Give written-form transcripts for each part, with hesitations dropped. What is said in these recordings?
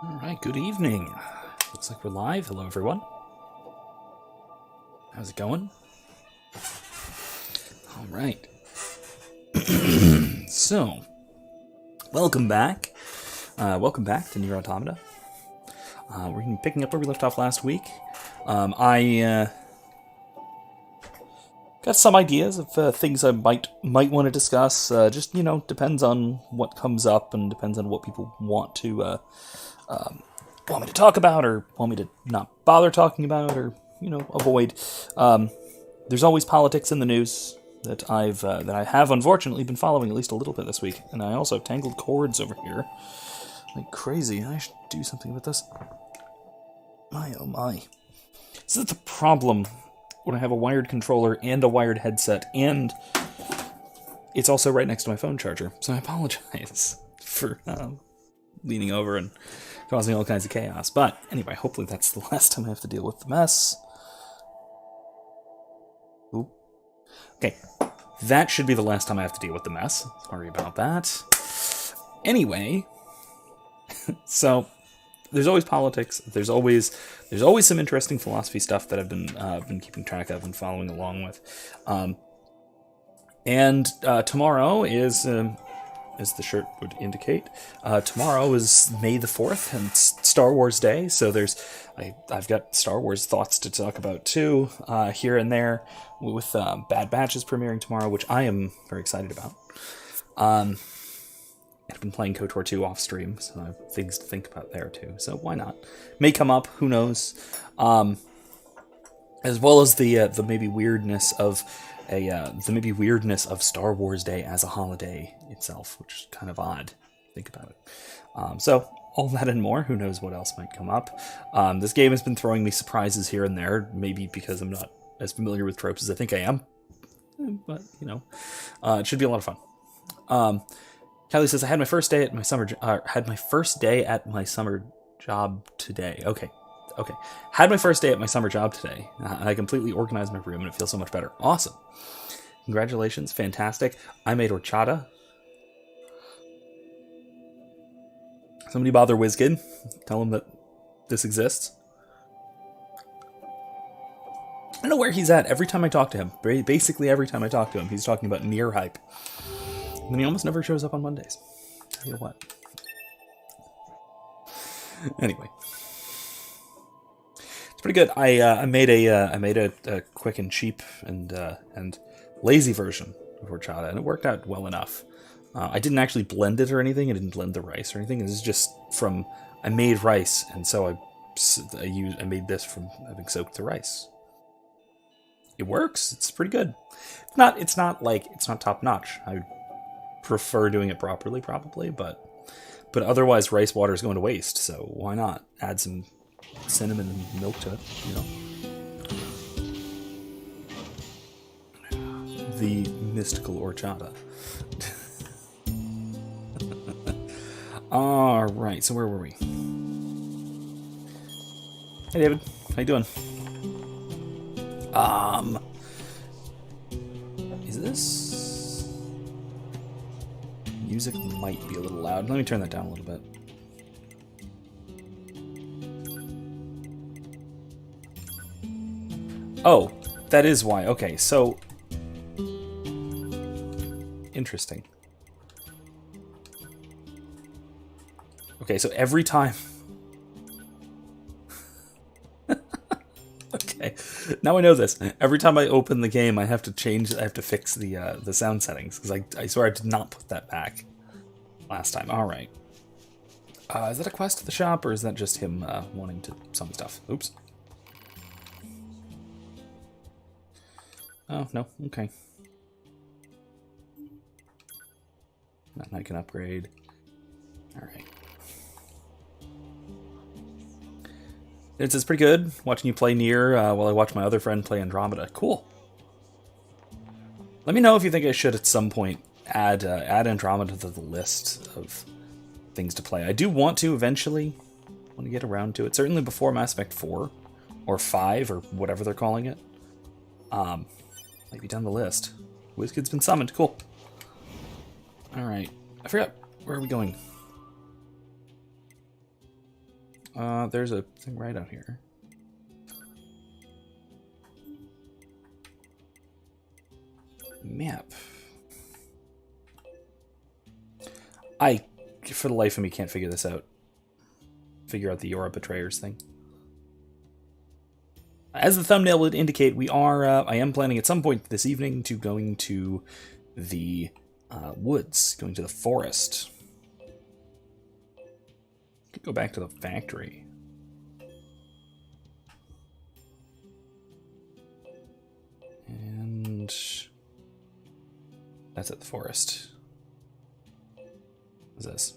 Alright, good evening. Looks like we're live. Hello, everyone. How's it going? Alright. So, welcome back. Welcome back to NieR Automata. We're going to be picking up where we left off last week. I got some ideas of things I might want to discuss. Just, depends on what comes up and depends on what people want me to talk about or want me to not bother talking about or, avoid. There's always politics in the news that I have unfortunately been following at least a little bit this week. And I also have tangled cords over here. Like crazy. I should do something with this. My oh my. This is the problem when I have a wired controller and a wired headset, and it's also right next to my phone charger. So I apologize for leaning over and causing all kinds of chaos. But anyway, hopefully that's the last time I have to deal with the mess. Ooh. Okay, that should be the last time I have to deal with the mess. Sorry about that. Anyway, so there's always politics. There's always some interesting philosophy stuff that I've been keeping track of and following along with. And tomorrow is, as the shirt would indicate, tomorrow is May the 4th, and it's Star Wars Day. So I've got Star Wars thoughts to talk about too, here and there, with Bad Batches premiering tomorrow, which I am very excited about. I've been playing KOTOR 2 off stream, so I have things to think about there too. So why not? May come up, who knows? As well as the maybe weirdness of Star Wars Day as a holiday itself, which is kind of odd. Think about it. So all that and more. Who knows what else might come up? This game has been throwing me surprises here and there, maybe because I'm not as familiar with tropes as I think I am. But it should be a lot of fun. Kelly says, I had my first day at my summer job today. Okay. Had my first day at my summer job today, and I completely organized my room, and it feels so much better. Awesome. Congratulations. Fantastic. I made horchata. Somebody bother WizKid. Tell him that this exists. I don't know where he's at every time I talk to him. Basically every time I talk to him, he's talking about NieR hype. And he almost never shows up on Mondays. Tell you what. Anyway, it's pretty good. I made a quick and cheap and lazy version of horchata, and it worked out well enough. I didn't actually blend it or anything. I didn't blend the rice or anything. It was just from I made rice, and so I made this from having soaked the rice. It works. It's pretty good. It's not top notch. I would prefer doing it properly, probably, but otherwise rice water is going to waste, so why not add some cinnamon and milk to it, The mystical horchata. Alright, so where were we? Hey David, how you doing? Is this... Music might be a little loud. Let me turn that down a little bit. Oh, that is why. Okay, so... Interesting. Okay, so every time... Okay, now I know this. Every time I open the game, I have to fix the sound settings, because I swear I did not put that back last time. Alright. Is that a quest to the shop, or is that just him wanting to some stuff? Oops. Oh, no, okay. Nothing I can upgrade. Alright. It's pretty good watching you play NieR while I watch my other friend play Andromeda. Cool. Let me know if you think I should at some point add Andromeda to the list of things to play. I do want to eventually. Want to get around to it. Certainly before Mass Effect 4 or 5 or whatever they're calling it. Might be down the list. WizKid's been summoned. Cool. Alright. I forgot. Where are we going? There's a thing right out here. Map. I, for the life of me, can't figure this out. Figure out the Aura Betrayers thing. As the thumbnail would indicate, we are. I am planning at some point this evening to going to the woods, going to the forest. Could go back to the factory. And that's at the forest. What's this?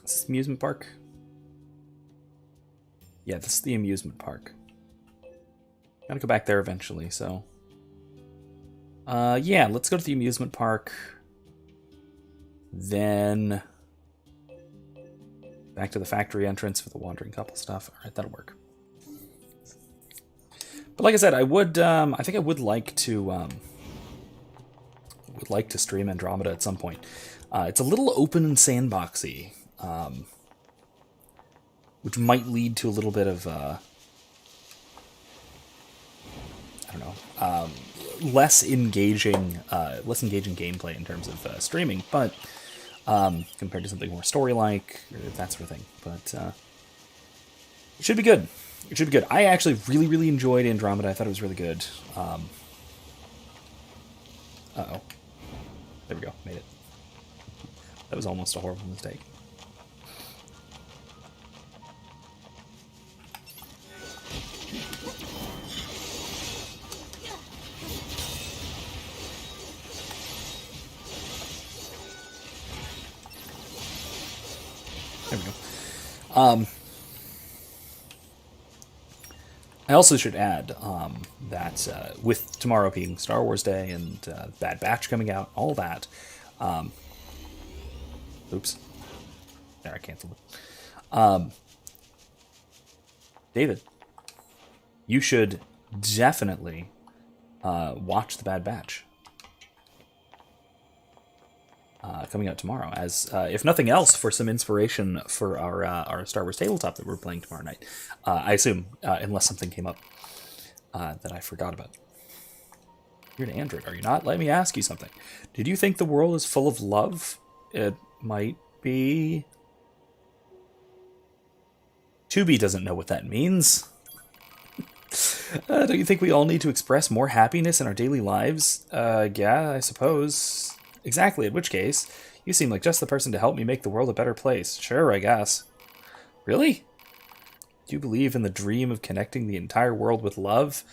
Is this amusement park? Yeah, this is the amusement park. Gotta go back there eventually, so... yeah, let's go to the amusement park. Then... back to the factory entrance for the wandering couple stuff. Alright, that'll work. But like I said, I would, I think I would like to stream Andromeda at some point. It's a little open and sandboxy. Which might lead to a little bit of, I don't know, less engaging gameplay in terms of streaming, but compared to something more story-like, or that sort of thing. But it should be good. It should be good. I actually really, really enjoyed Andromeda. I thought it was really good. Uh-oh. There we go. Made it. That was almost a horrible mistake. There we go. I also should add that with tomorrow being Star Wars Day and Bad Batch coming out, all that. Oops. There, I canceled it. David, you should definitely watch the Bad Batch. Coming out tomorrow, as if nothing else, for some inspiration for our Star Wars tabletop that we're playing tomorrow night. I assume, unless something came up that I forgot about. You're an android, are you not? Let me ask you something. Did you think the world is full of love? It might be. Tubi doesn't know what that means. Don't you think we all need to express more happiness in our daily lives? Yeah, I suppose. Exactly, in which case, you seem like just the person to help me make the world a better place. Sure, I guess. Really? Do you believe in the dream of connecting the entire world with love?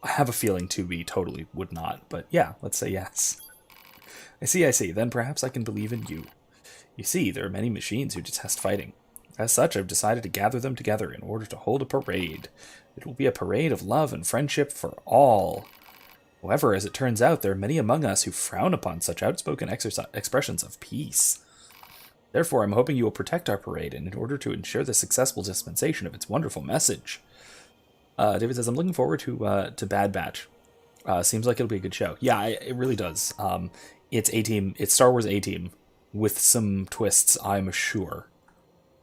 I have a feeling Tubi totally would not, but yeah, let's say yes. I see. Then perhaps I can believe in you. You see, there are many machines who detest fighting. As such, I've decided to gather them together in order to hold a parade. It will be a parade of love and friendship for all. However, as it turns out, there are many among us who frown upon such outspoken expressions of peace. Therefore, I'm hoping you will protect our parade in order to ensure the successful dispensation of its wonderful message. David says, I'm looking forward to Bad Batch. Seems like it'll be a good show. Yeah, it really does. It's A-Team. It's Star Wars A-Team with some twists, I'm sure.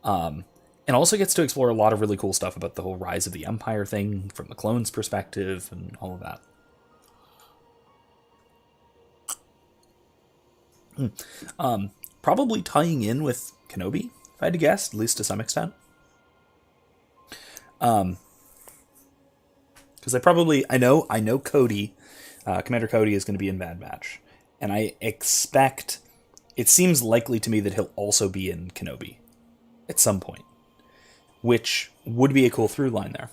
And also gets to explore a lot of really cool stuff about the whole rise of the Empire thing from the clones' perspective and all of that. Probably tying in with Kenobi, if I had to guess, at least to some extent. Because I know Cody, Commander Cody is going to be in Bad Batch, and I expect, it seems likely to me that he'll also be in Kenobi at some point, which would be a cool through line there.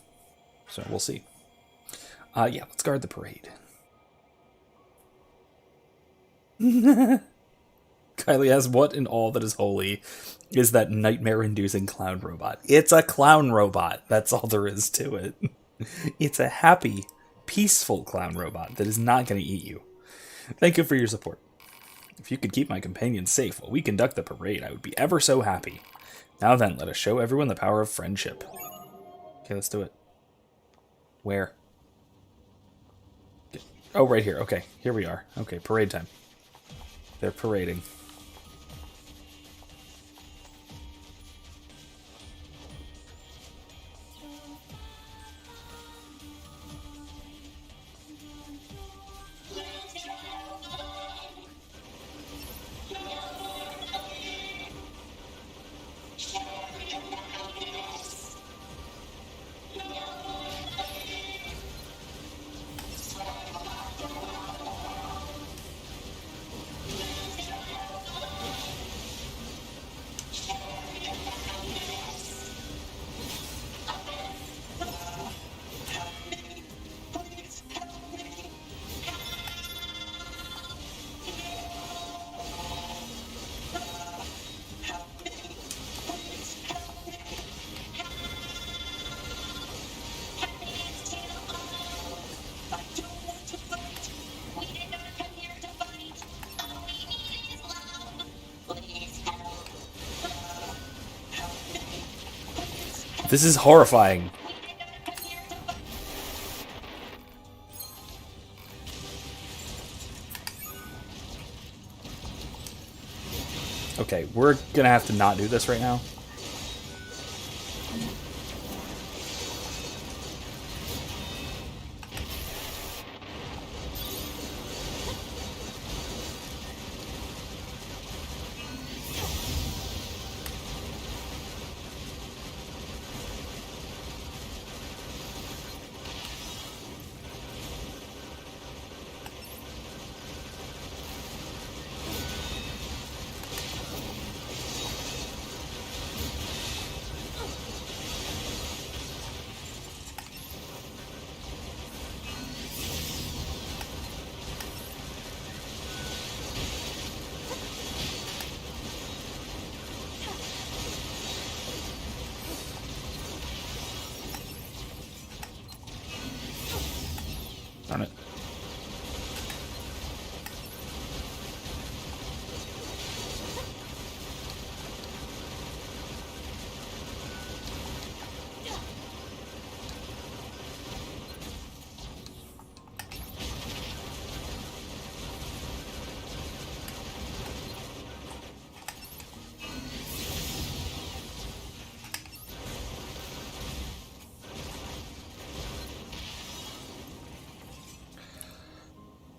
So we'll see. Yeah, let's guard the parade. Kylie asks, what in all that is holy is that nightmare-inducing clown robot? It's a clown robot. That's all there is to it. It's a happy, peaceful clown robot that is not going to eat you. Thank you for your support. If you could keep my companions safe while we conduct the parade, I would be ever so happy. Now then, let us show everyone the power of friendship. Okay, let's do it. Where? Oh, right here. Okay, here we are. Okay, parade time. They're parading. This is horrifying. Okay, we're gonna have to not do this right now. Darn it.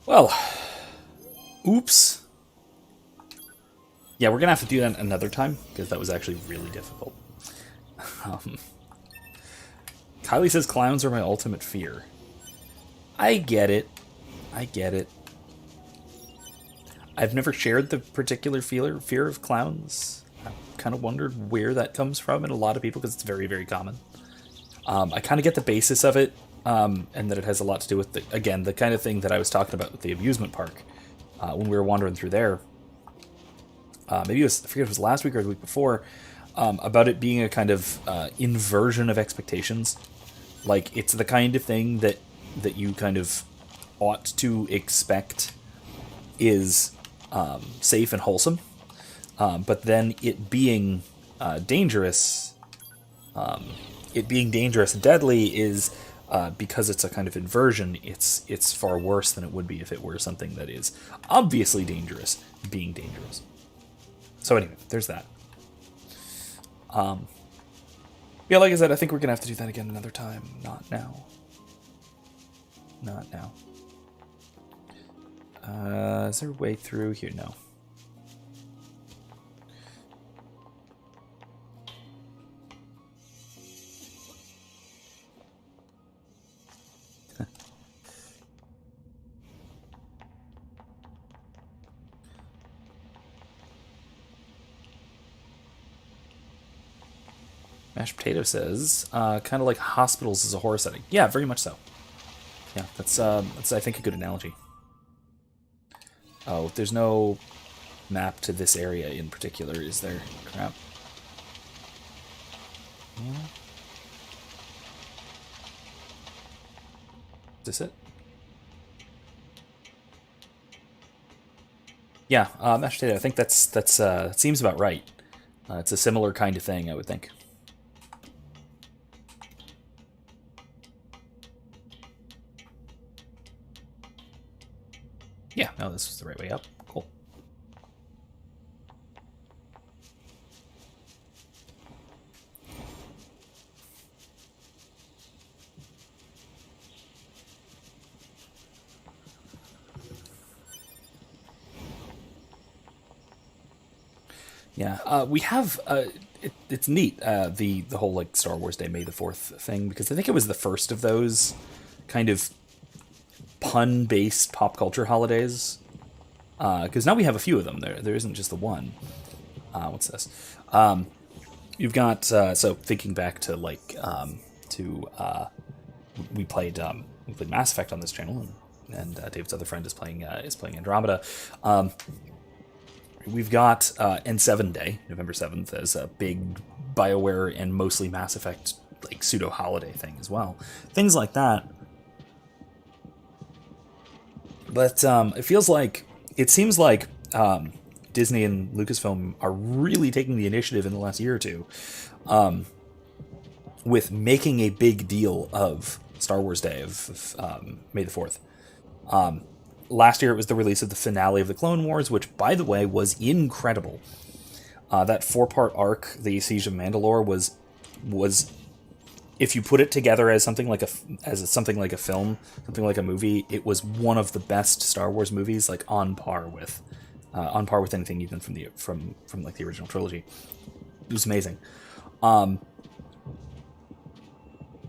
Well, oops. Yeah, we're gonna have to do that another time, because that was actually really difficult. Um, Kylie says clowns are my ultimate fear. I get it. I get it. I've never shared the particular fear of clowns. I've kind of wondered where that comes from in a lot of people, because it's very, very common. I kind of get the basis of it, and that it has a lot to do with, again, the kind of thing that I was talking about with the amusement park when we were wandering through there. Maybe it was, I forget if it was last week or the week before, about it being a kind of inversion of expectations. Like, it's the kind of thing that you kind of ought to expect is safe and wholesome, but then it being dangerous, and deadly is because it's a kind of inversion. It's far worse than it would be if it were something that is obviously dangerous, being dangerous. So anyway, there's that. Yeah, like I said, I think we're gonna have to do that again another time. Not now. Not now. Is there a way through here? No. Mashed Potato says, kind of like hospitals as a horror setting. Yeah, very much so. Yeah, that's I think a good analogy. Oh, there's no map to this area in particular, is there? Crap. Yeah. Is this it? Yeah, mashed potato. I think that seems about right. It's a similar kind of thing, I would think. Yeah, no, this was the right way up. Cool. Yeah, we have. It's neat. The whole like Star Wars Day, May the 4th thing, because I think it was the first of those kind of pun-based pop culture holidays. Because now we have a few of them. There isn't just the one. What's this? You've got so thinking back to like we played Mass Effect on this channel, and David's other friend is playing Andromeda. We've got N7 Day, November 7th, as a big BioWare and mostly Mass Effect like pseudo holiday thing as well. Things like that. But it seems like Disney and Lucasfilm are really taking the initiative in the last year or two with making a big deal of Star Wars Day of May the 4th. Last year it was the release of the finale of the Clone Wars, which, by the way, was incredible. That 4-part arc, the Siege of Mandalore, was if you put it together as something like a film, something like a movie, it was one of the best Star Wars movies, like on par with anything even from like the original trilogy. It was amazing.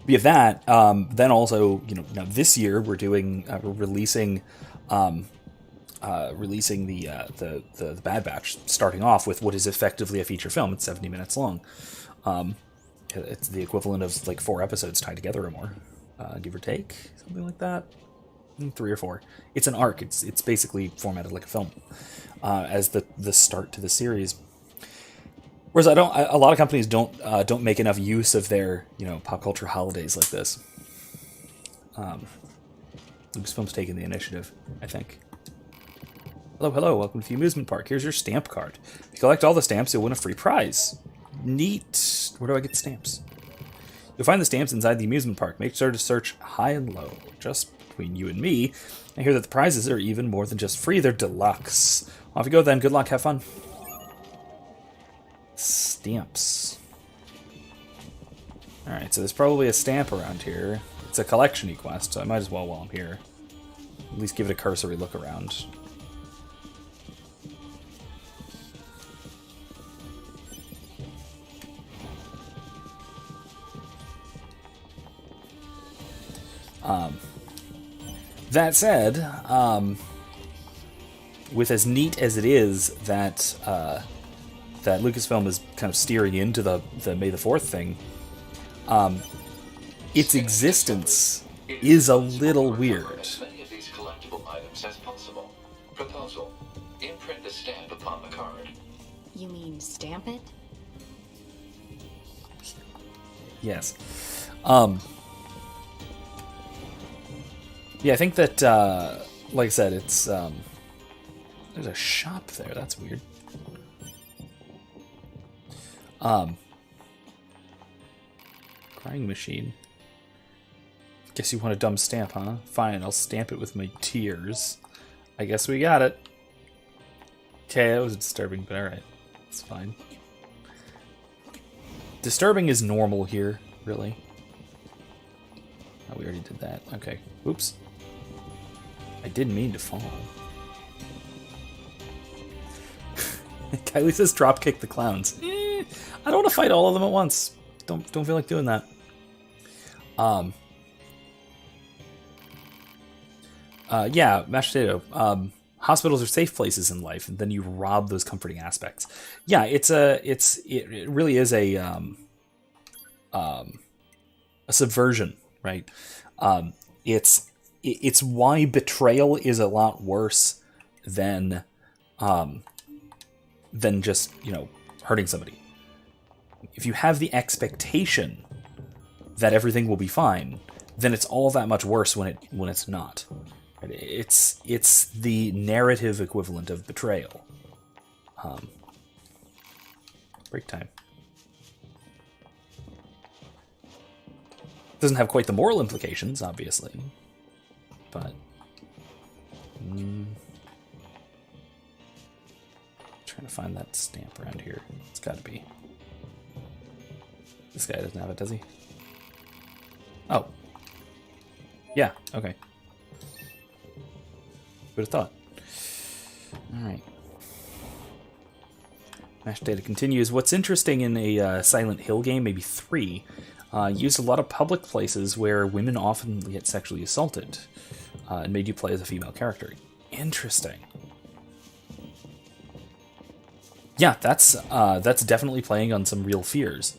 We have that. Then also, now this year we're releasing the Bad Batch, starting off with what is effectively a feature film. It's 70 minutes long. It's the equivalent of like 4 episodes tied together or more, give or take, something like that. 3 or 4. It's an arc. It's basically formatted like a film, as the start to the series. Whereas a lot of companies don't make enough use of their pop culture holidays like this. Lucasfilm's taking the initiative, I think. Hello, welcome to the amusement park. Here's your stamp card. If you collect all the stamps, you'll win a free prize. Neat. Where do I get stamps? You'll find the stamps inside the amusement park. Make sure to search high and low. Just between you and me, I hear that the prizes are even more than just free. They're deluxe. Off you go then. Good luck. Have fun. Stamps. Alright, so there's probably a stamp around here. It's a collection-y quest, so I might as well while I'm here. At least give it a cursory look around. That said, with as neat as it is that that Lucasfilm is kind of steering into the May the 4th thing, its existence is a little weird. As many of these collectible items as possible. Proposal: imprint the stamp upon the card. You mean stamp it? Yes. Yeah, I think that, like I said, it's, there's a shop there. That's weird. Crying machine. Guess you want a dumb stamp, huh? Fine, I'll stamp it with my tears. I guess we got it. Okay, that was disturbing, but alright. It's fine. Disturbing is normal here, really. Oh, we already did that. Okay. Oops. I didn't mean to fall. Kylie says dropkick the clowns. I don't want to fight all of them at once. Don't feel like doing that. Yeah, mashed potato. Hospitals are safe places in life, and then you rob those comforting aspects. Yeah, it really is a subversion, right? It's why betrayal is a lot worse than just hurting somebody. If you have the expectation that everything will be fine, then it's all that much worse when it's not. It's the narrative equivalent of betrayal. Break time. Doesn't have quite the moral implications, obviously, but trying to find that stamp around here. It's got to be. This guy doesn't have it, does he? Oh, yeah. Okay. Would have thought. All right. Mashed data continues. What's interesting in a Silent Hill game, maybe 3. Used a lot of public places where women often get sexually assaulted, and made you play as a female character. Interesting. Yeah, that's definitely playing on some real fears.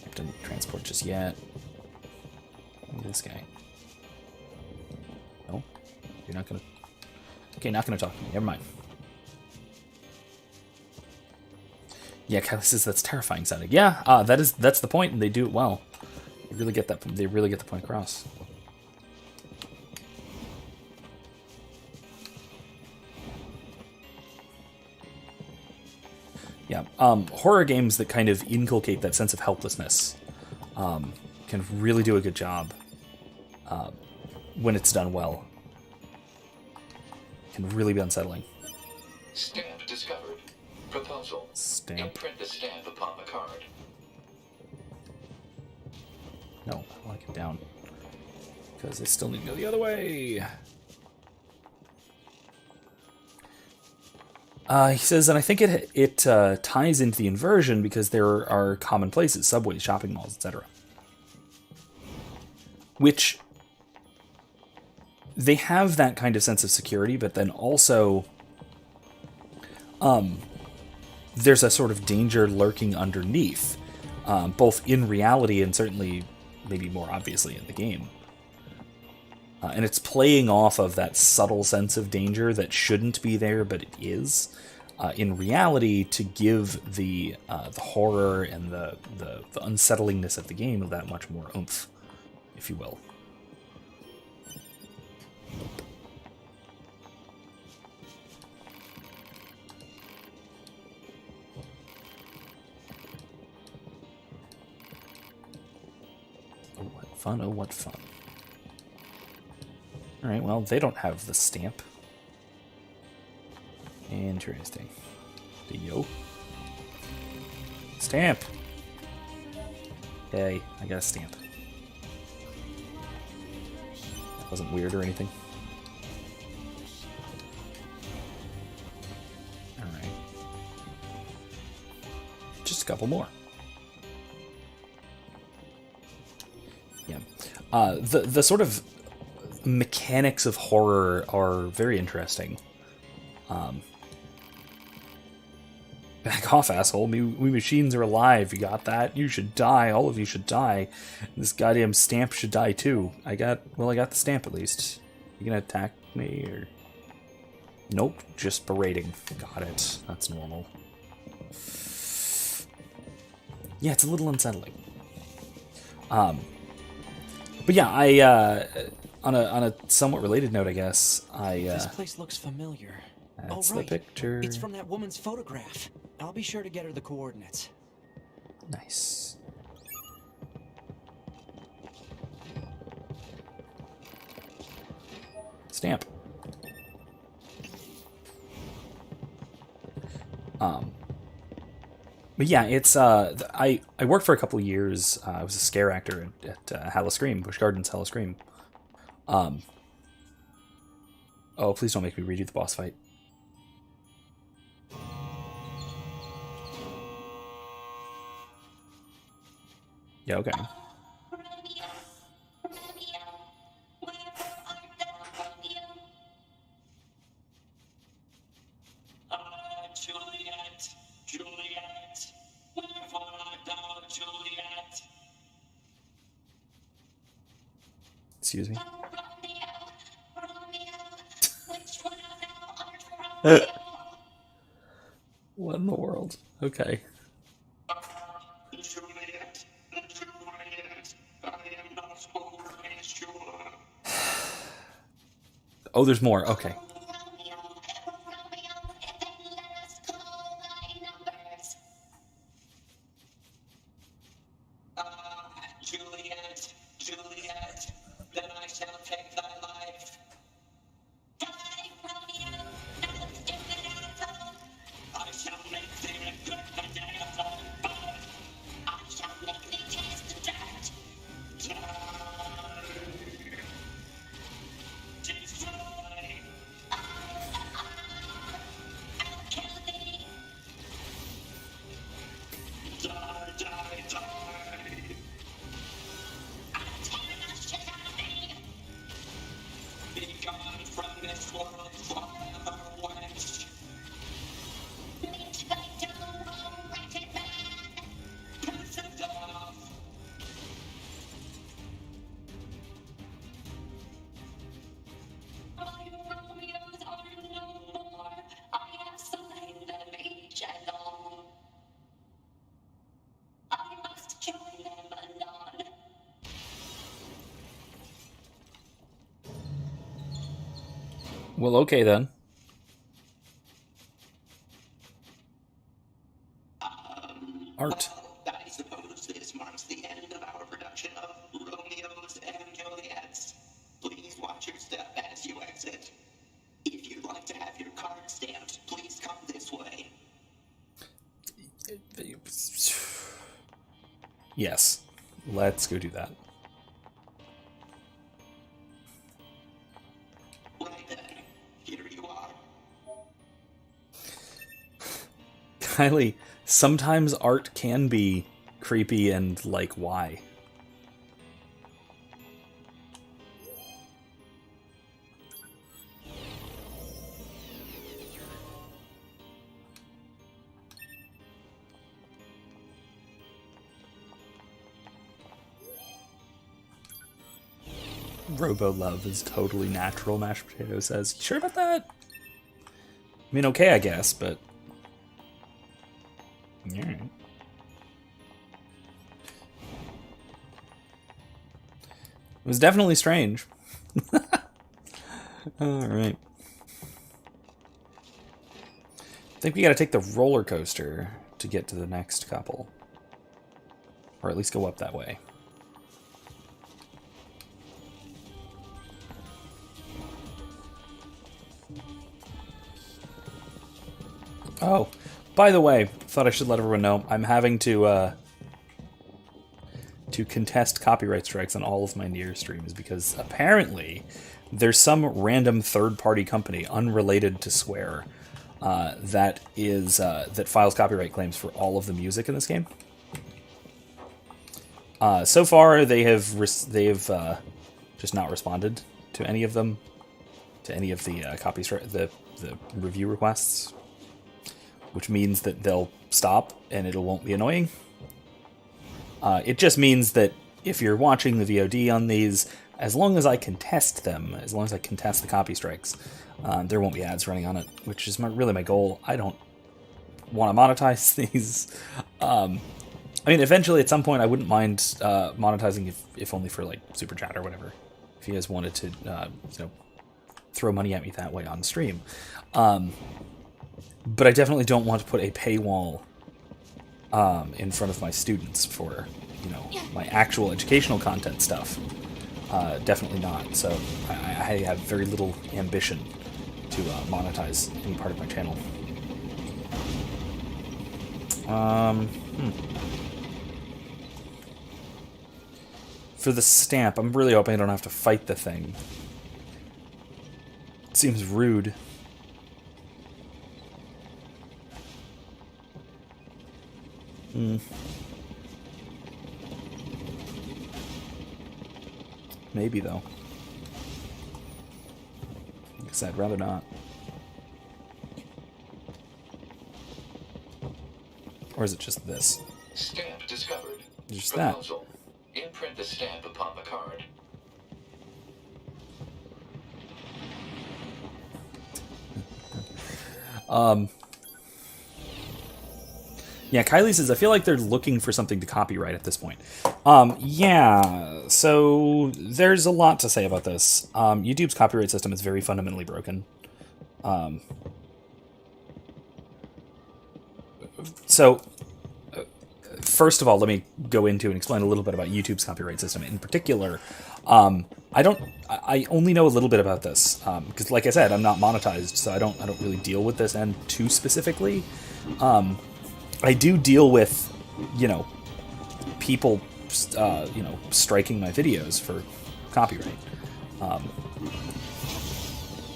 I didn't transport just yet. This guy. No, you're not gonna. Okay, not gonna talk to me. Never mind. Yeah, Kylie says that's terrifying sounding. Yeah, that's the point, and they do it well. They really get that. They really get the point across. Yeah, horror games that kind of inculcate that sense of helplessness can really do a good job when it's done well. Can really be unsettling. Stamp discovered. Proposal. Stamp. Imprint the stamp upon the card. No, I want to get down. Because I still need to go the other way. He says, and I think it ties into the inversion because there are common places, subways, shopping malls, etc. Which, they have that kind of sense of security, but then also there's a sort of danger lurking underneath, both in reality and certainly maybe more obviously in the game. And it's playing off of that subtle sense of danger that shouldn't be there, but it is. In reality, to give the horror and the unsettlingness of the game of that much more oomph, if you will. Oh, what fun, oh, what fun. Alright, well, they don't have the stamp. Interesting. The yo. Stamp! Hey, I got a stamp. That wasn't weird or anything. Alright. Just a couple more. Yeah. The sort of mechanics of horror are very interesting. Back off, asshole. We machines are alive. You got that? You should die. All of you should die. This goddamn stamp should die too. I got the stamp at least. You gonna attack me or... Nope, just berating. Got it. That's normal. Yeah, it's a little unsettling. But yeah, I on a somewhat related note, I guess, This place looks familiar. That's oh, right. the picture. It's from that woman's photograph. I'll be sure to get her the coordinates. Nice. Stamp. But yeah, it's I worked for a couple of years. I was a scare actor at Hallowscream, Busch Gardens Hallowscream. Oh, please don't make me redo the boss fight. Yeah, okay. Juliet, wherefore art thou, Juliet? Excuse me. What in the world? Okay. Juliet, Juliet, I am not always sure. Oh, there's more. Okay. Juliet, Juliet, then I shall take thy life. I shall make thee regret the day of thy birth. I shall make thee taste the dirt. Die. Destroy. I'll kill thee. Die, die, die. Be gone from this world forever, wench. Meet thy doom, O wretched man. Prince of Death. My Romeos are no more. I have slain them each and all. I must join them anon. Well, okay then. Art. I suppose this marks the end of our production of Romeos and Juliets. Please watch your step as you exit. If you'd like to have your card stamped, please come this way. Yes. Let's go do that. Right then, here you are. Kylie, sometimes art can be creepy and like, why? Robo Love is totally natural, mashed potato says. You sure about that? I mean, okay, I guess, but... Yeah. It was definitely strange. Alright. I think we gotta take the roller coaster to get to the next couple. Or at least go up that way. Oh, by the way, thought I should let everyone know, I'm having to contest copyright strikes on all of my NieR streams because apparently there's some random third-party company unrelated to Square that files copyright claims for all of the music in this game. So far, they have just not responded to any of them, to any of the the review requests, which means that they'll stop and it won't be annoying. It just means that if you're watching the VOD on these, as long as I contest them, as long as I contest the copy strikes, there won't be ads running on it, which is really my goal. I don't want to monetize these. I mean, eventually, at some point, I wouldn't mind monetizing if only for like super chat or whatever. If you guys wanted to, throw money at me that way on stream. But I definitely don't want to put a paywall in front of my students for, my actual educational content stuff. Definitely not. So I have very little ambition to monetize any part of my channel. For the stamp, I'm really hoping I don't have to fight the thing. It seems rude. Maybe, though. I guess I'd rather not. Or is it just this? Stamp discovered. Just that. Proposal. Imprint the stamp upon the card. Yeah, Kylie says, I feel like they're looking for something to copyright at this point. Yeah, so there's a lot to say about this. YouTube's copyright system is very fundamentally broken. First of all, let me go into and explain a little bit about YouTube's copyright system. In particular, I only know a little bit about this, because like I said, I'm not monetized, so I don't really deal with this end too specifically. I do deal with, people, striking my videos for copyright.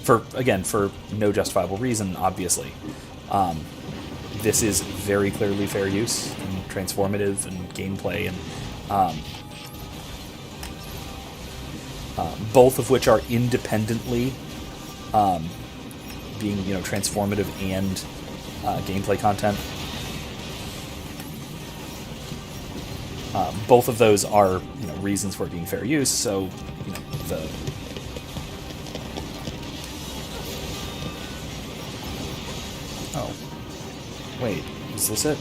For no justifiable reason, obviously. This is very clearly fair use and transformative and gameplay, and both of which are independently being, transformative and gameplay content. Both of those are, reasons for it being fair use. So, the wait, is this it?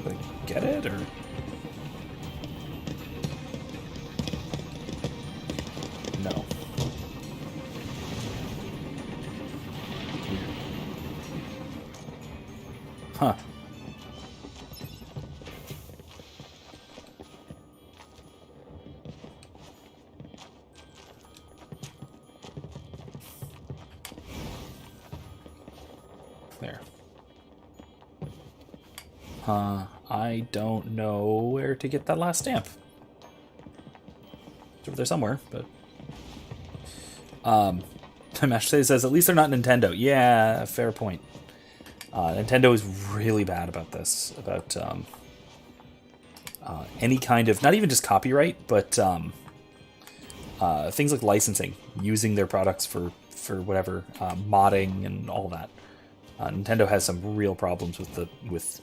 Did I get it, or? Huh. There. I don't know where to get that last stamp. It's over there somewhere, but... Master says, at least they're not Nintendo. Yeah, fair point. Nintendo is really bad about this. About any kind of... Not even just copyright, but things like licensing. Using their products for whatever. Modding and all that. Nintendo has some real problems with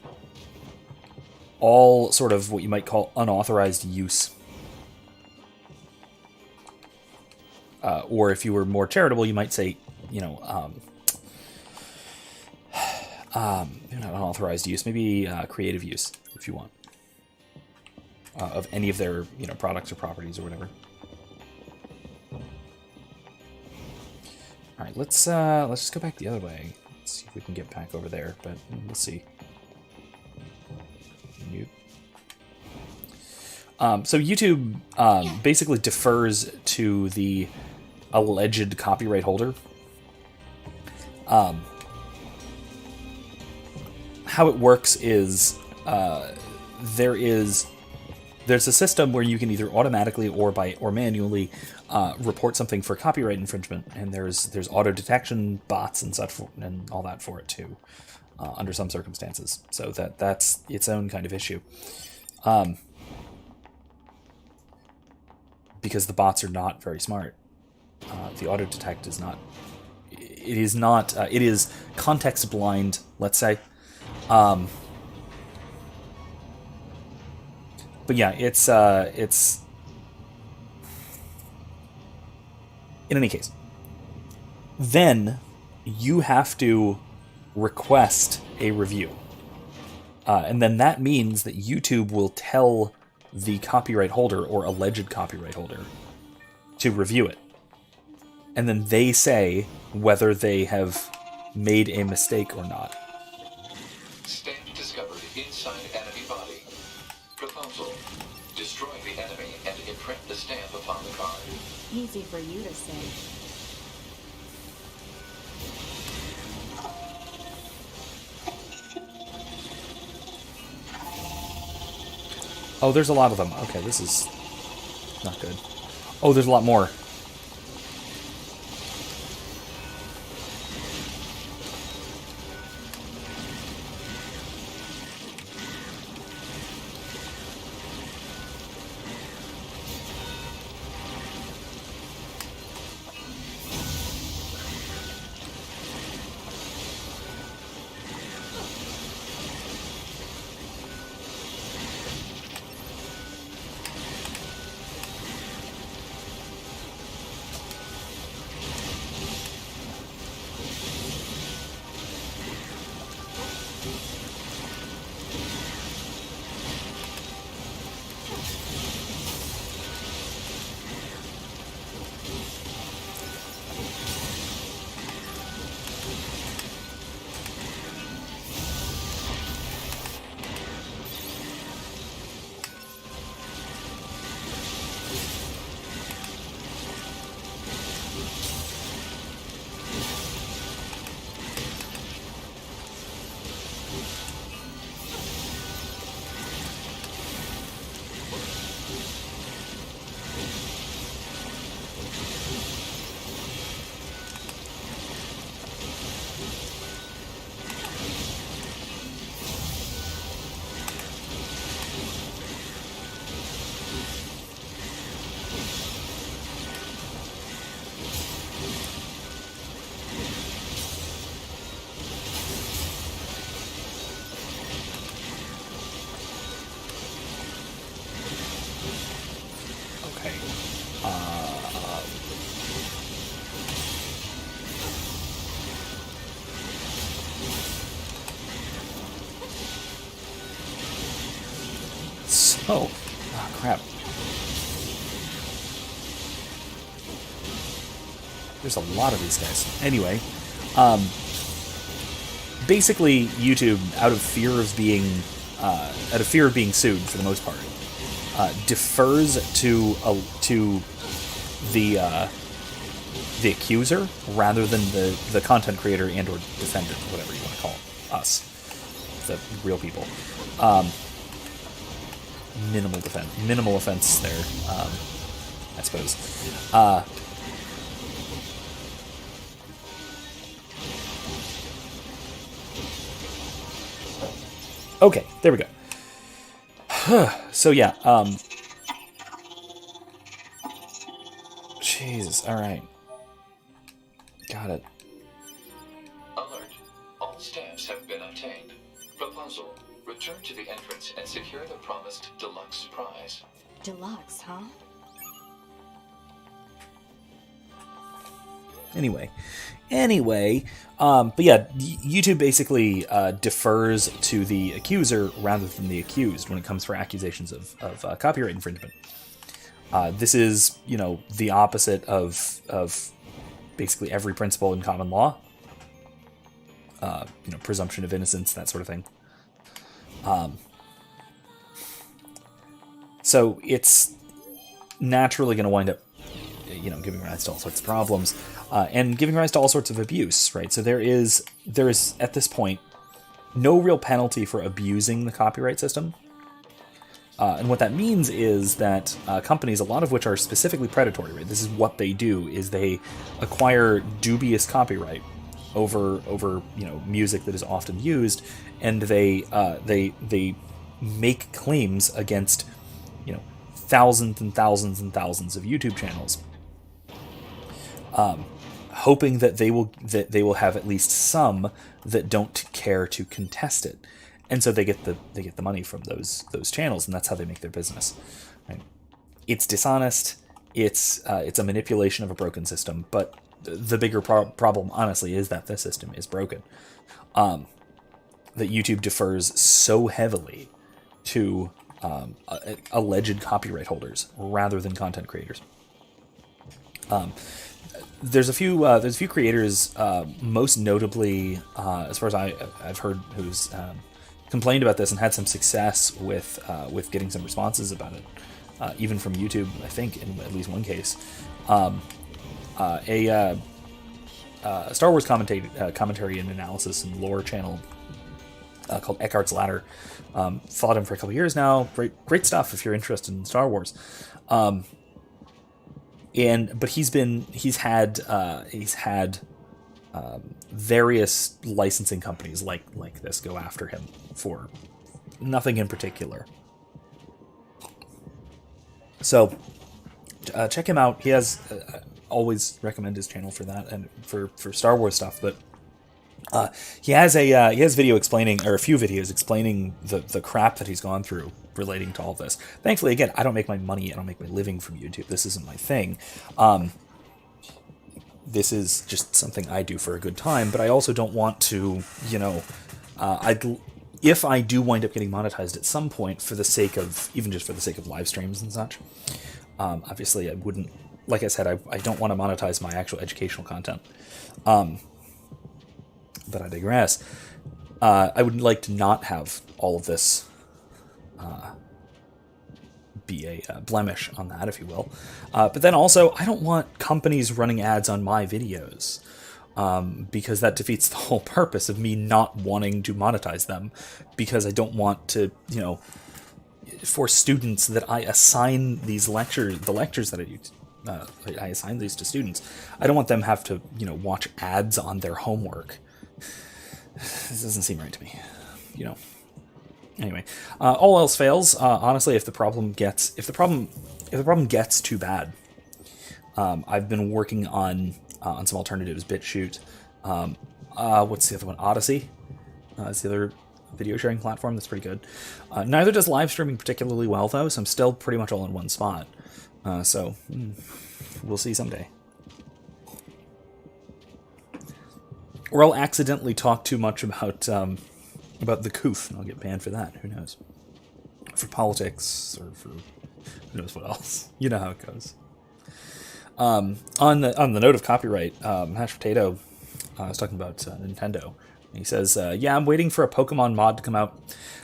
all sort of what you might call unauthorized use. Or if you were more charitable, you might say, not unauthorized use, maybe creative use, if you want, of any of their products or properties or whatever. All right, let's just go back the other way. Let's see if we can get back over there, but we'll see. Nope. So YouTube basically defers to the alleged copyright holder. How it works is there's a system where you can either automatically or manually report something for copyright infringement, and there's auto detection bots and such and all that for it too, under some circumstances. So that's its own kind of issue. Because the bots are not very smart. The auto detect is not. It is not. It is context blind. Let's say. But yeah, it's. In any case, then you have to request a review, and then that means that YouTube will tell the copyright holder or alleged copyright holder to review it. And then they say whether they have made a mistake or not. Stamp discovered inside enemy body. Proposal. Destroy the enemy and imprint the stamp upon the card. Easy for you to say. Oh, there's a lot of them. Okay, this is not good. Oh, there's a lot more. Oh, crap. There's a lot of these guys. Anyway, basically YouTube, out of fear of being sued for the most part, defers to the accuser rather than the content creator and or defendant, whatever you want to call us, the real people. Minimal offense there, I suppose. Okay, there we go. So yeah, Jesus, alright. Got it. Alert. All stamps have been obtained. Proposal. Return to the entrance and secure the promised deluxe prize. Deluxe, huh? Anyway, but yeah, YouTube basically defers to the accuser rather than the accused when it comes for accusations of copyright infringement. This is, the opposite of basically every principle in common law. Presumption of innocence, that sort of thing. So it's naturally going to wind up, giving rise to all sorts of problems, and giving rise to all sorts of abuse, right? So there is at this point no real penalty for abusing the copyright system. And what that means is that companies, a lot of which are specifically predatory, right? This is what they do, is they acquire dubious copyright over music that is often used, and they make claims against thousands and thousands and thousands of YouTube channels, hoping that they will have at least some that don't care to contest it. And so they get the money from those channels, and that's how they make their business. Right? It's dishonest. It's a manipulation of a broken system. But the bigger problem, honestly, is that the system is broken. That YouTube defers so heavily to alleged copyright holders rather than content creators. There's a few creators, most notably, as far as I've heard, who's complained about this and had some success with getting some responses about it, even from YouTube. I think in at least one case, a Star Wars commentary and analysis and lore channel called Eckhart's Ladder. Followed him for a couple years now. Great stuff if you're interested in Star Wars. But he's had various licensing companies like this go after him for nothing in particular. So check him out. He has always recommend his channel for that and for Star Wars stuff. But he has a video explaining, or a few videos explaining the crap that he's gone through relating to all this. Thankfully, again, I don't make my living from YouTube. This isn't my thing. This is just something I do for a good time, but I also don't want to, if I do wind up getting monetized at some point for the sake of, even just for the sake of live streams and such, obviously I wouldn't, like I said, I don't want to monetize my actual educational content. But I digress. I would like to not have all of this be a blemish on that, if you will. But then also, I don't want companies running ads on my videos, because that defeats the whole purpose of me not wanting to monetize them, because I don't want to, for students that I assign the lectures that I do, I assign these to students, I don't want them have to, watch ads on their homework. This doesn't seem right to me, Anyway, all else fails. Honestly, if the problem gets too bad, I've been working on some alternatives. BitChute, what's the other one? Odyssey. It's the other video sharing platform that's pretty good. Neither does live streaming particularly well, though, so I'm still pretty much all in one spot. So we'll see someday. Or I'll accidentally talk too much about the coof, and I'll get banned for that. Who knows? For politics, or for who knows what else. You know how it goes. On the note of copyright, Mashed Potato, I was talking about Nintendo He says, yeah, I'm waiting for a Pokemon mod to come out,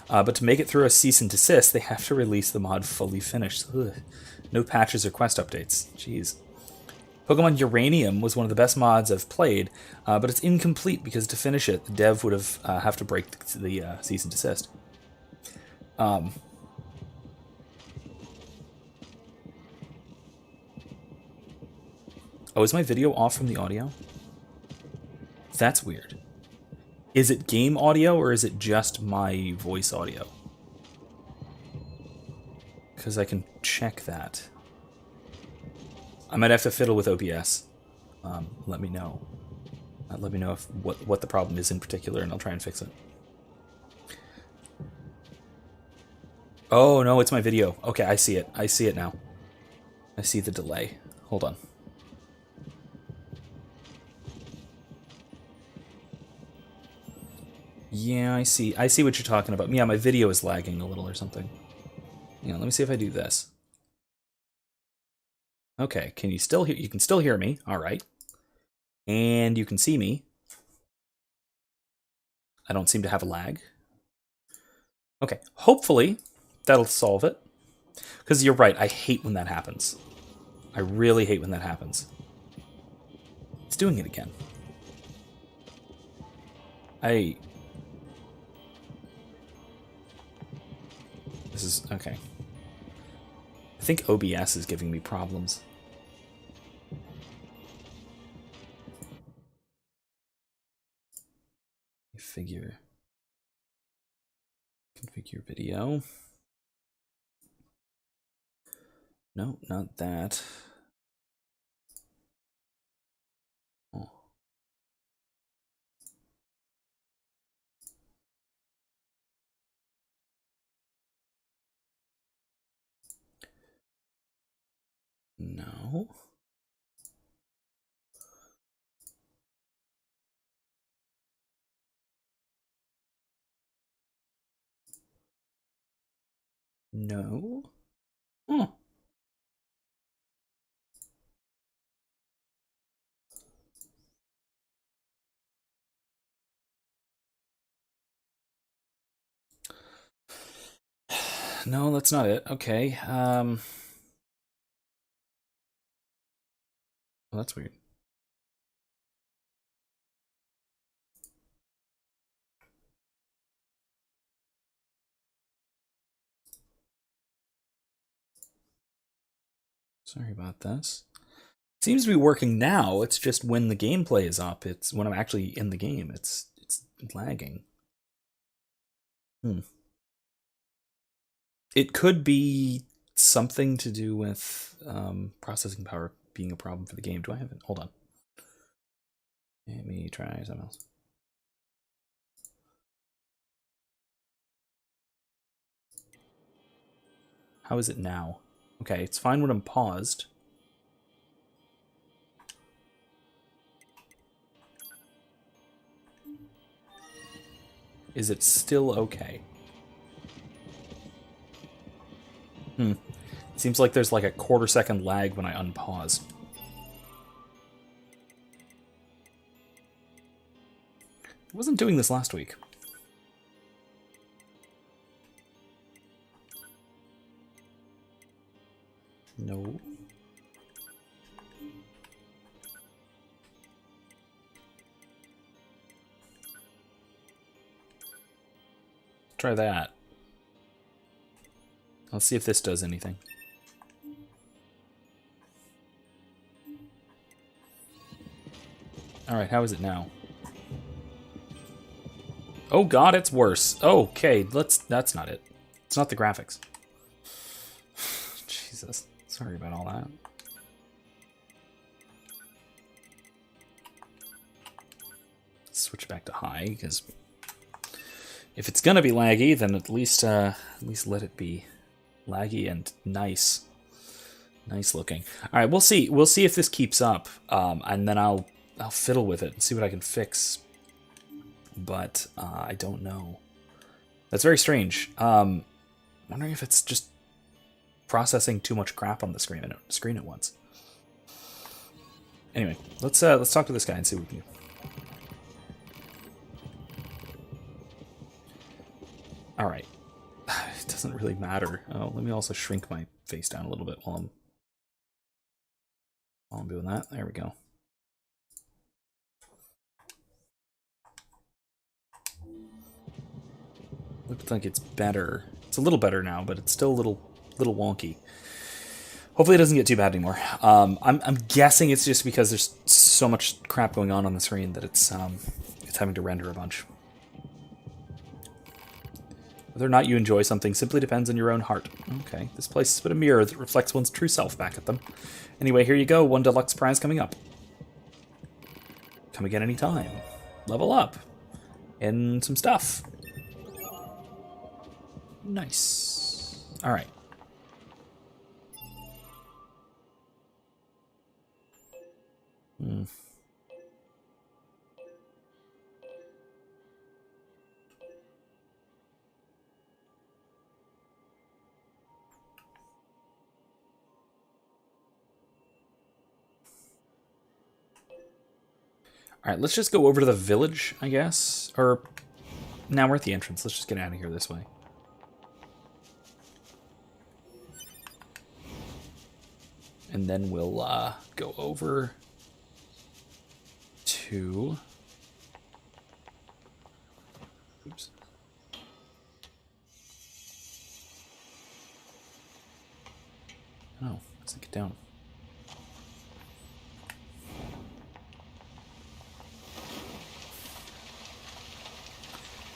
but to make it through a cease and desist, they have to release the mod fully finished. Ugh. No patches or quest updates. Jeez. Pokemon Uranium was one of the best mods I've played, but it's incomplete because to finish it, the dev would have to break the cease and desist. Oh, is my video off from the audio? That's weird. Is it game audio or is it just my voice audio? Because I can check that. I might have to fiddle with OBS. Let me know. Let me know if what the problem is in particular, and I'll try and fix it. Oh, no, it's my video. Okay, I see it. I see it now. I see the delay. Hold on. Yeah, I see. I see what you're talking about. Yeah, my video is lagging a little or something. Yeah, let me see if I do this. Okay, can you still hear? You can still hear me. All right. And you can see me. I don't seem to have a lag. Okay, hopefully that'll solve it. Because you're right, I hate when that happens. I really hate when that happens. It's doing it again. This is... okay. I think OBS is giving me problems. Configure video. No, not that. Oh. No. No. Oh. No, that's not it. Okay. Well, that's weird. Sorry about this. It seems to be working now. It's just when the gameplay is up. It's when I'm actually in the game. It's lagging. It could be something to do with processing power being a problem for the game. Do I have it? Hold on. Let me try something else. How is it now? Okay, it's fine when I'm paused. Is it still okay? Seems like there's like a quarter-second lag when I unpause. I wasn't doing this last week. No. Try that. Let's see if this does anything. Alright, how is it now? Oh god, it's worse. Okay, that's not it. It's not the graphics. Jesus. Sorry about all that. Switch back to high, because if it's gonna be laggy, then at least let it be laggy and nice. Nice looking. Alright, we'll see. We'll see if this keeps up. And then I'll fiddle with it and see what I can fix. But I don't know. That's very strange. Wondering if it's just processing too much crap on the screen at once. Anyway, let's talk to this guy and see what we can do. really matter. Oh, let me also shrink my face down a little bit while I'm doing that. There we go. Looks like it's better. It's a little better now, but it's still a little wonky. Hopefully it doesn't get too bad anymore. I'm guessing it's just because there's so much crap going on the screen that it's having to render a bunch. Whether or not you enjoy something simply depends on your own heart. Okay, this place is but a mirror that reflects one's true self back at them. Anyway, here you go. 1 deluxe prize coming up. Come again anytime. Level up. And some stuff. Nice. All right. All right, let's just go over to the village, I guess. Or, now we're at the entrance. Let's just get out of here this way. And then we'll go over to... Oops. Oh, let's get down.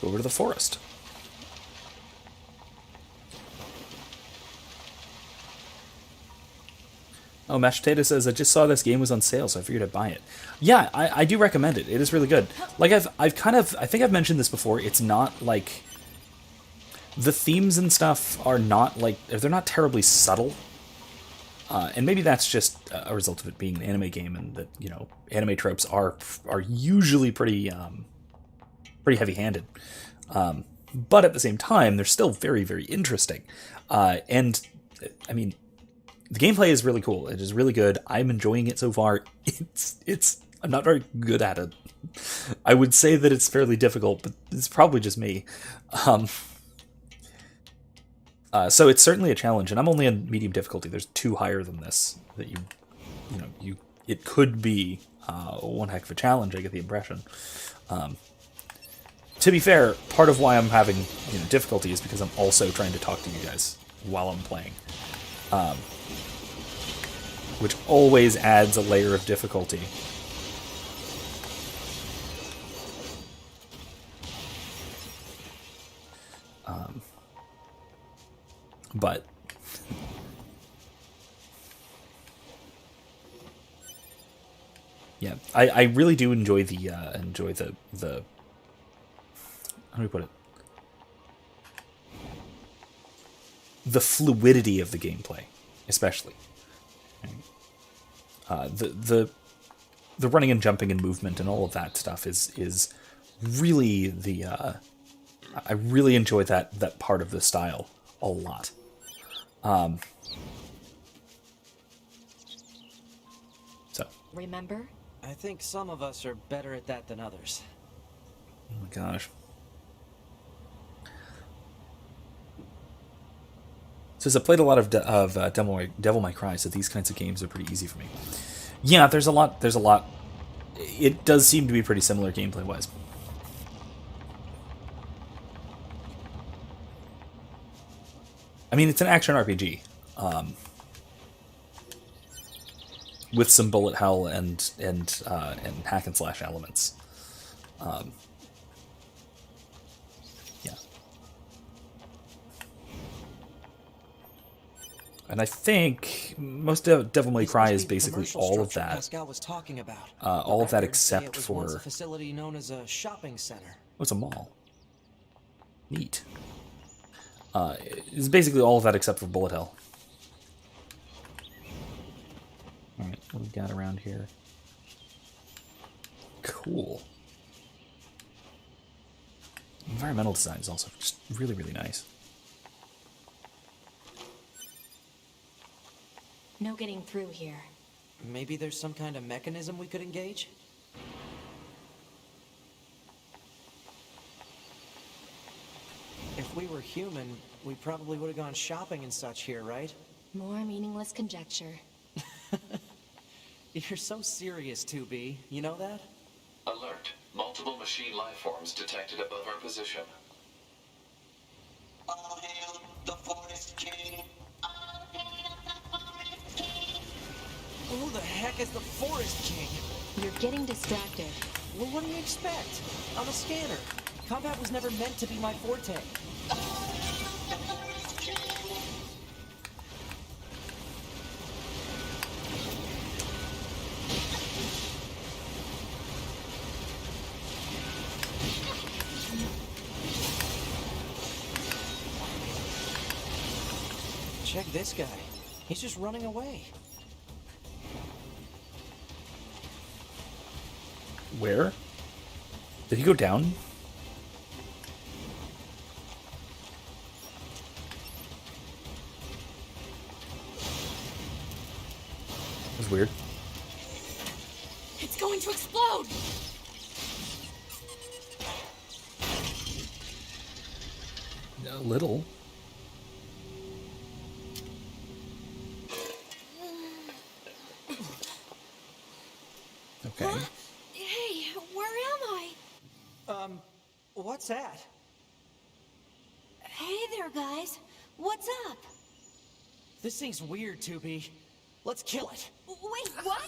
Go over to the forest. Oh, Mashed Potato says, I just saw this game was on sale, so I figured I'd buy it. Yeah, I do recommend it. It is really good. Like, I've kind of... I think I've mentioned this before. It's not, like... The themes and stuff are not, like... They're not terribly subtle. And maybe that's just a result of it being an anime game and that, you know, anime tropes are usually pretty heavy-handed. But at the same time, they're still very, very interesting. And, I mean... The gameplay is really cool. It is really good. I'm enjoying it so far. I'm not very good at it. I would say that it's fairly difficult, but it's probably just me. So it's certainly a challenge, and I'm only on medium difficulty. There's 2 higher than this that it could be one heck of a challenge. I get the impression. To be fair, part of why I'm having difficulty is because I'm also trying to talk to you guys while I'm playing. Which always adds a layer of difficulty. But yeah, I really do enjoy the how do we put it? The fluidity of the gameplay, especially. The running and jumping and movement and all of that stuff is really the I really enjoy that part of the style a lot. So Remember? I think some of us are better at that than others. oh my gosh. Says I played a lot of Devil May Cry, so these kinds of games are pretty easy for me. Yeah, there's a lot. It does seem to be pretty similar gameplay-wise. I mean, it's an action RPG. With some bullet hell and hack and slash elements. Yeah. And I think most of Devil May Cry is basically all of that. Pascal was talking about. All of that Records say except it was for... once a facility known as a shopping center. Oh, it's a mall. Neat. It's basically all of that except for bullet hell. Alright, what do we got around here? Cool. Environmental design is also just really, really nice. No getting through here. Maybe there's some kind of mechanism we could engage? If If we were human, we probably would have gone shopping and such here, right? More meaningless conjecture. You're so serious, 2B. You know that? Alert. Multiple machine life forms detected above our position. All hail the Forest King. All hail the Forest King. Who the heck is the Forest King? You're getting distracted. Well, what do you expect? I'm a scanner. Combat was never meant to be my forte. Check this guy. He's just running away. Where? Did he go down? That was weird. It's going to explode! A little. Okay. Hey, where am I? What's that? Hey there, guys. What's up? This thing's weird, 2B. Let's kill it. Wait, what?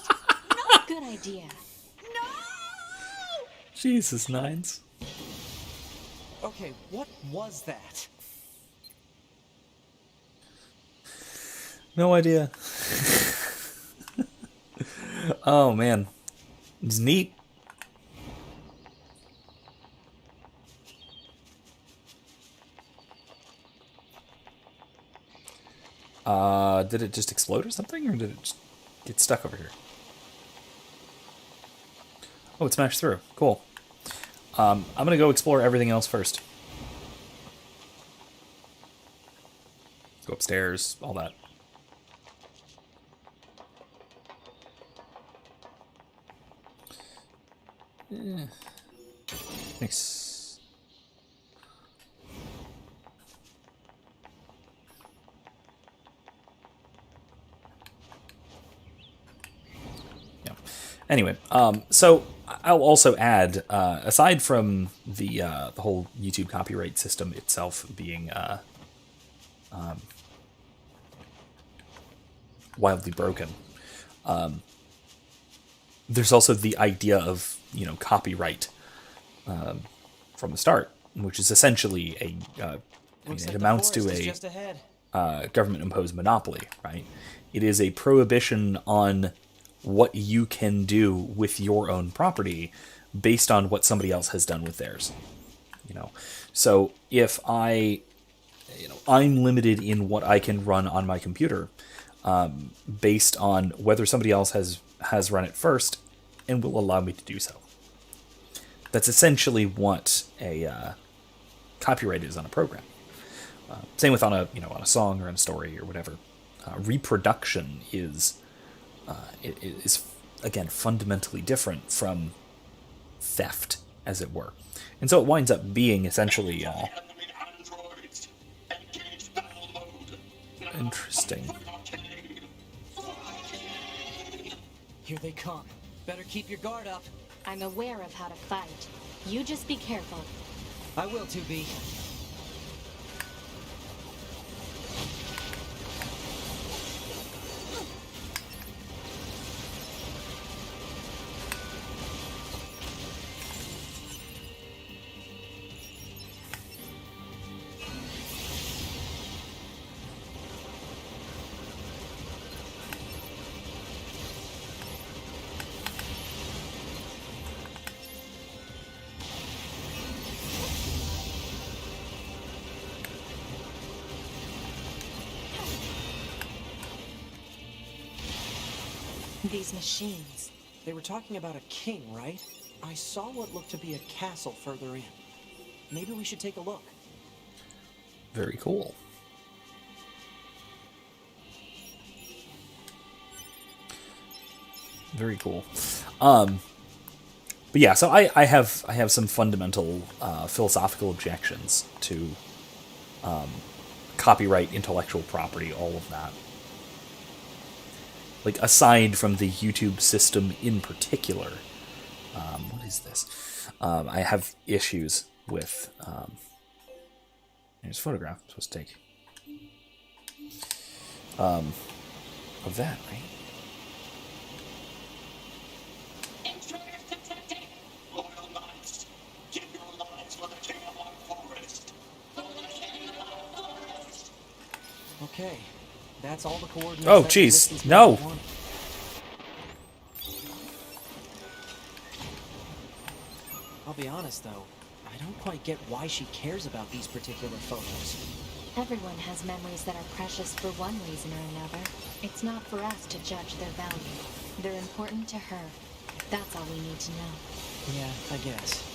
No! Good idea. No! Jesus, Nines. Okay, what was that? No idea. Oh, man. It's neat. Did it just explode or something? Or did it just get stuck over here? Oh, it smashed through. Cool. I'm going to go explore everything else first. Go upstairs, all that. Nice. Yeah. Anyway, so I'll also add, aside from the whole YouTube copyright system itself being wildly broken, there's also the idea of, copyright from the start, which is essentially it amounts to a government-imposed monopoly, right? It is a prohibition on what you can do with your own property based on what somebody else has done with theirs. So if I'm limited in what I can run on my computer, based on whether somebody else has run it first and will allow me to do so. That's essentially what a copyright is on a program. Same with on a song or on a story or whatever. Reproduction is again fundamentally different from theft, as it were, and so it winds up being essentially interesting. Here they come. Better keep your guard up. I'm aware of how to fight. You just be careful. I will, 2B. These machines. They were talking about a king, right? I saw what looked to be a castle further in. Maybe we should take a look. Very cool. Very cool. But yeah, so I have some fundamental philosophical objections to copyright, intellectual property, all of that. Like, aside from the YouTube system in particular, what is this? I have issues with. There's a photograph I'm supposed to take of that, right? Intruders detected! Loyal knights, give your lives for the king of our forest! For the king of our forest! Okay, that's all the coordinates. Oh, that jeez, resistance no. movement wanted. I'll be honest though, I don't quite get why she cares about these particular photos. Everyone has memories that are precious for one reason or another. It's not for us to judge their value. They're important to her. That's all we need to know. Yeah, I guess.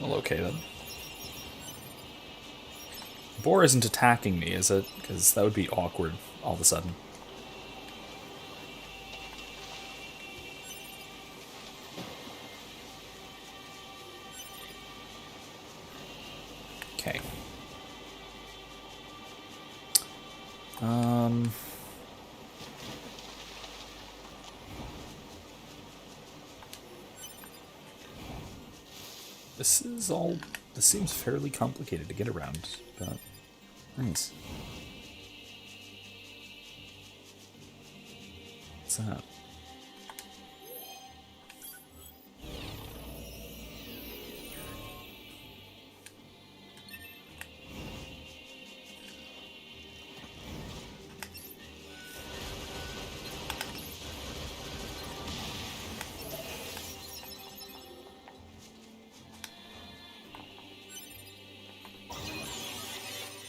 Well, okay then. Boar isn't attacking me, is it? Because that would be awkward all of a sudden. Okay. This seems fairly complicated to get around, but nice. What's that?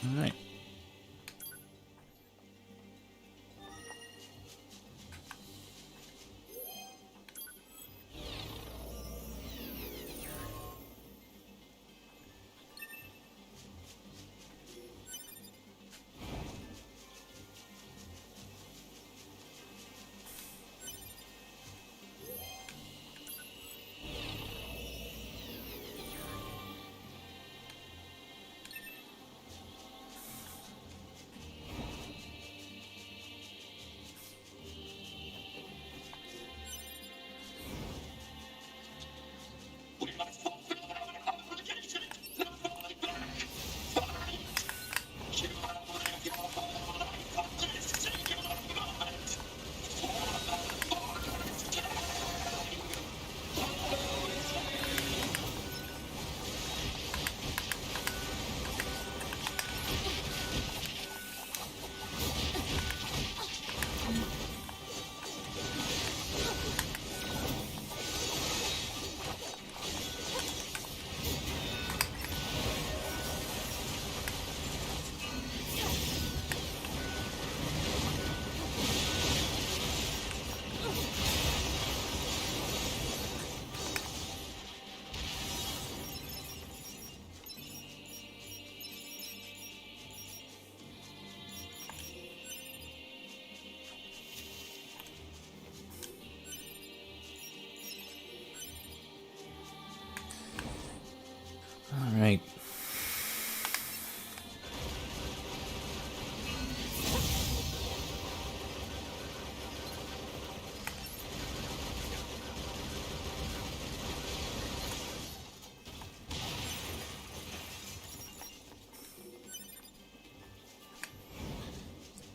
All right. We must fulfill our obligation! No falling back! Fight! You have lived your whole life on this singular moment! For the forest All right.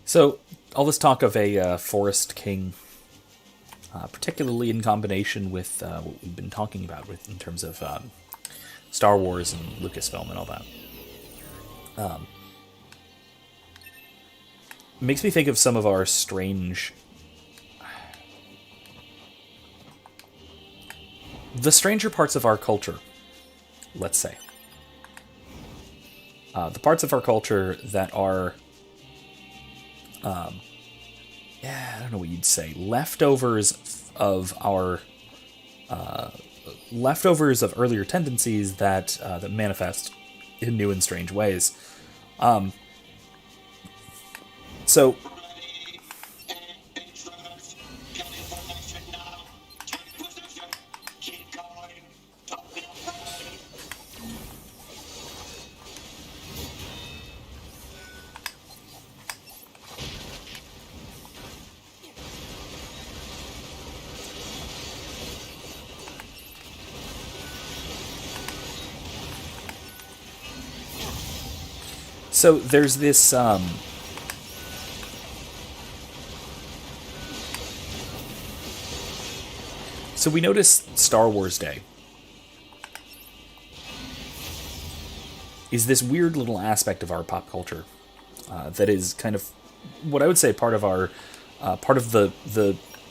So, all this talk of a forest king, particularly in combination with what we've been talking about with in terms of Star Wars and Lucasfilm and all that, makes me think of some of our the stranger parts of our culture, let's say. The parts of our culture that are I don't know what you'd say, leftovers of earlier tendencies that that manifest in new and strange ways. So Intruders, get information now. Take position. Keep going. Don't be afraid. so there's this so we notice Star Wars Day is this weird little aspect of our pop culture that is kind of what I would say part of our part of the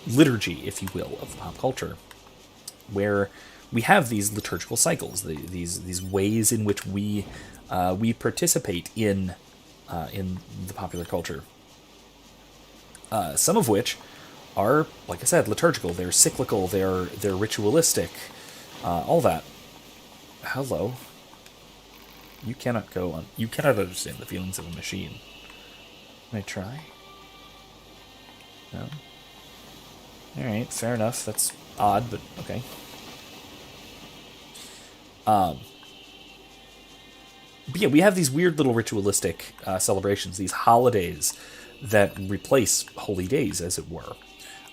liturgy, if you will, of pop culture, where we have these liturgical cycles, these ways in which we participate in the popular culture. Some of which are, like I said, liturgical. They're cyclical. They're ritualistic. All that. Hello. You cannot go on. You cannot understand the feelings of a machine. Can I try? No. All right, fair enough. That's odd, but okay. But yeah, we have these weird little ritualistic celebrations, these holidays that replace holy days, as it were.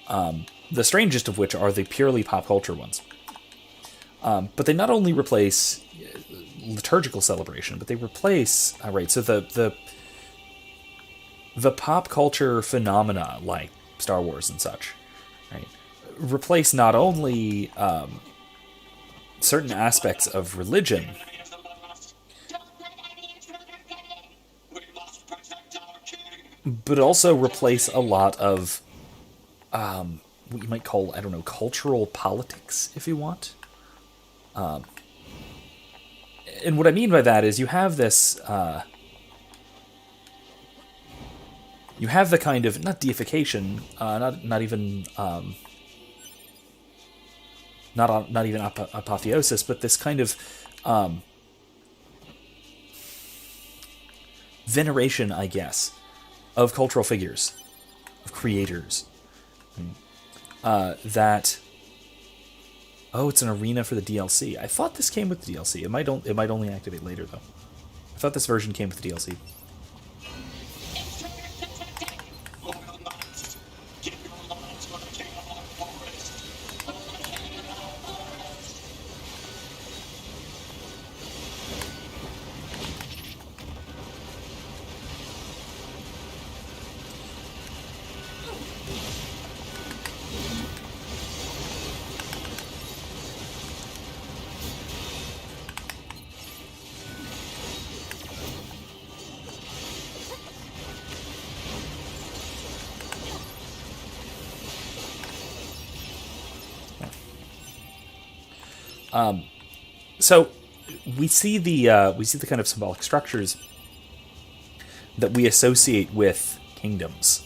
The strangest of which are the purely pop culture ones. But they not only replace liturgical celebration, but they replace so the pop culture phenomena like Star Wars and such, right, replace not only certain aspects of religion, Don't let any intruder get in. We must protect our king. but also replace a lot of what you might call, I don't know, cultural politics, if you want. And what I mean by that is you have this, you have the kind of, not deification, not even apotheosis, but this kind of veneration, I guess, of cultural figures, of creators. That, oh, it's an arena for the DLC. I thought this came with the DLC. It might only activate later though. I thought this version came with the DLC. Intruder detected. Loyal knights, give your lives for the king of our forest. For the king of our forest. So we see the kind of symbolic structures that we associate with kingdoms.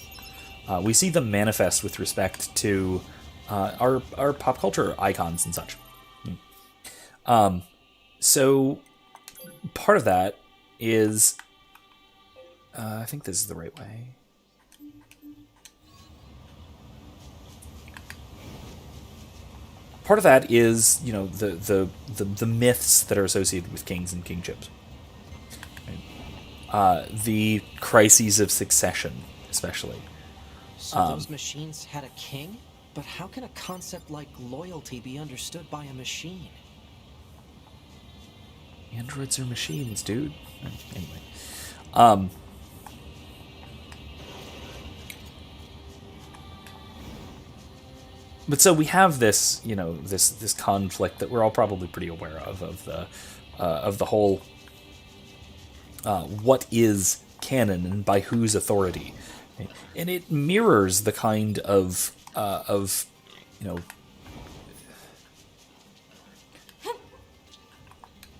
We see them manifest with respect to our pop culture icons and such. So part of that is, I think this is the right way. Part of that is, you know, the myths that are associated with kings and kingships. Right? The crises of succession, especially. So those machines had a king? But how can a concept like loyalty be understood by a machine? Androids are machines, dude. Anyway. But so we have this, you know, this conflict that we're all probably pretty aware of the whole what is canon and by whose authority, right? And it mirrors the kind of you know,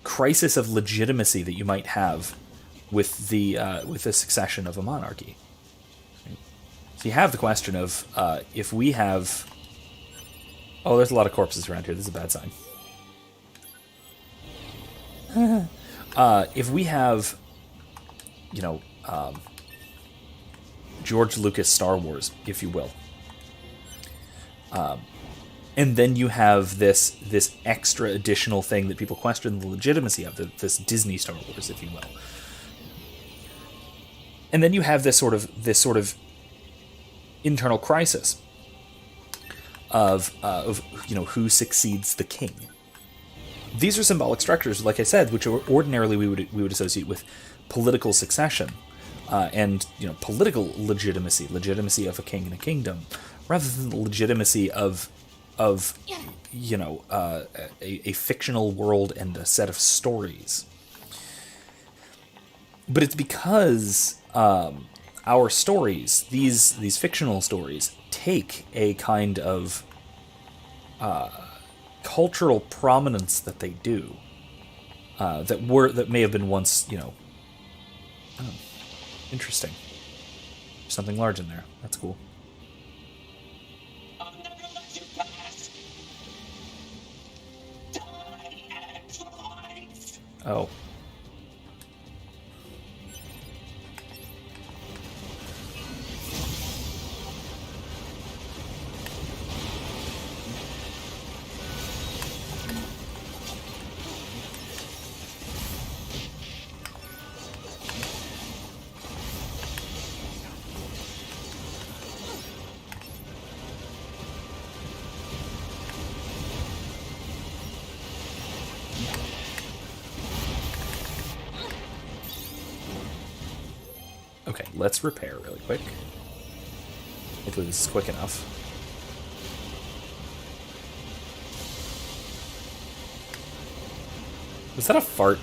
crisis of legitimacy that you might have with the succession of a monarchy. Right? So you have the question of if we have... Oh, there's a lot of corpses around here. This is a bad sign. If we have, you know, George Lucas Star Wars, if you will, and then you have this extra additional thing that people question the legitimacy of, this Disney Star Wars, if you will, and then you have this sort of internal crisis of you know, who succeeds the king. These are symbolic structures, like I said, which ordinarily we would associate with political succession and, you know, political legitimacy of a king and a kingdom, rather than the legitimacy of you know, a fictional world and a set of stories. But it's because our stories, these fictional stories, take a kind of cultural prominence that they do, that may have been once, you know... Oh, interesting. There's something large in there. That's cool. Oh. Okay, let's repair really quick. Hopefully this is quick enough. Was that a fart?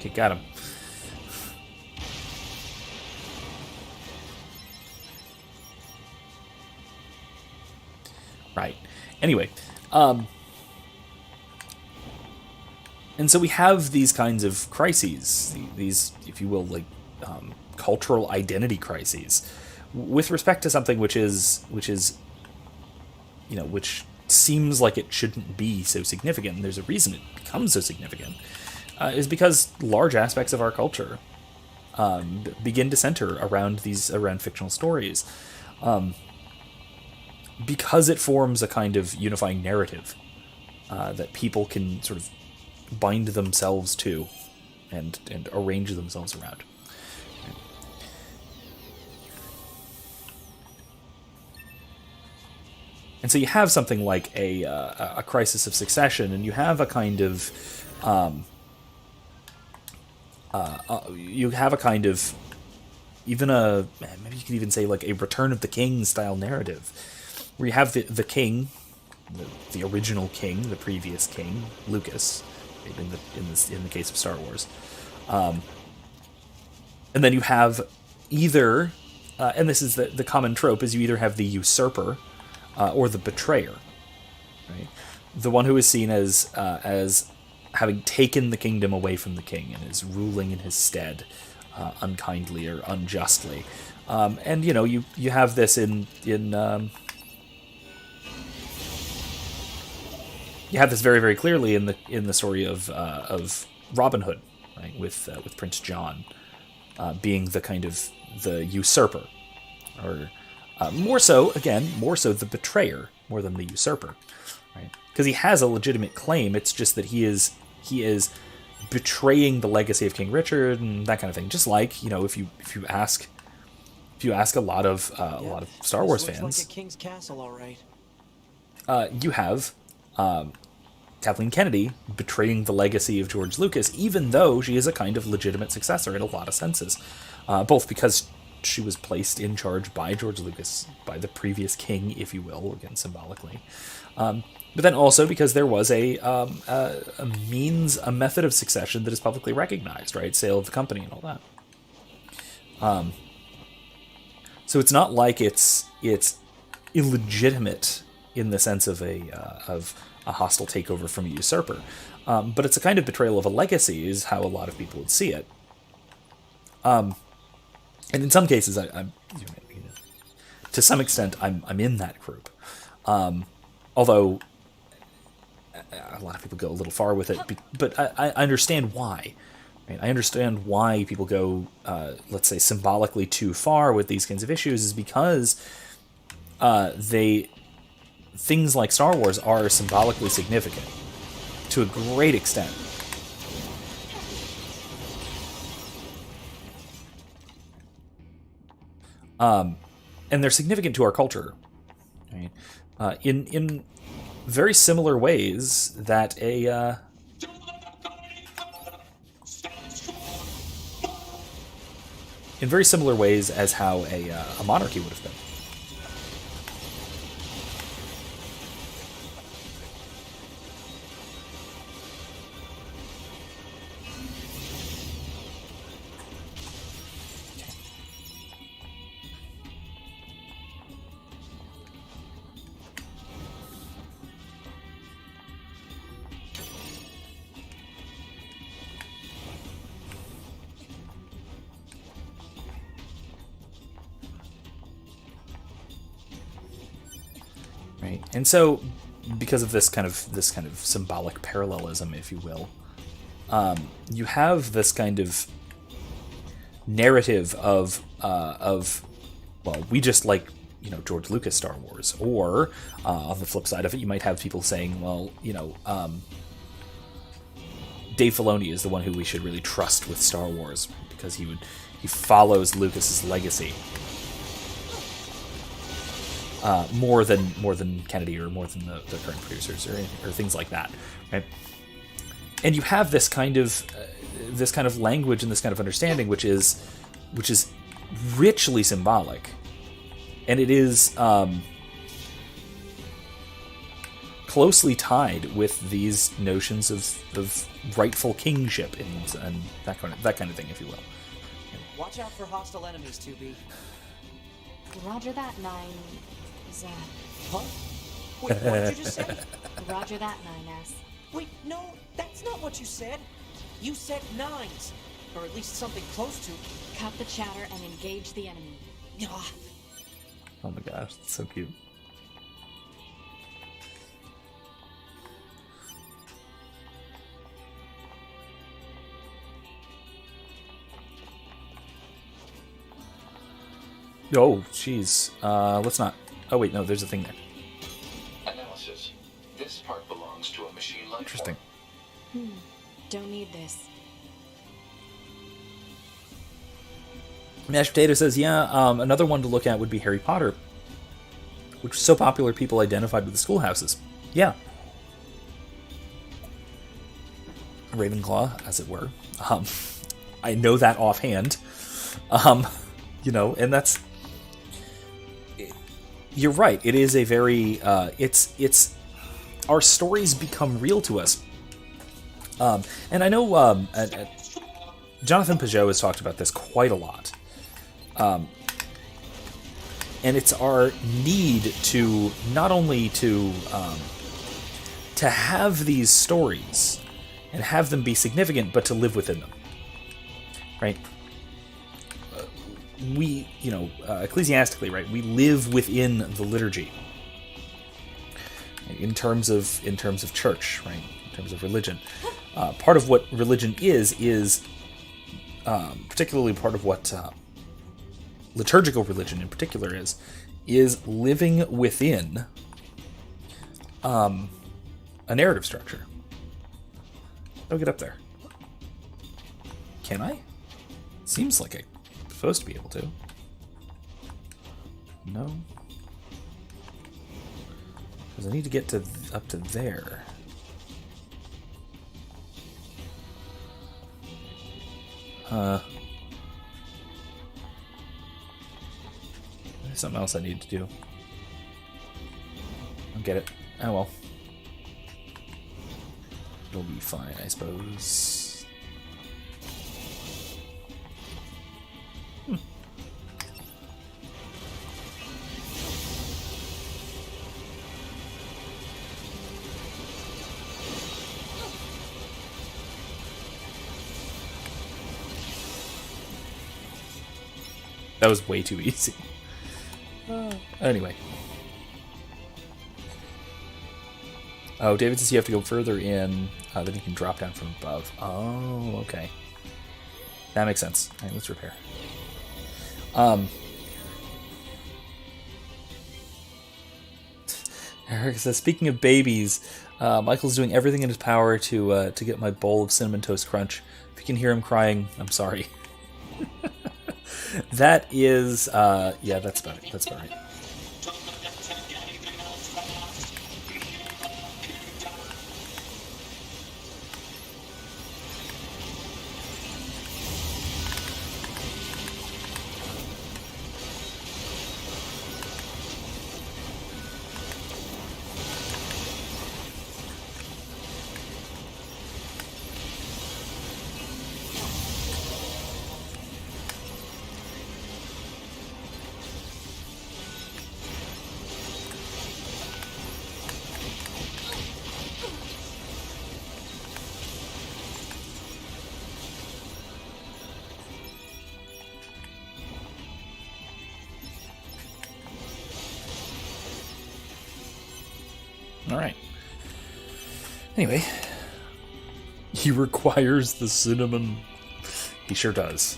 Okay, got him. Right. Anyway, and so we have these kinds of crises, these, if you will, like cultural identity crises, with respect to something which is, you know, which seems like it shouldn't be so significant. And there's a reason it becomes so significant, is because large aspects of our culture begin to center around fictional stories. Because it forms a kind of unifying narrative that people can sort of bind themselves to and arrange themselves around. And so you have something like a crisis of succession, and you have a kind of even maybe you could even say like a Return of the King style narrative, where you have the king, the original king, the previous king, Lucas, in the case of Star Wars, and then you have either, and this is the common trope, is you either have the usurper or the betrayer, right? The one who is seen as having taken the kingdom away from the king and is ruling in his stead, unkindly or unjustly, and you know, you have this in you have this very, very clearly in the story of Robin Hood, right? With Prince John being the kind of the usurper, or more so the betrayer more than the usurper, right? Because he has a legitimate claim. It's just that he is betraying the legacy of King Richard and that kind of thing. Just like, you know, if you ask a lot of Star Wars fans, looks like a king's castle, all right. You have Kathleen Kennedy betraying the legacy of George Lucas, even though she is a kind of legitimate successor in a lot of senses, both because she was placed in charge by George Lucas, by the previous king, if you will, again symbolically, but then also because there was a method of succession that is publicly recognized, right? Sale of the company and all that. So it's not like it's illegitimate in the sense of a hostile takeover from a usurper. But it's a kind of betrayal of a legacy, is how a lot of people would see it. And in some cases, I'm to some extent, I'm in that group. Although a lot of people go a little far with it, but I understand why. Right? I understand why people go, let's say, symbolically too far with these kinds of issues, is because things like Star Wars are symbolically significant to a great extent. And they're significant to our culture, right? In very similar ways that in very similar ways as how a monarchy would have been. Right. And so, because of this kind of symbolic parallelism, if you will, you have this kind of narrative of well, we just like George Lucas Star Wars, or on the flip side of it, you might have people saying, well, Dave Filoni is the one who we should really trust with Star Wars because he follows Lucas's legacy. More than Kennedy, or more than the current producers, or things like that, right? And you have this kind of language and this kind of understanding, which is richly symbolic, and it is closely tied with these notions of rightful kingship and that kind of thing, if you will. Watch out for hostile enemies, 2B. Roger that, 9. What? Wait, what did you just say? Roger that, 9S. Wait, no, that's not what you said. You said 9s, or at least something close to. Cut the chatter and engage the enemy. Ah. Oh my gosh, that's so cute. Oh, jeez. Let's not. Oh wait, no. There's a thing there. Analysis. This part belongs to a machine life Interesting. form. Don't need this. Mashed Potato says, yeah, another one to look at would be Harry Potter, which was so popular people identified with the schoolhouses. Yeah. Ravenclaw, as it were. I know that offhand. And that's... You're right. It is a very... It's... Our stories become real to us. And I know Jonathan Peugeot has talked about this quite a lot. And it's our need to not only to have these stories and have them be significant, but to live within them, right? We, ecclesiastically, right? We live within the liturgy in terms of church, right? In terms of religion. Part of what religion is particularly part of what liturgical religion in particular is living within a narrative structure. I'll get up there. Can I? Seems like I'm supposed to be able to. No. Because I need to get up to there. There's something else I need to do. I'll get it. Oh well. It'll be fine, I suppose. That was way too easy. Anyway. Oh, David says you have to go further in, then you can drop down from above. Oh, okay. That makes sense. Alright, let's repair. Eric says, speaking of babies, Michael's doing everything in his power to get my bowl of Cinnamon Toast Crunch. If you can hear him crying, I'm sorry. That is, yeah, that's about it. That's about right. Alright. Anyway. He requires the cinnamon. He sure does.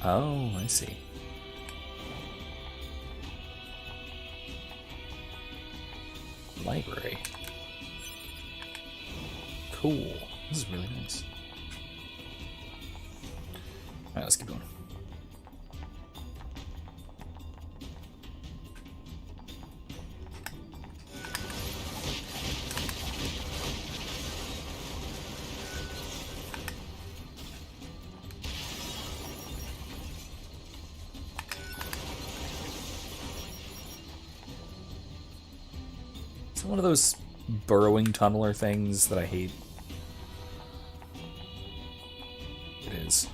Oh, I see. Library. Cool. This is really nice. Alright, let's keep going. One of those burrowing tunneler things that I hate. It is.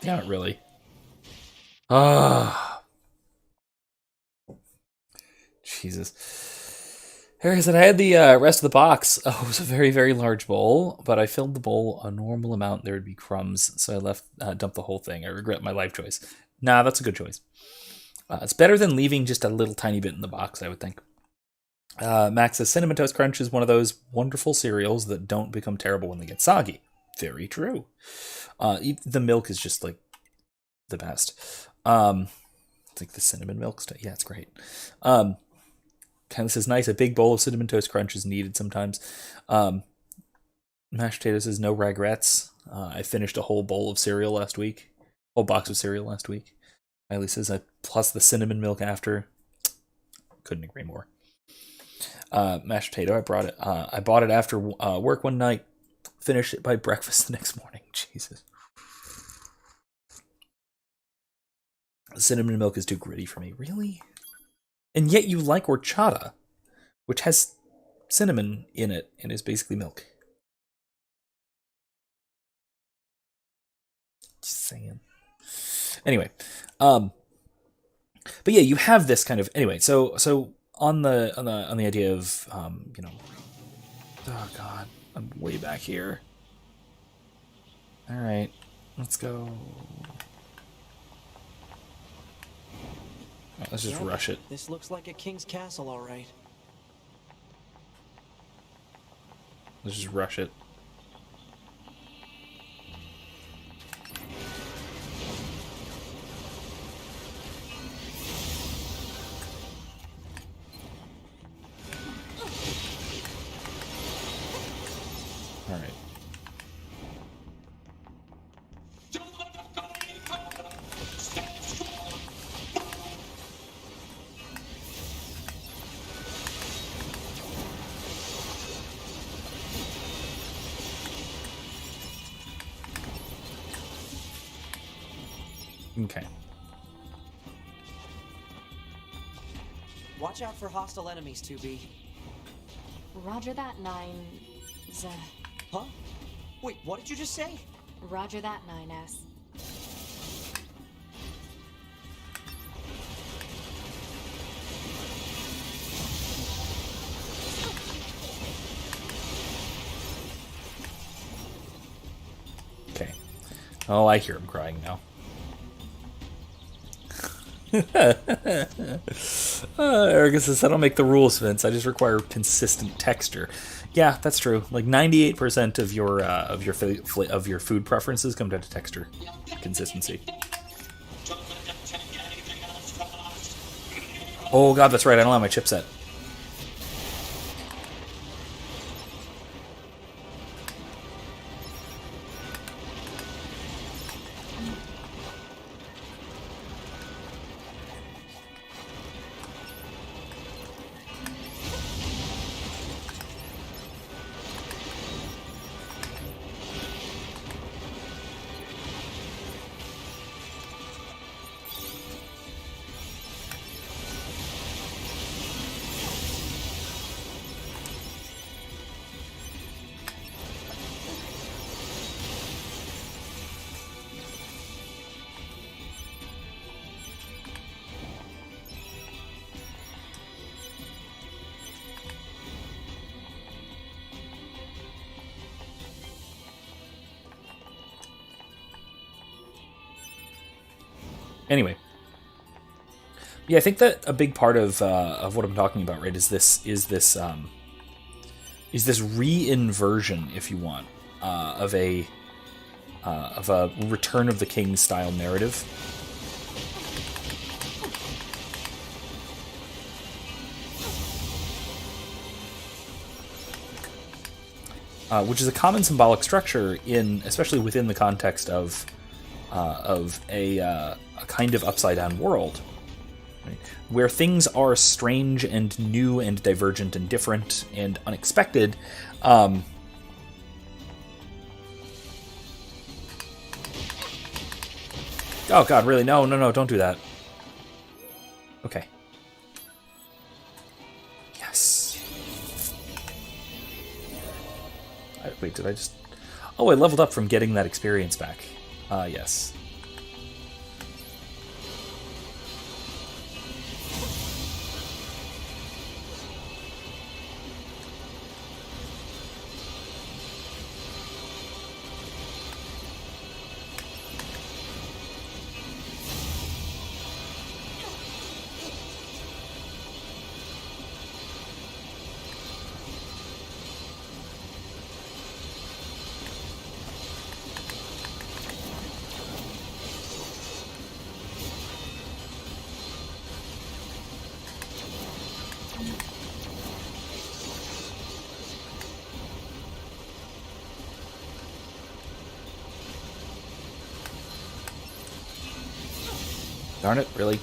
Not really. Ah. Jesus. Harry said, I had the rest of the box. Oh, it was a very, very large bowl, but I filled the bowl a normal amount. There would be crumbs, so I dumped the whole thing. I regret my life choice. Nah, that's a good choice. It's better than leaving just a little tiny bit in the box, I would think. Max says, Cinnamon Toast Crunch is one of those wonderful cereals that don't become terrible when they get soggy. Very true. The milk is just like the best. It's like the cinnamon milk stuff. Yeah, it's great. Kind of says, nice. A big bowl of Cinnamon Toast Crunch is needed sometimes. Mashed Potato says, no regrets. I finished a whole bowl of cereal last week. Whole box of cereal last week. Kylie says, plus the cinnamon milk after. Couldn't agree more. Mashed potato, I bought it after work one night. Finished it by breakfast the next morning. Jesus. Cinnamon milk is too gritty for me. Really? And yet you like horchata, which has cinnamon in it and is basically milk. Anyway, but yeah, you have this kind of anyway. So on the idea of oh god, I'm way back here. All right, let's go. Let's just rush it. This looks like a king's castle, all right. Let's just rush it. All right. Okay. Watch out for hostile enemies, 2B. Roger that, 9... Huh? Wait, what did you just say? Roger that, 9S. Okay. Oh, I hear him crying now. Erica says, I don't make the rules, Vince. I just require consistent texture. Yeah, that's true. Like 98% of your food preferences come down to texture consistency. Oh god, that's right. I don't have my chipset. Anyway, yeah, I think that a big part of what I'm talking about, right, is this re-inversion, if you want, of a Return of the King style narrative. Which is a common symbolic structure especially within the context of a kind of upside down world, right? Where things are strange and new and divergent and different and unexpected. Oh god, really? No, don't do that. Okay. Yes. Wait, did I just... Oh, I leveled up from getting that experience back. Yes. Darn it, really?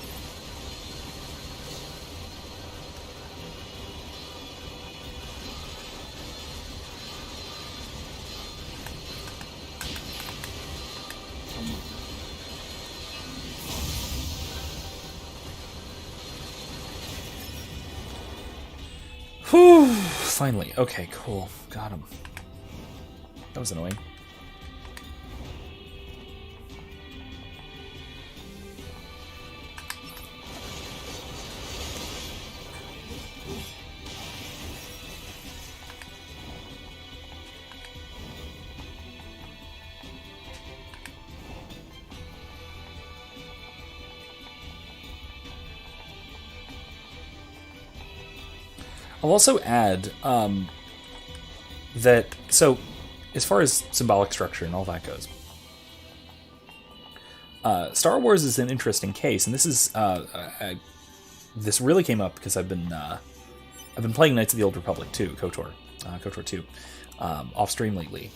Whew, finally. Okay, cool. Got him. That was annoying. I'll also add that, so as far as symbolic structure and all that goes, Star Wars is an interesting case, and this is this really came up because I've been playing Knights of the Old Republic 2, KOTOR 2, off stream lately,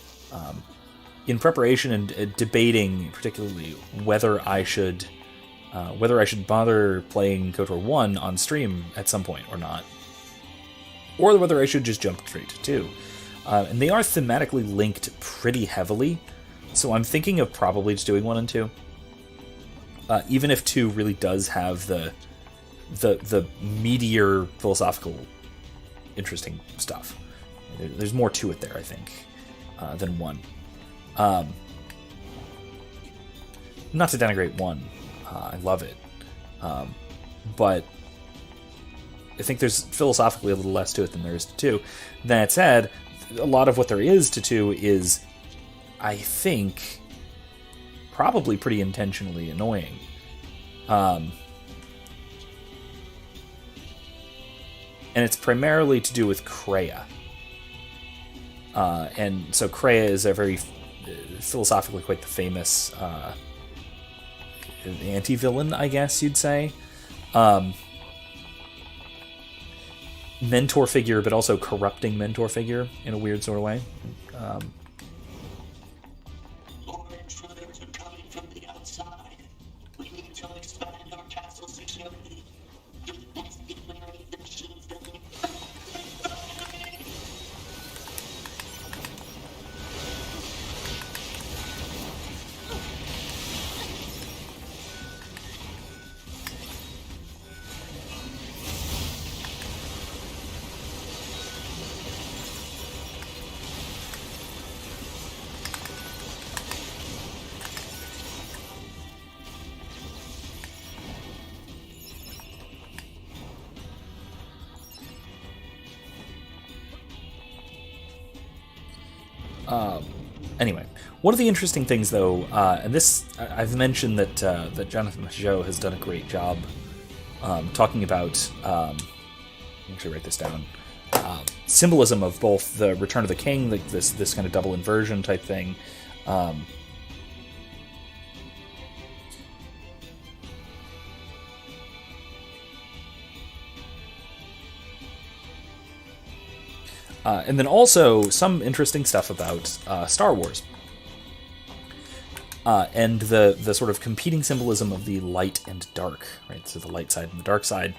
in preparation and debating particularly whether I should bother playing KOTOR 1 on stream at some point or not, or whether I should just jump straight to 2. And they are thematically linked pretty heavily, so I'm thinking of probably just doing 1 and 2. Even if 2 really does have the meatier philosophical interesting stuff. There's more to it there, I think, than 1. Not to denigrate 1. I love it. But I think there's philosophically a little less to it than there is to 2. That said, a lot of what there is to 2 is, I think, probably pretty intentionally annoying. And it's primarily to do with Kreia. And so Kreia is a very philosophically quite the famous anti-villain, I guess you'd say. Mentor figure, but also corrupting mentor figure in a weird sort of way. More intruders are coming from the outside. We need to expand our castle security. You best be wary of the machines building. Anyway, one of the interesting things, though, and this I've mentioned that Jonathan Majot has done a great job talking about. Actually, write this down. Symbolism of both the Return of the King, like this kind of double inversion type thing. And then also some interesting stuff about Star Wars. And the sort of competing symbolism of the light and dark, right? So the light side and the dark side,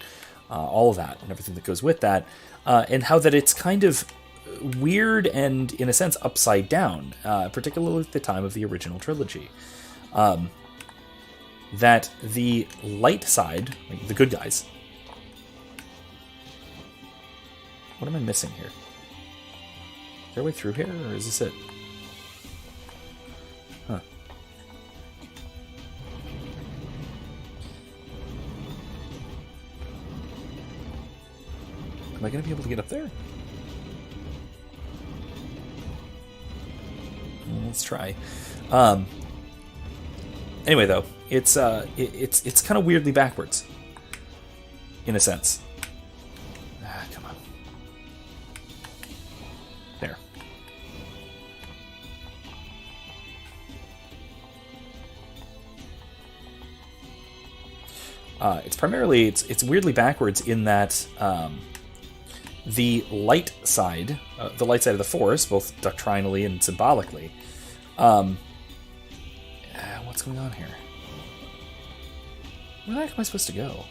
all of that and everything that goes with that. And how that it's kind of weird and, in a sense, upside down, particularly at the time of the original trilogy. That the light side, like the good guys... What am I missing here? Is there a way through here, or is this it? Huh. Am I going to be able to get up there? Let's try. Anyway, though, it's kind of weirdly backwards, in a sense. Come on. There. It's weirdly backwards in that the light side of the Force, both doctrinally and symbolically. What's going on here? Where the heck am I supposed to go?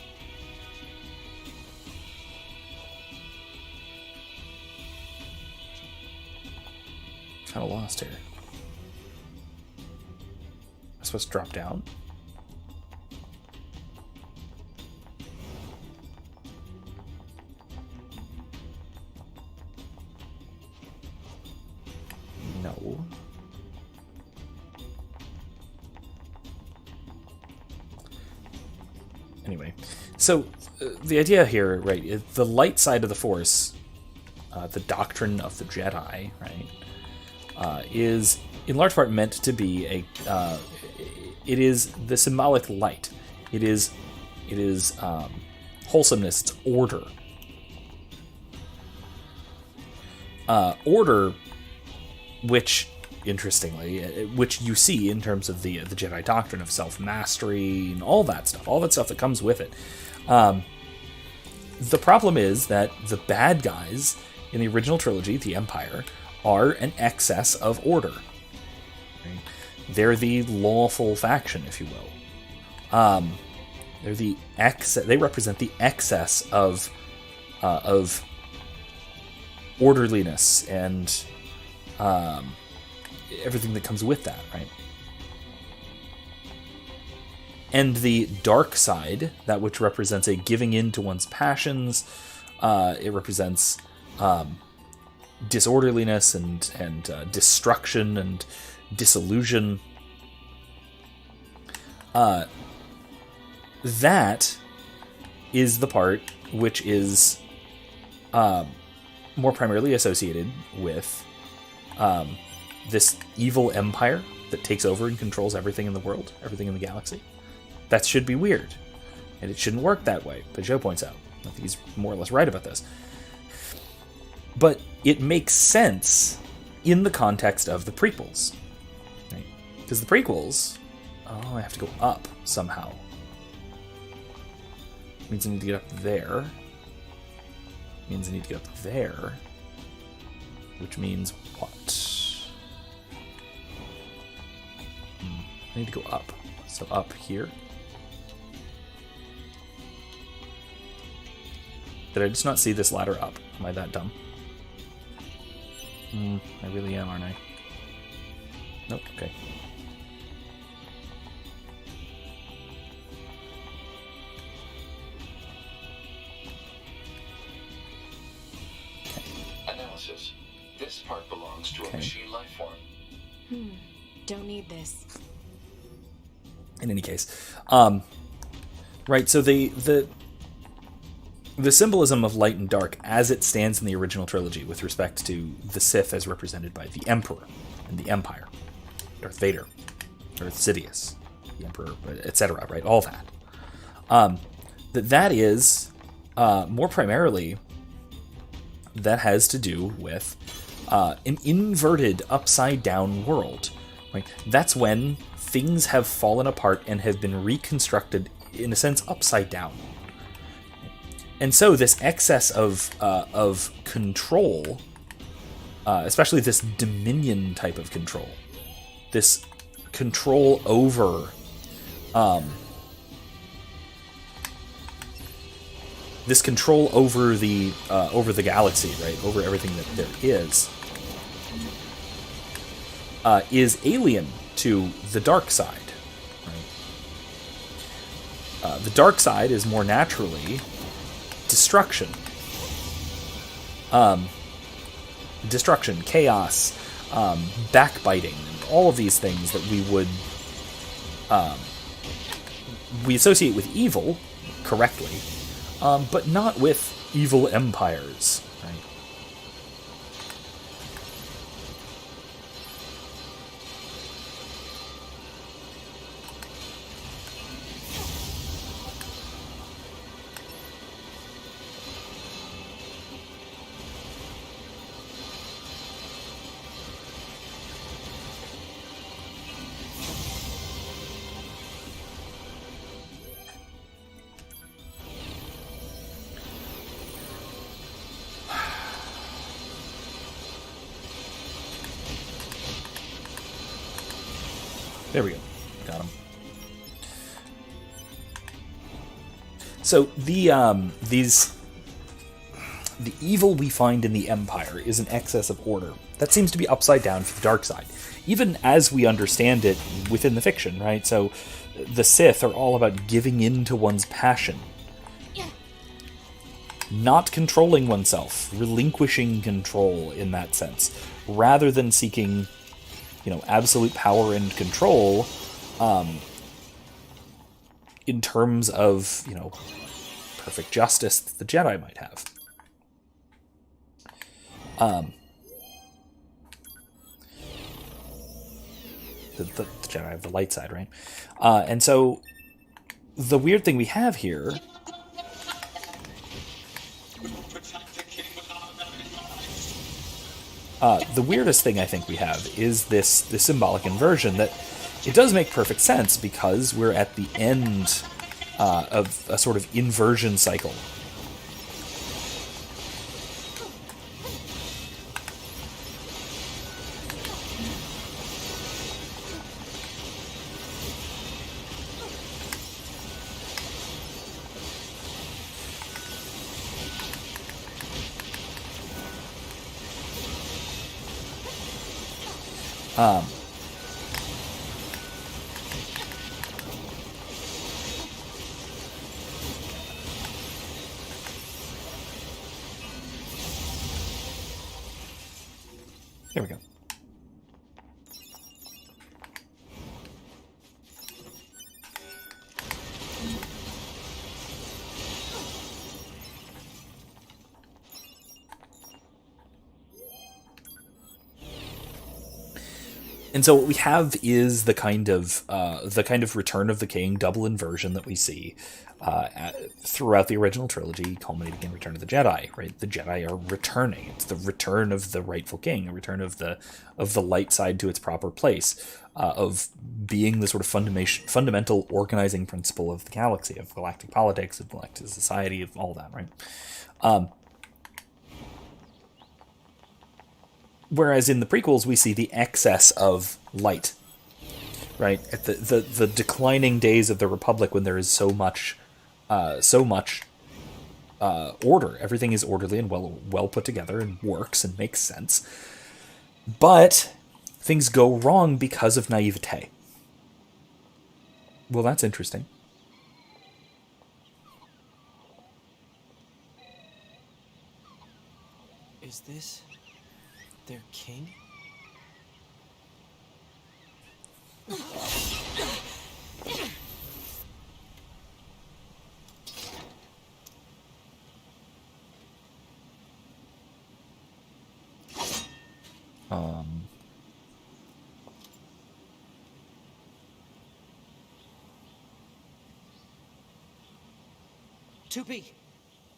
Kind of lost here. Am I supposed to drop down? No. Anyway, so the idea here, right, is the light side of the Force, the doctrine of the Jedi, right, is in large part meant to be it is the symbolic light. It is wholesomeness, it's order. Order, which, interestingly, which you see in terms of the Jedi doctrine of self-mastery and all that stuff that comes with it. The problem is that the bad guys in the original trilogy, the Empire, are an excess of order. Right? They're the lawful faction, if you will. They represent the excess of orderliness and everything that comes with that, right? And the dark side, that which represents a giving in to one's passions, it represents disorderliness and destruction and disillusion. That is the part which is more primarily associated with this evil empire that takes over and controls everything in the world, everything in the galaxy. That should be weird, and it shouldn't work that way, but Joe points out. I think he's more or less right about this. But it makes sense in the context of the prequels. Right? Because the prequels... Oh, I have to go up somehow. Means I need to get up there. Means I need to get up there. Which means what? I need to go up. So up here. Did I just not see this ladder up? Am I that dumb? I really am, aren't I? Nope, okay. Analysis. This part belongs to a machine life form. Don't need this. In any case, right. So the symbolism of light and dark, as it stands in the original trilogy, with respect to the Sith as represented by the Emperor and the Empire, Darth Vader, Darth Sidious, the Emperor, etc. Right, all that. That is more primarily that has to do with an inverted, upside-down world. Right? That's when things have fallen apart and have been reconstructed, in a sense, upside down. And so this excess of control, especially this dominion type of control, this control over the galaxy, right, over everything that there is alien to the dark side. Right? The dark side is more naturally destruction. Destruction, chaos, backbiting, and all of these things that we associate with evil, correctly, but not with evil empires. Right? There we go. Got him. So the evil we find in the Empire is an excess of order. That seems to be upside down for the dark side, even as we understand it within the fiction, right? So the Sith are all about giving in to one's passion, not controlling oneself, relinquishing control in that sense, rather than seeking, absolute power and control, in terms of, perfect justice that the Jedi might have. The Jedi have the light side, right? And so the weird thing we have here... The weirdest thing I think we have is this symbolic inversion that it does make perfect sense because we're at the end of a sort of inversion cycle. Here we go. And so what we have is the kind of Return of the King double inversion that we see throughout the original trilogy, culminating in Return of the Jedi. Right, the Jedi are returning. It's the return of the rightful king, a return of the light side to its proper place, of being the sort of fundamental organizing principle of the galaxy, of galactic politics, of galactic society, of all that. Right. Whereas in the prequels, we see the excess of light, right? At the declining days of the Republic, when there is so much order, everything is orderly and well put together and works and makes sense. But things go wrong because of naivete. Well, that's interesting. Is this their king? Tupi,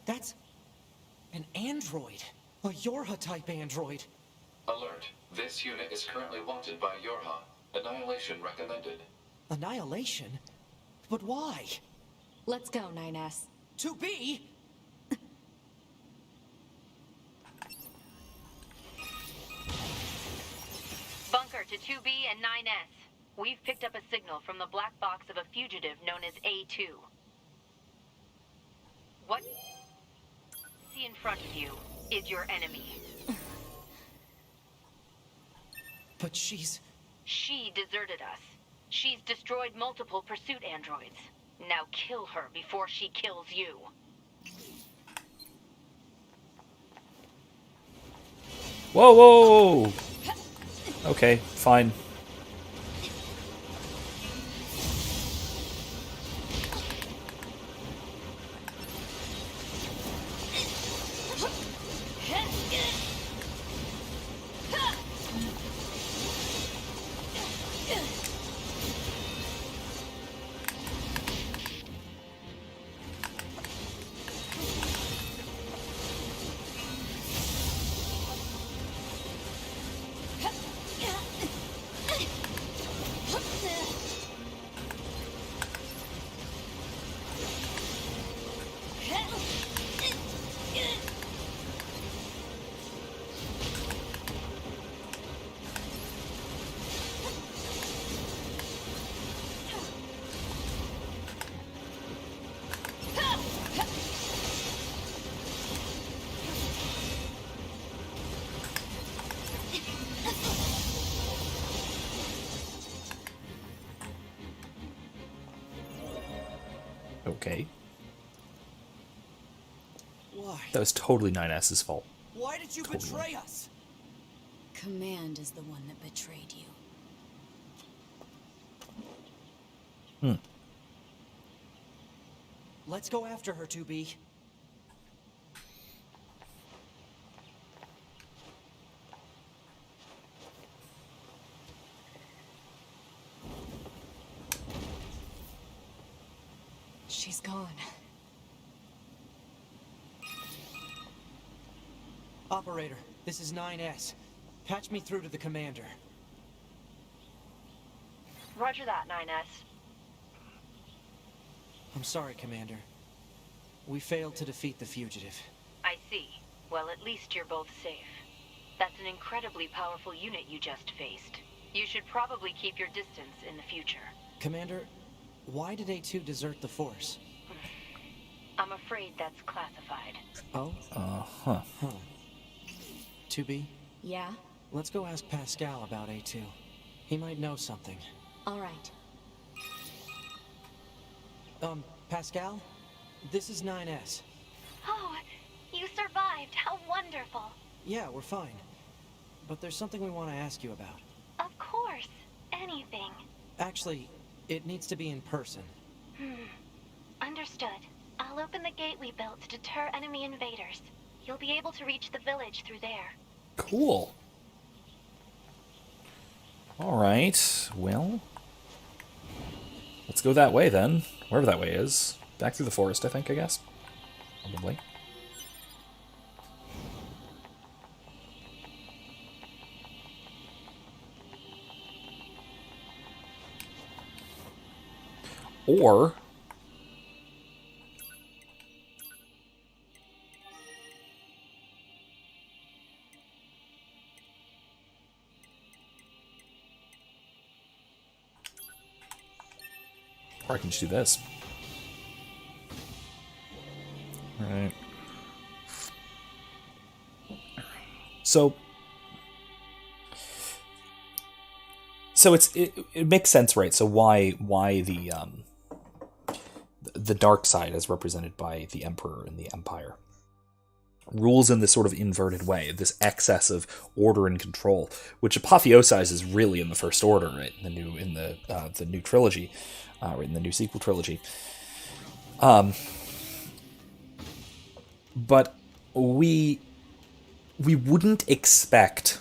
that's an android. A Yorha-type android. Alert. This unit is currently wanted by Yorha. Annihilation recommended. Annihilation? But why? Let's go, 9S. Tupi? Bunker to 2B and 9S. We've picked up a signal from the black box of a fugitive known as A2. What you see in front of you is your enemy. But she's... She deserted us. She's destroyed multiple pursuit androids. Now kill her before she kills you. Whoa, whoa, whoa. Okay, fine. Okay. Why? That was totally 9S's fault. Why did you betray us? Command is the one that betrayed you. Let's go after her, 2B. She's gone. Operator, this is 9S. Patch me through to the commander. Roger that, 9S. I'm sorry, Commander. We failed to defeat the fugitive. I see. Well, at least you're both safe. That's an incredibly powerful unit you just faced. You should probably keep your distance in the future. Commander, why did A2 desert the Force? I'm afraid that's classified. Oh? Huh. 2B, Yeah? let's go ask Pascal about A2. He might know something. All right. Pascal? This is 9S. Oh, you survived. How wonderful. Yeah, we're fine. But there's something we want to ask you about. Of course. Anything. Actually, it needs to be in person. Understood. I'll open the gate we built to deter enemy invaders. You'll be able to reach the village through there. Cool. Alright, well... let's go that way then. Wherever that way is. Back through the forest, I think, I guess. Probably. Or... or I can just do this. Alright. So it makes sense, right? So why the dark side, as represented by the Emperor and the Empire, rules in this sort of inverted way, this excess of order and control, which apotheosizes really in the First Order, right? In the new trilogy, right, in the new sequel trilogy. But we wouldn't expect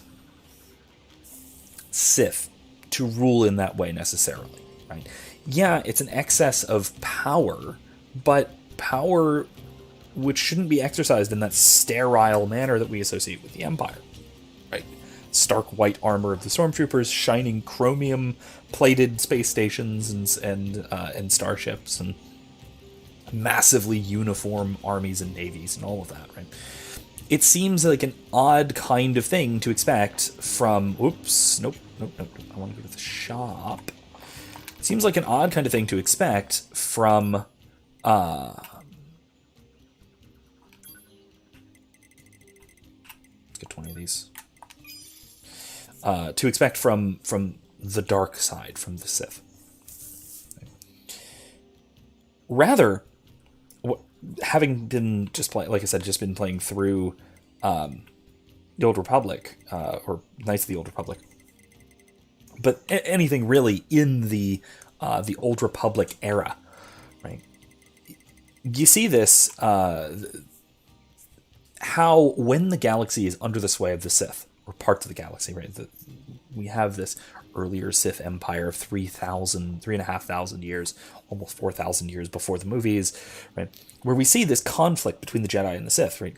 Sith to rule in that way necessarily, right? Yeah, it's an excess of power, but power which shouldn't be exercised in that sterile manner that we associate with the Empire, right? Stark white armor of the stormtroopers, shining chromium-plated space stations and starships, and massively uniform armies and navies and all of that, right? It seems like an odd kind of thing to expect from... oops, nope. I want to go to the shop. It seems like an odd kind of thing to expect from... let's get 20 of these. To expect from the dark side, from the Sith. Rather, having been just been playing through the Old Republic, or Knights of the Old Republic, but anything really in the Old Republic era, right? You see this, how when the galaxy is under the sway of the Sith, or parts of the galaxy, right? We have this earlier Sith Empire of 3,500 years, almost 4,000 years before the movies, right? Where we see this conflict between the Jedi and the Sith, right?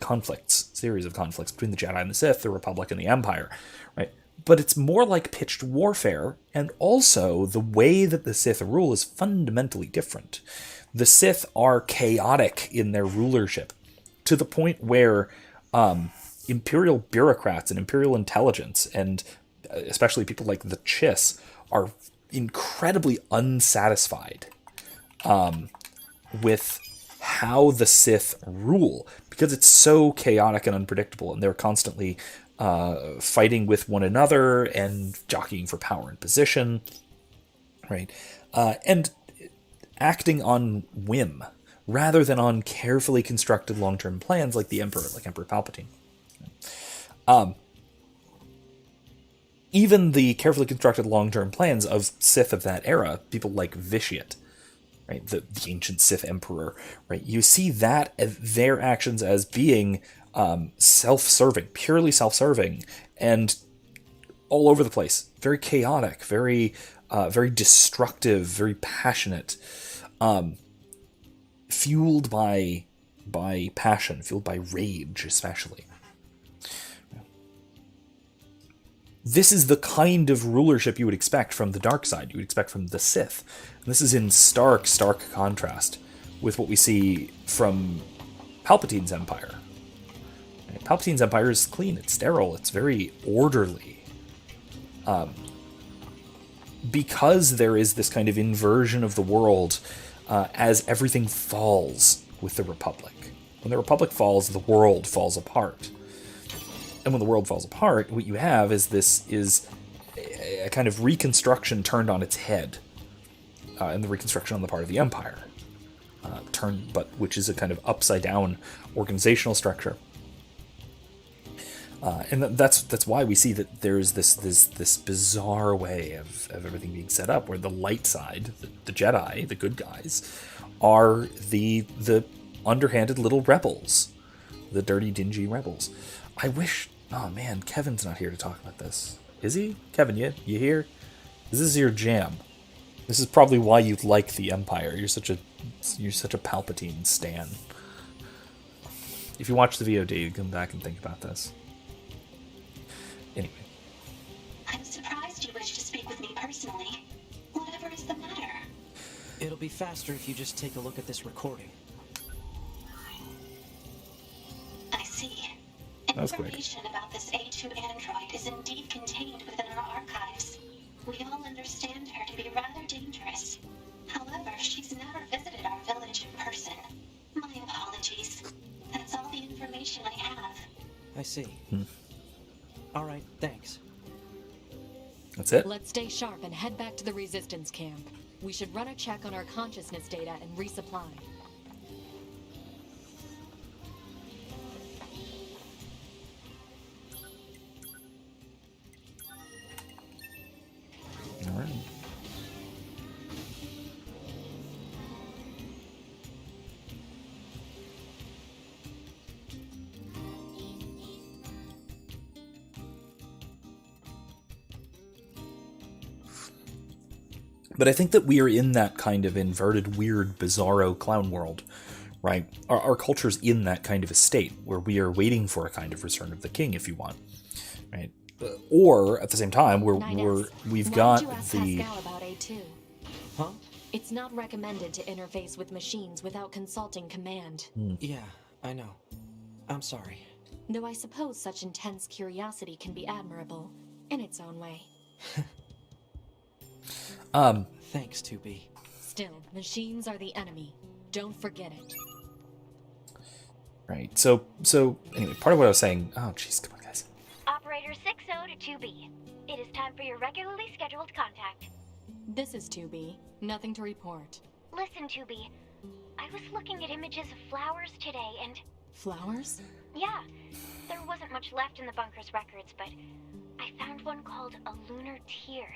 Series of conflicts between the Jedi and the Sith, the Republic and the Empire, right? But it's more like pitched warfare, and also the way that the Sith rule is fundamentally different. The Sith are chaotic in their rulership, to the point where imperial bureaucrats and imperial intelligence, and especially people like the Chiss, are incredibly unsatisfied with how the Sith rule, because it's so chaotic and unpredictable, and they're constantly fighting with one another and jockeying for power and position, right? And acting on whim rather than on carefully constructed long-term plans like the Emperor, like Emperor Palpatine. Even the carefully constructed long-term plans of Sith of that era, people like Vitiate, right, the ancient Sith Emperor, right, you see that their actions as being self-serving, purely self-serving, and all over the place, very chaotic, very destructive, very passionate, fueled by passion, fueled by rage, especially. this is the kind of rulership you would expect from the dark side, you would expect from the Sith. And this is in stark contrast with what we see from Palpatine's Empire. Palpatine's Empire is clean, it's sterile, it's very orderly. Because there is this kind of inversion of the world as everything falls with the Republic. When the Republic falls, the world falls apart. And when the world falls apart, what you have is a kind of reconstruction turned on its head. And the reconstruction on the part of the Empire. Which is a kind of upside down organizational structure. And that's why we see that there's this bizarre way of everything being set up, where the light side, the Jedi, the good guys, are the underhanded little rebels, the dirty, dingy rebels. I wish. Oh man, Kevin's not here to talk about this. Is he? Kevin, you here? This is your jam. This is probably why you like the Empire. You're such a Palpatine stan. If you watch the VOD, you come back and think about this. Anyway. I'm surprised you wish to speak with me personally. Whatever is the matter? It'll be faster if you just take a look at this recording. I see. That was quick. Information about this A2 android is indeed contained within our archives. We all understand her to be rather dangerous. However, she's never visited our village in person. My apologies. That's all the information I have. I see. All right, thanks. That's it? Let's stay sharp and head back to the Resistance camp. We should run a check on our consciousness data and resupply. All right. But I think that we are in that kind of inverted, weird, bizarro clown world, right? Our culture's in that kind of a state where we are waiting for a kind of return of the king, if you want, right? Or at the same time, we've got the. Pascal about A2? Huh? It's not recommended to interface with machines without consulting command. Yeah, I know. I'm sorry. Though I suppose such intense curiosity can be admirable in its own way. Thanks, 2B. Still, machines are the enemy. Don't forget it. Right. So anyway, part of what I was saying. Oh, jeez, come on, guys. Operator 60 to 2B. It is time for your regularly scheduled contact. This is 2B. Nothing to report. Listen, 2B. I was looking at images of flowers today and... Flowers? Yeah, there wasn't much left in the bunker's records, but I found one called a lunar tear.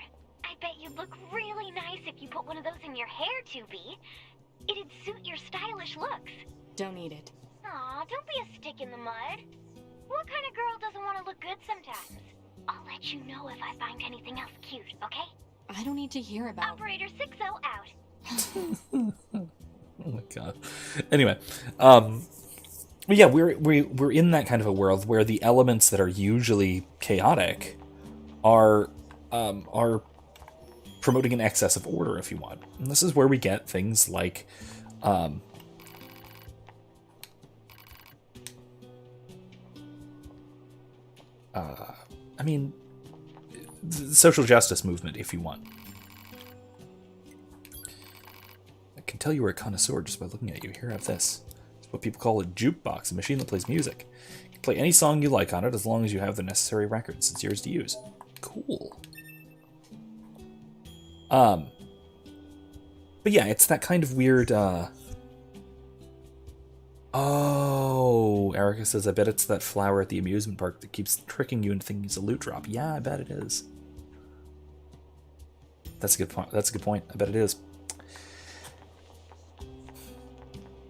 I bet you'd look really nice if you put one of those in your hair, 2B. It'd suit your stylish looks. Don't need it. Aw, don't be a stick in the mud. What kind of girl doesn't want to look good sometimes? I'll let you know if I find anything else cute, okay? I don't need to hear about... Operator 60 out. Oh my god. Anyway, but yeah, we're in that kind of a world where the elements that are usually chaotic are promoting an excess of order, if you want. And this is where we get things like the social justice movement, if you want. I can tell you were a connoisseur just by looking at you. Here, have this. It's what people call a jukebox, a machine that plays music. You can play any song you like on it as long as you have the necessary records. It's yours to use. Cool. But yeah, it's that kind of weird, Oh, Erica says, I bet it's that flower at the amusement park that keeps tricking you into thinking it's a loot drop. Yeah, I bet it is. That's a good point. That's a good point. I bet it is.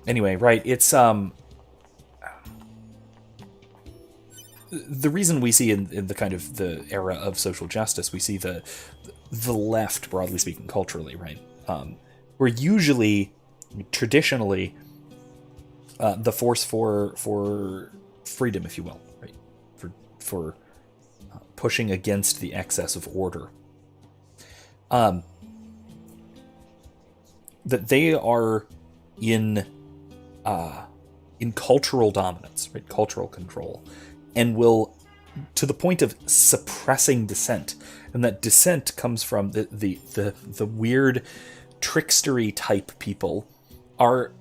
Anyway, right, it's, the reason we see in the kind of the era of social justice, we see the left, broadly speaking, culturally, right? We're usually, traditionally, the force for freedom, if you will, right? For pushing against the excess of order. That they are in cultural dominance, right? Cultural control, and will, to the point of suppressing dissent. And that dissent comes from the weird trickstery type people are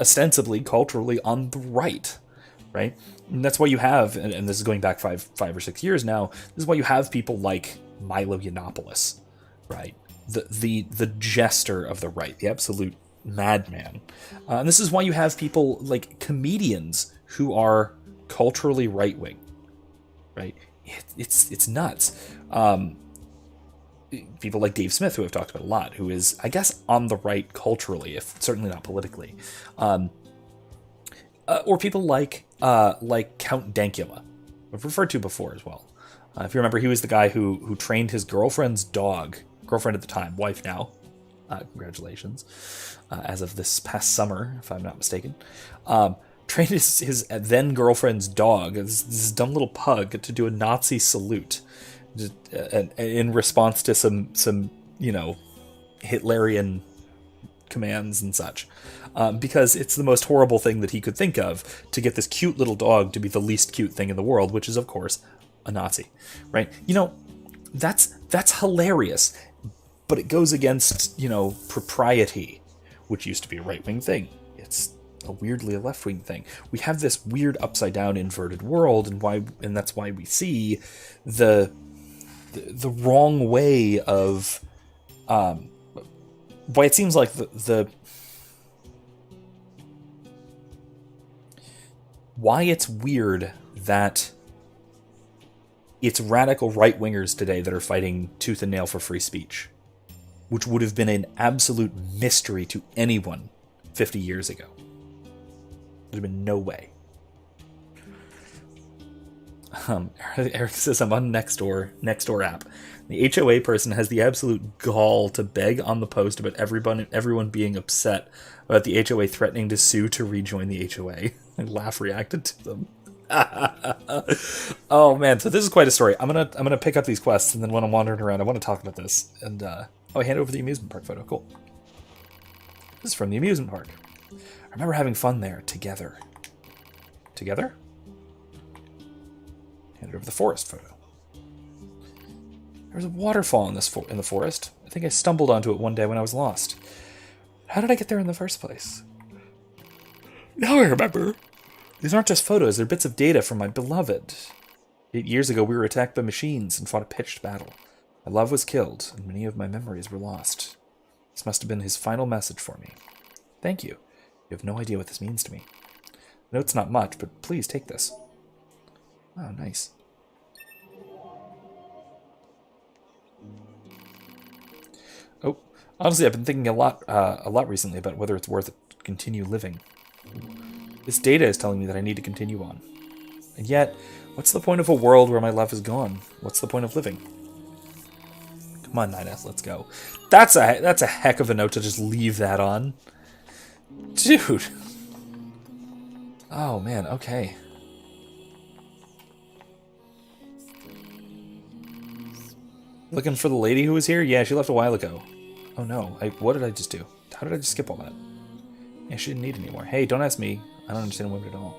ostensibly culturally on the right, right? And that's why you have, and this is going back five or 6 years now, this is why you have people like Milo Yiannopoulos, right? The jester of the right, the absolute madman. And this is why you have people like comedians who are culturally right-wing, right? It's nuts. People like Dave Smith, who I've talked about a lot, who is, I guess, on the right culturally, if certainly not politically. Or people like Count Dankula, I've referred to before as well. If you remember, he was the guy who trained his girlfriend's dog, girlfriend at the time, wife now, congratulations, as of this past summer, if I'm not mistaken, trained his then girlfriend's dog, this dumb little pug, to do a Nazi salute, just, in response to some Hitlerian commands and such, because it's the most horrible thing that he could think of, to get this cute little dog to be the least cute thing in the world, which is of course a Nazi, right? That's hilarious, but it goes against propriety, which used to be a right-wing thing. It's a weirdly a left-wing thing. We have this weird upside down inverted world, and that's why we see the wrong way of why it seems like why it's weird that it's radical right-wingers today that are fighting tooth and nail for free speech, which would have been an absolute mystery to anyone 50 years ago. There'd have been no way. Eric says, I'm on Nextdoor app. The HOA person has the absolute gall to beg on the post about everyone being upset about the HOA threatening to sue to rejoin the HOA. And laugh reacted to them. Oh man, so this is quite a story. I'm gonna pick up these quests, and then when I'm wandering around, I want to talk about this. And I hand over the amusement park photo. Cool. This is from the amusement park. I remember having fun there together. Together? Hand it over the forest photo. There's a waterfall in the forest. I think I stumbled onto it one day when I was lost. How did I get there in the first place? Now I remember. These aren't just photos, they're bits of data from my beloved. 8 years ago, we were attacked by machines and fought a pitched battle. My love was killed, and many of my memories were lost. This must have been his final message for me. Thank you. You have no idea what this means to me. I know it's not much, but please take this. Oh, nice. Oh, honestly, I've been thinking a lot recently about whether it's worth it to continue living. This data is telling me that I need to continue on. And yet, what's the point of a world where my love is gone? What's the point of living? Come on, 9S, let's go. That's a heck of a note to just leave that on. Dude. Oh, man, okay. Looking for the lady who was here? Yeah, she left a while ago. Oh no, what did I just do? How did I just skip all that? Yeah, she didn't need it anymore. Hey, don't ask me. I don't understand women at all.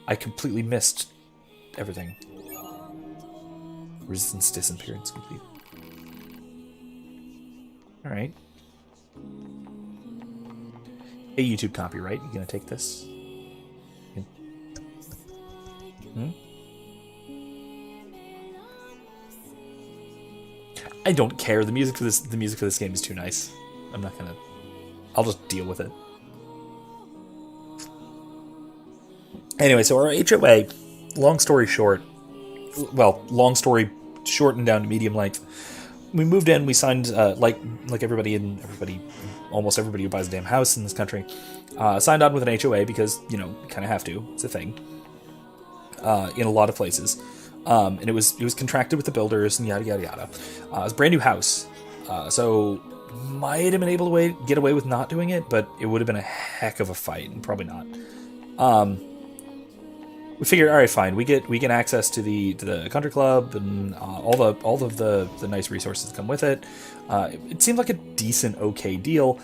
I completely missed everything. Resistance disappearance complete. Alright. Hey, YouTube copyright, you gonna take this? I don't care. The music for this game is too nice. I'm not gonna. I'll just deal with it. Anyway, so our HOA, long story short, long story shortened down to medium length. We moved in. We signed like almost everybody who buys a damn house in this country, signed on with an HOA because you kind of have to. It's a thing in a lot of places. And it was contracted with the builders and yada yada yada. It was a brand new house, so might have been able to get away with not doing it, but it would have been a heck of a fight, and probably not. we figured, all right, fine, we get access to the country club and all of the nice resources that come with it. It seemed like a decent, okay deal.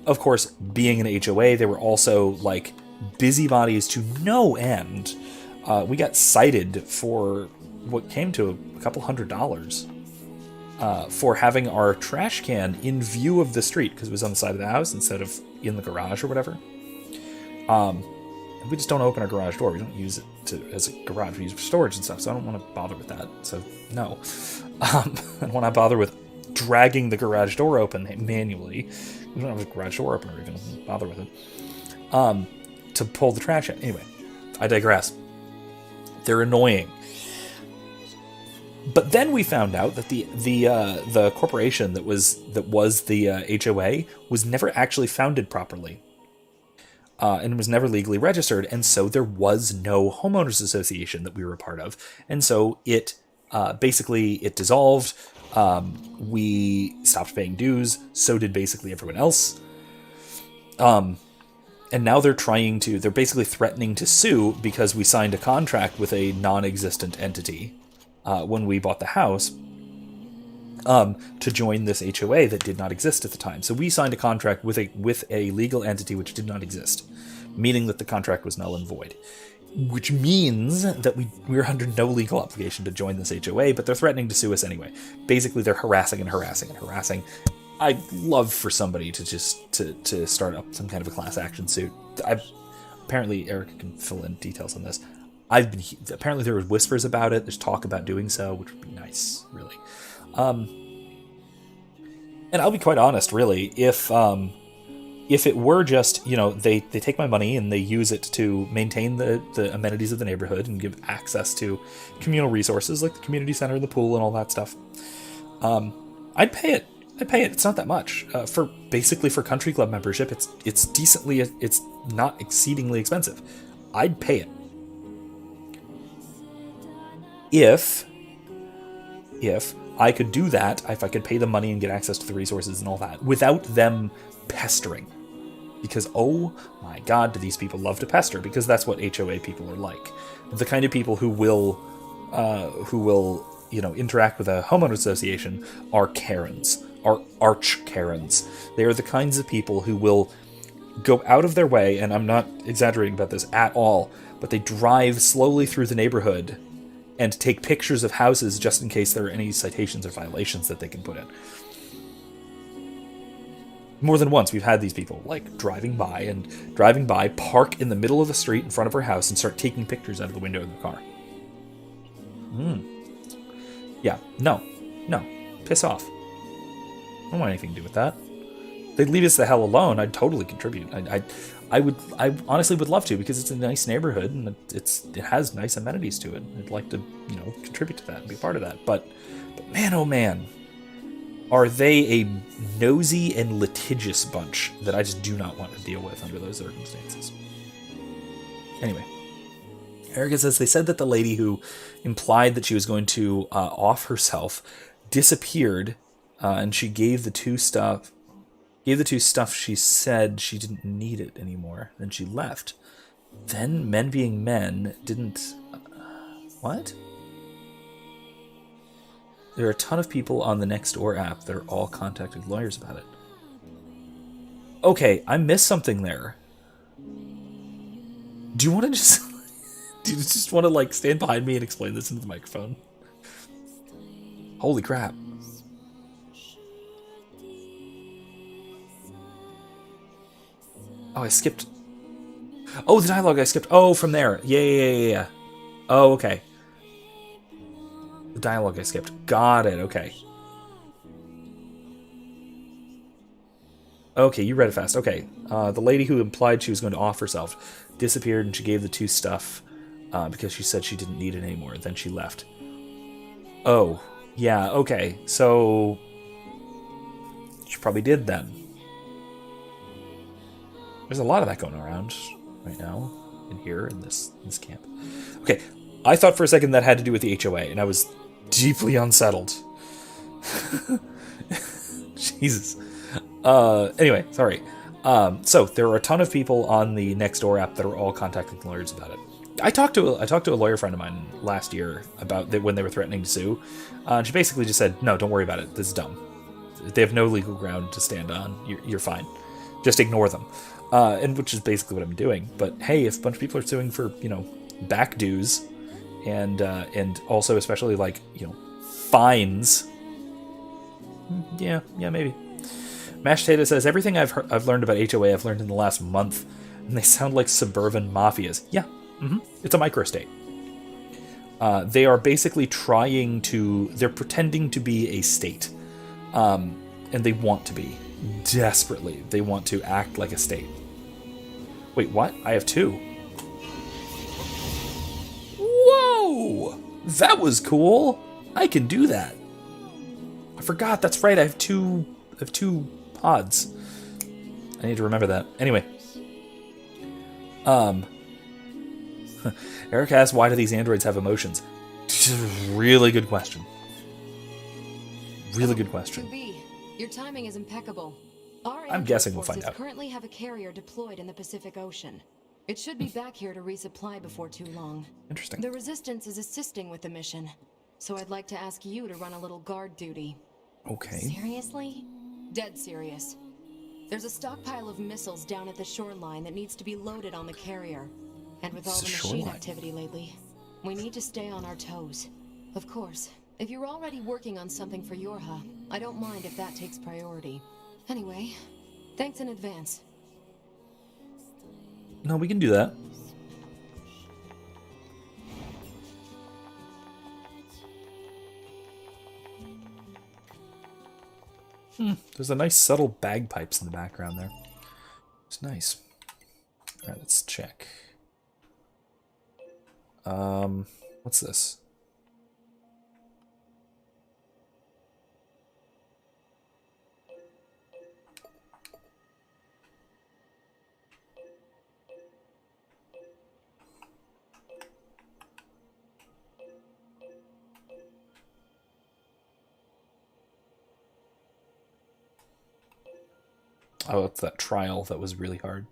Of course, being an HOA, they were also like busybodies to no end. We got cited for what came to a couple $100 for having our trash can in view of the street because it was on the side of the house instead of in the garage or whatever. We just don't open our garage door. We don't use it as a garage. We use it for storage and stuff, so I don't want to bother with that. So, no. I don't want to bother with dragging the garage door open manually. We don't have a garage door opener even. Bother with it. To pull the trash out. Anyway, I digress. They're annoying. But then we found out that the corporation that was the HOA was never actually founded properly. And was never legally registered, and so there was no homeowners association that we were a part of, and so it basically dissolved. We stopped paying dues. So did basically everyone else. And now they're basically threatening to sue because we signed a contract with a non-existent entity when we bought the house. To join this HOA that did not exist at the time. So we signed a contract with a legal entity which did not exist, meaning that the contract was null and void. Which means that we're under no legal obligation to join this HOA, but they're threatening to sue us anyway. Basically, they're harassing and harassing and harassing. I'd love for somebody to just to start up some kind of a class action suit. Apparently, Eric can fill in details on this. Apparently there were whispers about it. There's talk about doing so, which would be nice, really. And I'll be quite honest, really, if it were just, they take my money and they use it to maintain the amenities of the neighborhood and give access to communal resources like the community center and the pool and all that stuff, I'd pay it. It's not that much. For country club membership, it's not exceedingly expensive. I'd pay it. If I could do that, if I could pay the money and get access to the resources and all that, without them pestering. Because, oh my god, do these people love to pester, because that's what HOA people are like. The kind of people who will interact with a homeowner association are Karens, are arch Karens. They are the kinds of people who will go out of their way, and I'm not exaggerating about this at all, but they drive slowly through the neighborhood and take pictures of houses just in case there are any citations or violations that they can put in. More than once, we've had these people, like, driving by, park in the middle of the street in front of her house and start taking pictures out of the window of their car. Yeah, no, piss off. I don't want anything to do with that. They'd leave us the hell alone, I'd totally contribute. I honestly would love to, because it's a nice neighborhood and it has nice amenities to it. I'd like to, contribute to that and be part of that. But man, oh man, are they a nosy and litigious bunch that I just do not want to deal with under those circumstances. Anyway, Erica says they said that the lady who implied that she was going to off herself disappeared, and she gave the two stuff. She said she didn't need it anymore. Then she left. Then, men being men, didn't... what? There are a ton of people on the Nextdoor app that are all contacting lawyers about it. Okay, I missed something there. Do you want to just... do you just want to, stand behind me and explain this into the microphone? Holy crap. Oh, I skipped. Oh, the dialogue I skipped. Oh, from there. Yeah. Oh, okay. The dialogue I skipped. Got it. Okay. Okay, you read it fast. Okay. The lady who implied she was going to off herself disappeared, and she gave the two stuff because she said she didn't need it anymore. Then she left. Oh, yeah. Okay. So she probably did then. There's a lot of that going around right now in this camp. Okay, I thought for a second that had to do with the HOA, and I was deeply unsettled. Jesus. Anyway, sorry. So there are a ton of people on the Nextdoor app that are all contacting lawyers about it. I talked to a lawyer friend of mine last year about when they were threatening to sue. And she basically just said, "No, don't worry about it. This is dumb. They have no legal ground to stand on. You're fine. Just ignore them." And which is basically what I'm doing. But hey, if a bunch of people are suing for back dues, and also especially like fines, yeah, maybe. Mashed Potato says everything I've learned about HOA I've learned in the last month, and they sound like suburban mafias. Yeah, it's a microstate. They are basically they're pretending to be a state, and they want to be desperately. They want to act like a state. Wait, what? I have 2. Whoa! That was cool. I can do that. I forgot. That's right. I have two pods. I need to remember that. Anyway. Eric asks, why do these androids have emotions? Really good question. Really good question. 2B, your timing is impeccable. Our I'm guessing we'll find forces out. currently have a carrier deployed in the Pacific Ocean. It should be back here to resupply before too long. Interesting. The Resistance is assisting with the mission, so I'd like to ask you to run a little guard duty. Okay. Seriously? Dead serious. There's a stockpile of missiles down at the shoreline that needs to be loaded on the carrier. And with all the machine activity lately, we need to stay on our toes. Of course, if you're already working on something for Yorha, I don't mind if that takes priority. Anyway, thanks in advance. No, we can do that. There's a nice subtle bagpipes in the background there. It's nice. Alright, let's check. What's this? Oh, it's that trial that was really hard.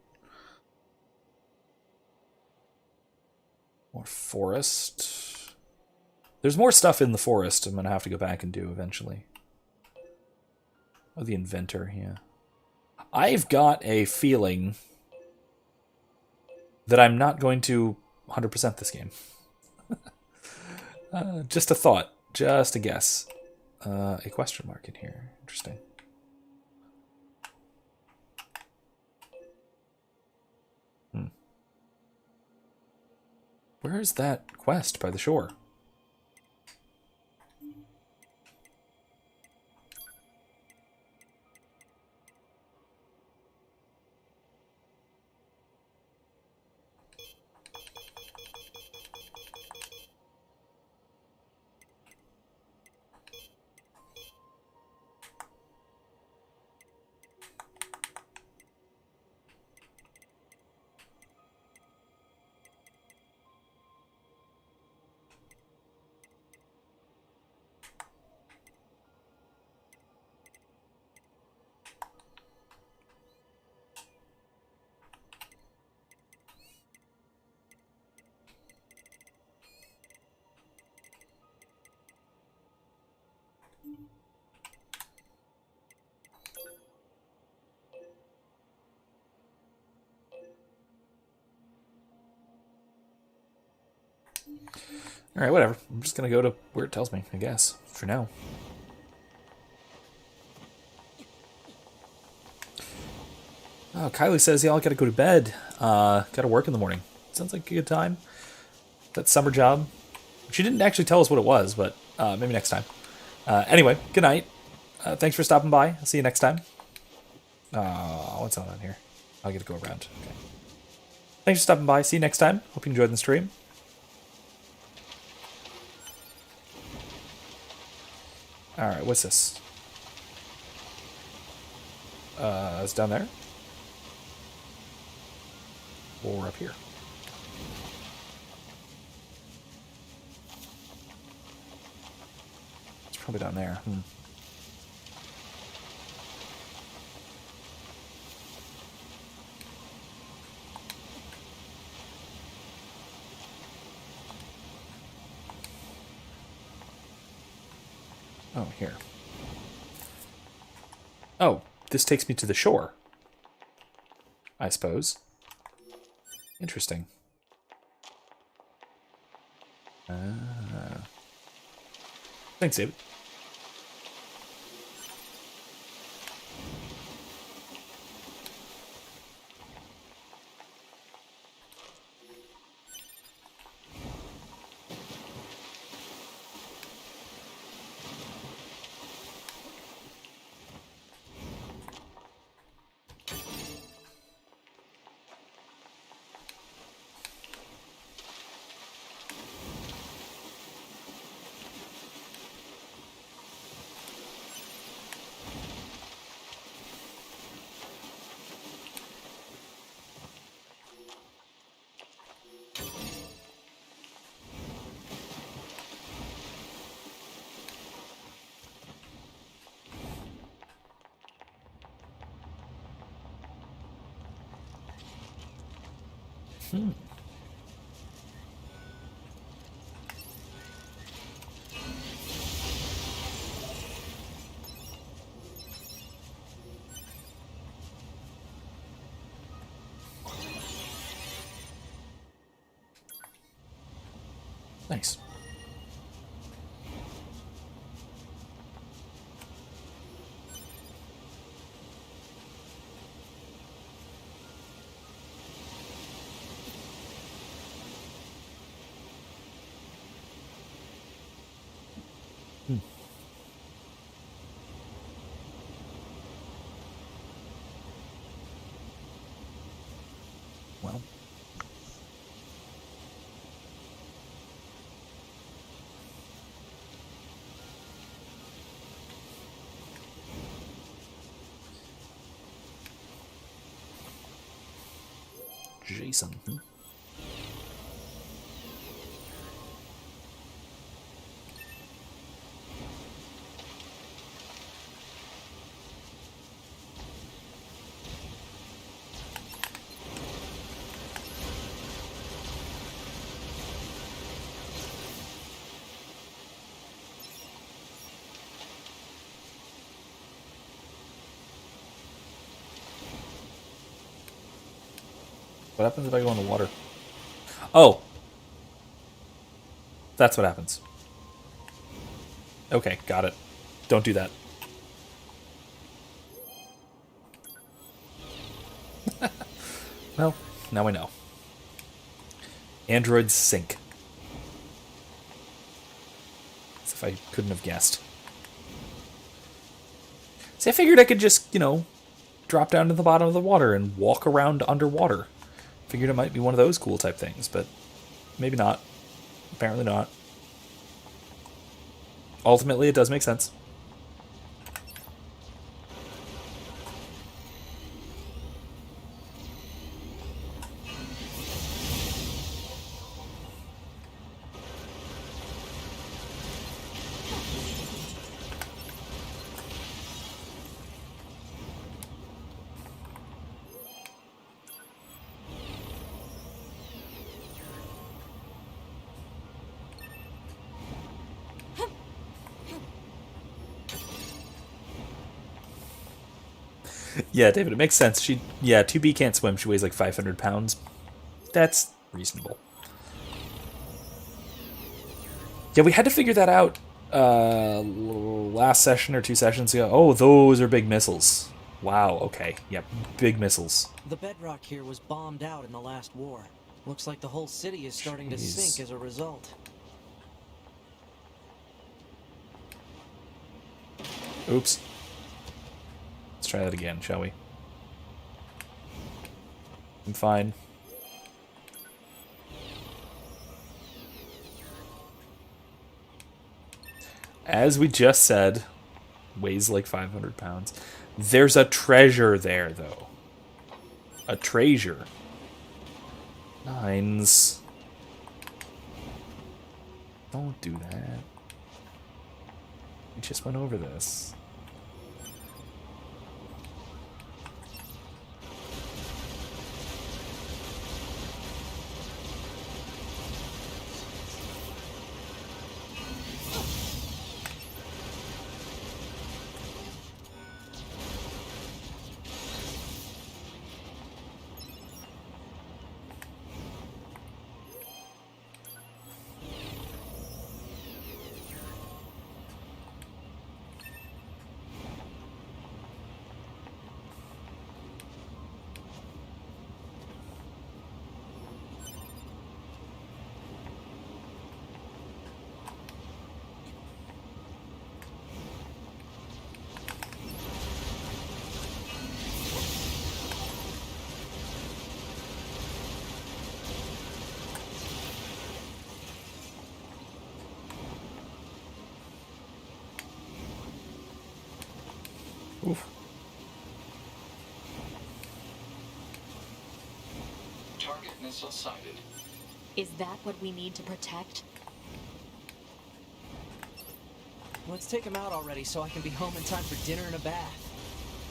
More forest. There's more stuff in the forest I'm going to have to go back and do eventually. Oh, the inventor, yeah. I've got a feeling that I'm not going to 100% this game. Just a thought. Just a guess. A question mark in here. Interesting. Where is that quest by the shore? Alright, whatever. I'm just gonna go to where it tells me, I guess, for now. Oh, Kylie says, yeah, I gotta go to bed. Gotta work in the morning. Sounds like a good time. That summer job. She didn't actually tell us what it was, but maybe next time. Anyway, good night. Thanks for stopping by. I'll see you next time. What's on here? I'll get to go around. Okay. Thanks for stopping by. See you next time. Hope you enjoyed the stream. Alright, what's this? It's down there? Or up here? It's probably down there. Oh, here. Oh, this takes me to the shore. I suppose. Interesting. Thanks, David. Nice. Well. Jason. What happens if I go in the water? Oh! That's what happens. Okay, got it. Don't do that. Well, now I know. Androids sink. As if I couldn't have guessed. See, I figured I could just, drop down to the bottom of the water and walk around underwater. Figured it might be one of those cool type things, but maybe not. Apparently not. Ultimately, it does make sense. Yeah, David, it makes sense. 2B can't swim. She weighs like 500 pounds. That's reasonable. Yeah, we had to figure that out last session or 2 sessions ago. Oh, those are big missiles. Wow, okay. Yep, big missiles. The bedrock here was bombed out in the last war. Looks like the whole city is starting to sink as a result. Oops. Let's try that again, shall we? I'm fine. As we just said, weighs like 500 pounds. There's a treasure there, though. A treasure. Nines. Don't do that. We just went over this. missile sighted. Is that what we need to protect? Let's take him out already so I can be home in time for dinner and a bath.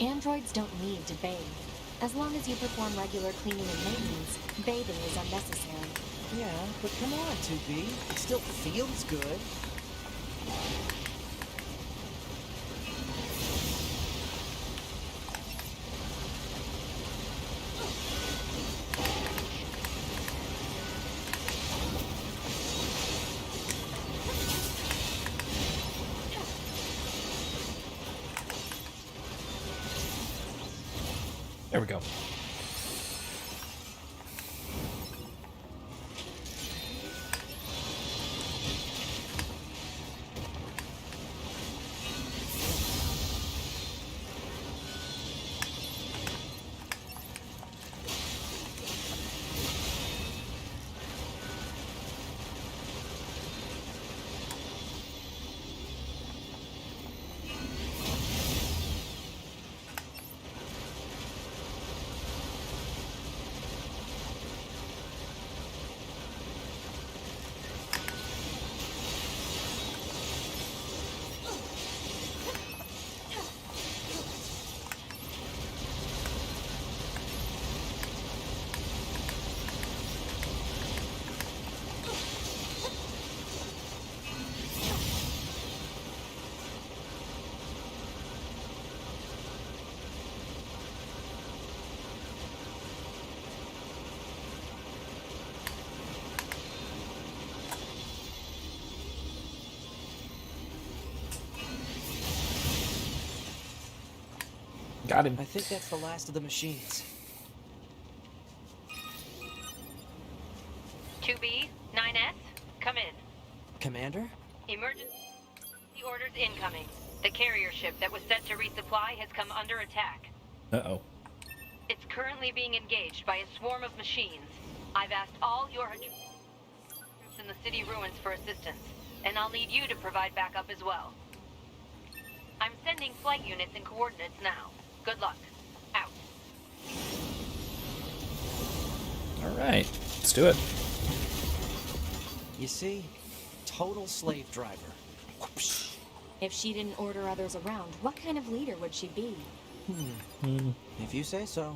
Androids don't need to bathe. As long as you perform regular cleaning and maintenance, bathing is unnecessary. Yeah, but come on, 2B. It still feels good. There we go. Got him. I think that's the last of the machines. 2B, 9S, come in. Commander? Emergency orders incoming. The carrier ship that was set to resupply has come under attack. Uh-oh. It's currently being engaged by a swarm of machines. I've asked all your troops in the city ruins for assistance, and I'll need you to provide backup as well. I'm sending flight units and coordinates now. Good luck. Out. All right. Let's do it. You see? Total slave driver. Whoopsh. If she didn't order others around, what kind of leader would she be? If you say so.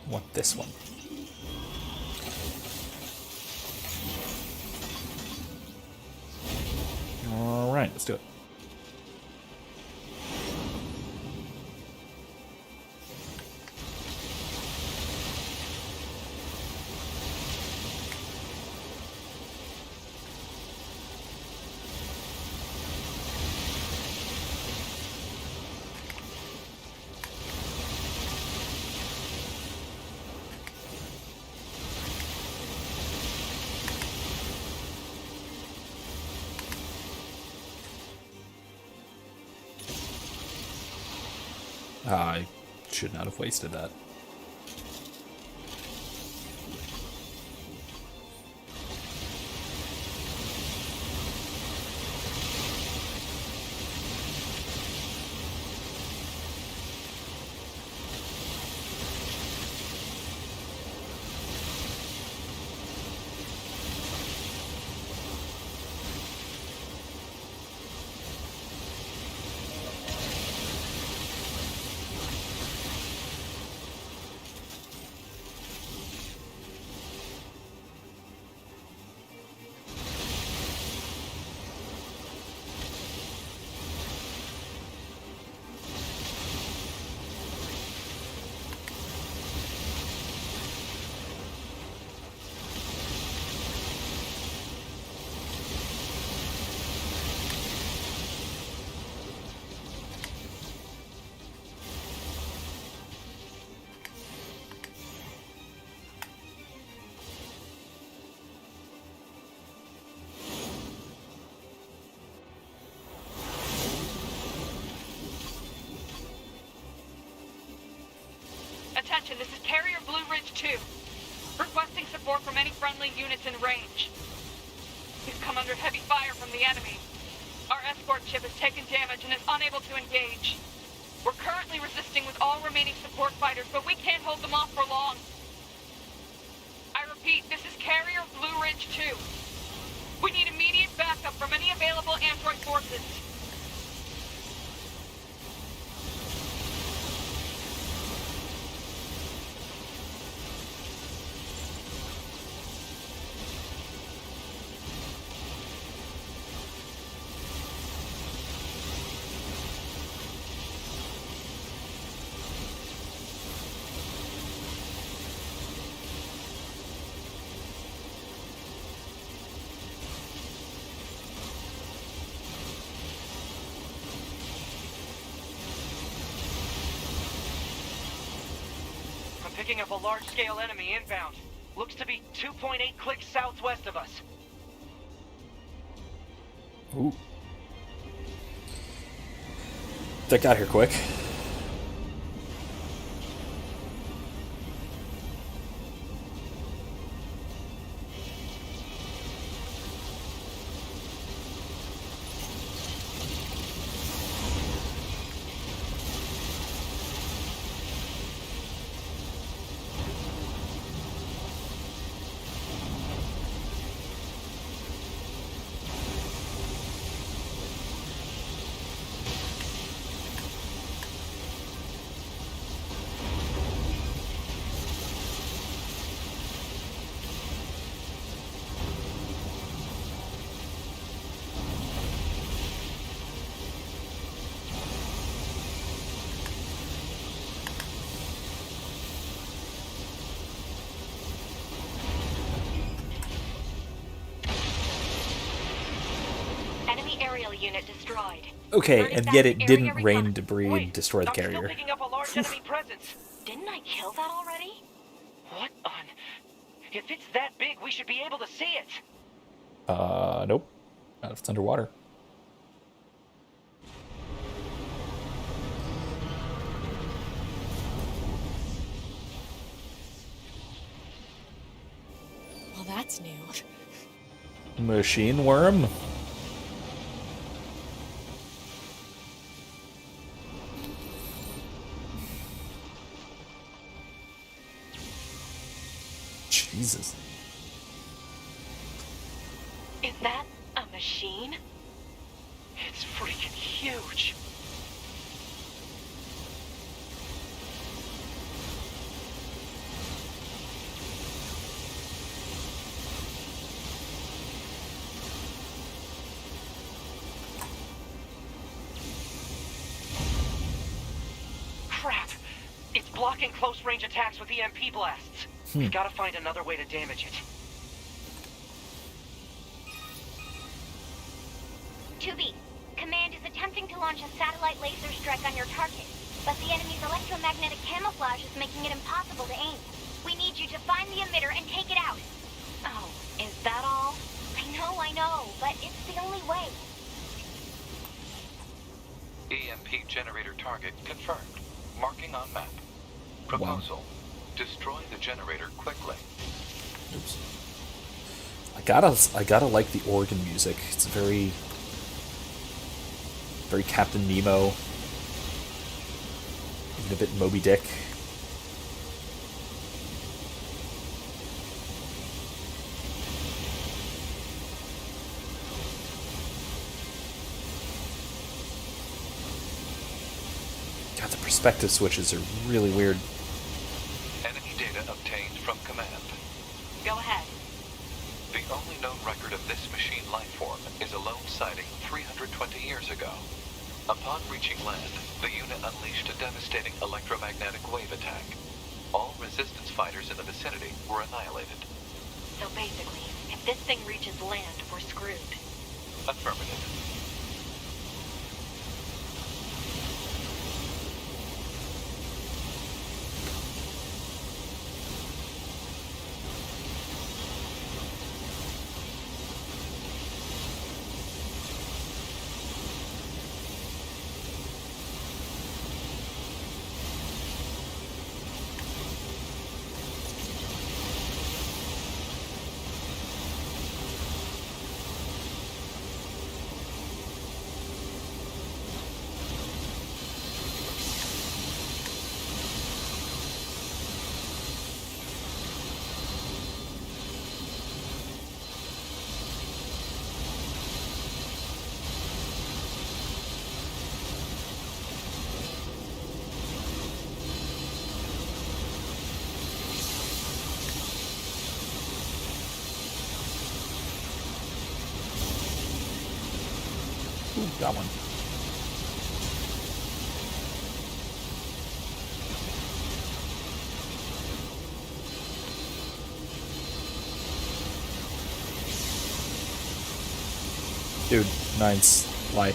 Want this one. All right, let's do it. I should not have wasted that. Attention, this is Carrier Blue Ridge 2. getting support from any friendly units in range. We've come under heavy fire from the enemy. Our escort ship has taken damage and is unable to engage. We're currently resisting with all remaining support fighters, but we can't hold them off for long. I repeat, this is Carrier Blue Ridge 2. We need immediate backup from any available android forces. Picking up a large-scale enemy inbound. Looks to be 2.8 clicks southwest of us. Ooh. That got here quick. Enemy aerial unit destroyed. Okay, and yet it didn't rain debris and destroy the carrier. I'm still picking up a large enemy presence. Didn't I kill that already? What on? If it's that big, we should be able to see it. Nope. Not if it's underwater. Well, that's new. Machine worm? Jesus. Is that a machine? It's freaking huge. Crap! It's blocking close-range attacks with EMP blasts. We've got to find another way to damage it. 2B, Command is attempting to launch a satellite laser strike on your target, but the enemy's electromagnetic camouflage is making it impossible to aim. We need you to find the emitter and take it out. Oh, is that all? I know, but it's the only way. EMP generator target confirmed. Marking on map. Proposal. Destroy the generator quickly. Oops. I gotta like the organ music. It's very Captain Nemo. Even a bit Moby Dick. God, the perspective switches are really weird. Enemy data obtained from command. Go ahead. The only known record of this machine life form is a lone sighting 320 years ago. Upon reaching land, the unit unleashed a devastating electromagnetic wave attack. All resistance fighters in the vicinity were annihilated. So basically, if this thing reaches land, we're screwed. Affirmative. Got one. Dude, nice. Why?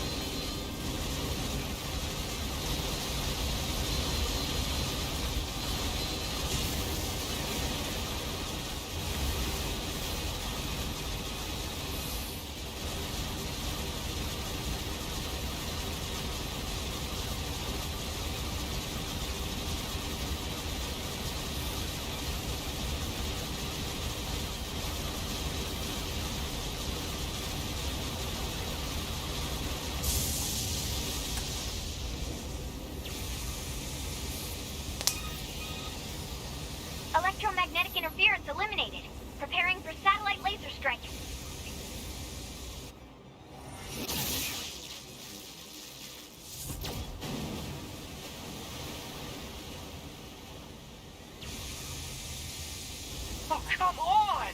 Electromagnetic interference eliminated. Preparing for satellite laser strike. Oh, come on!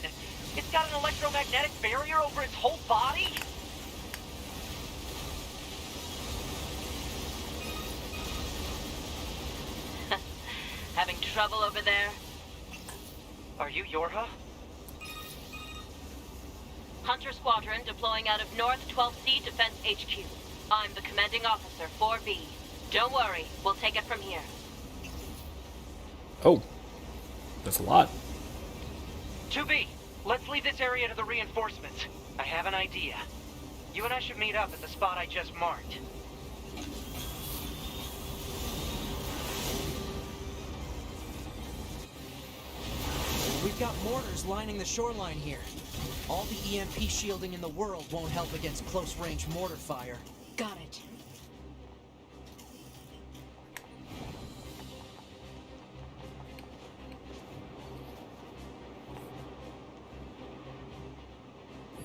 It's got an electromagnetic barrier over its whole body? Having trouble over there? Are you Yorha? Hunter Squadron deploying out of North 12C Defense HQ. I'm the commanding officer, 4B. Don't worry, we'll take it from here. Oh. That's a lot. 2B, let's leave this area to the reinforcements. I have an idea. You and I should meet up at the spot I just marked. We've got mortars lining the shoreline here. All the EMP shielding in the world won't help against close-range mortar fire. Got it.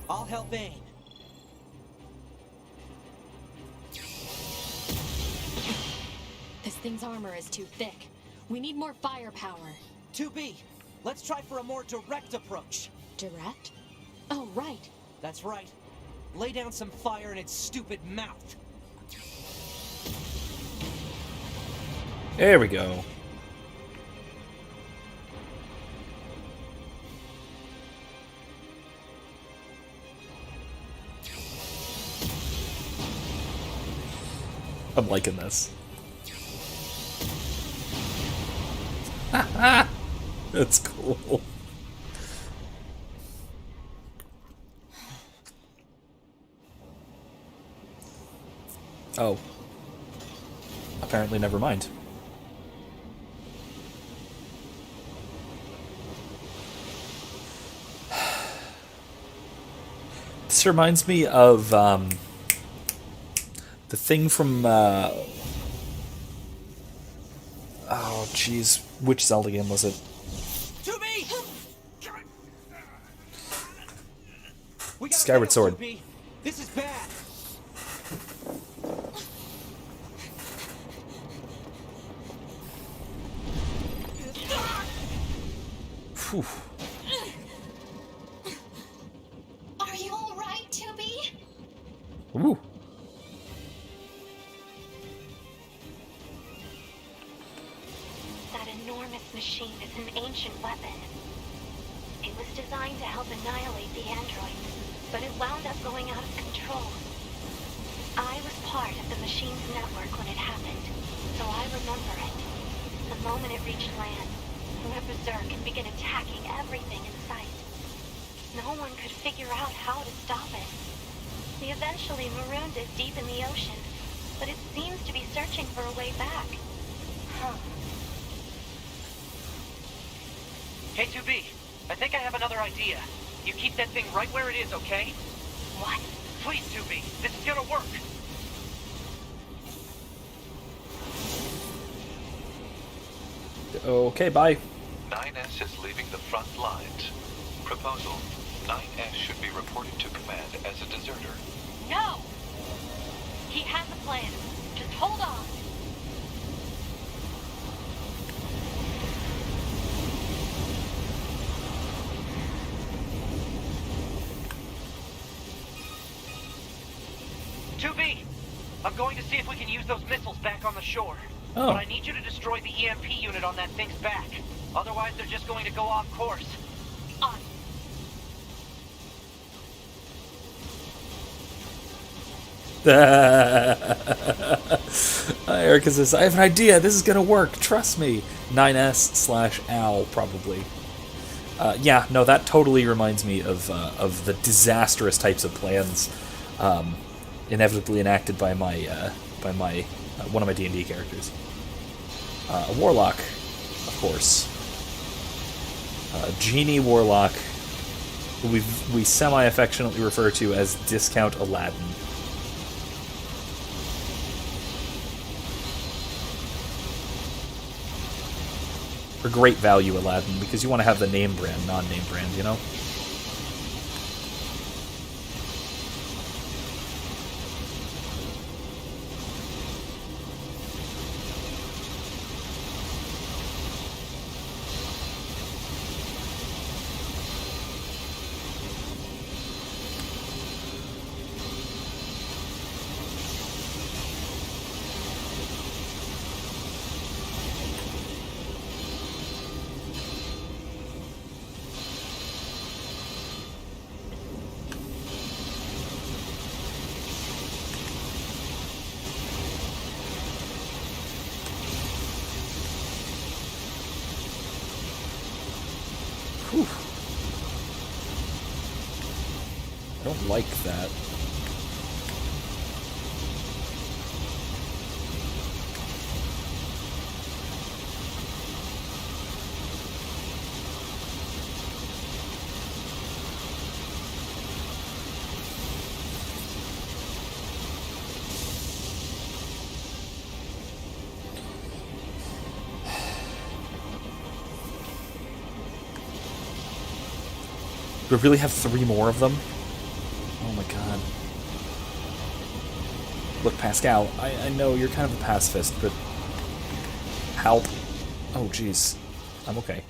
I'll help aim. This thing's armor is too thick. We need more firepower. 2B, let's try for a more direct approach. Direct? Oh, right. That's right. Lay down some fire in its stupid mouth. There we go. I'm liking this. That's cool. Oh. Apparently never mind. This reminds me of the thing from oh jeez, which Zelda game was it? 2B! We gotta Skyward get him, Sword. 2B. This is bad. Phew. Are you alright, 2B? Ooh. That enormous machine is an ancient weapon. It was designed to help annihilate the androids, but it wound up going out of control. I was part of the machine's network when it happened, so I remember it. The moment it reached land, it went berserk and began attacking everything in sight. No one could figure out how to stop it. We eventually marooned it deep in the ocean, but it seems to be searching for a way back. Huh. Hey, 2B, I think I have another idea. You keep that thing right where it is, okay? What? Please, 2B, this is gonna work. Okay, bye. 9S is leaving the front lines. Proposal: 9S should be reported to command as a deserter. No! He has a plan. Just hold on. I'm going to see if we can use those missiles back on the shore. Oh. But I need you to destroy the EMP unit on that thing's back. Otherwise, they're just going to go off course. On. Erica says, I have an idea. This is going to work. Trust me. 9S/Al, probably. Yeah, no, that totally reminds me of the disastrous types of plans inevitably enacted by my one of my D&D characters. A warlock, of course. Genie warlock, who we semi-affectionately refer to as Discount Aladdin. For great value Aladdin, because you want to have the name brand, non-name brand, you know? Whew. I don't like that. Do I really have 3 more of them? Oh my god. Look, Pascal, I know you're kind of a pacifist, but... help. Oh, jeez. I'm okay.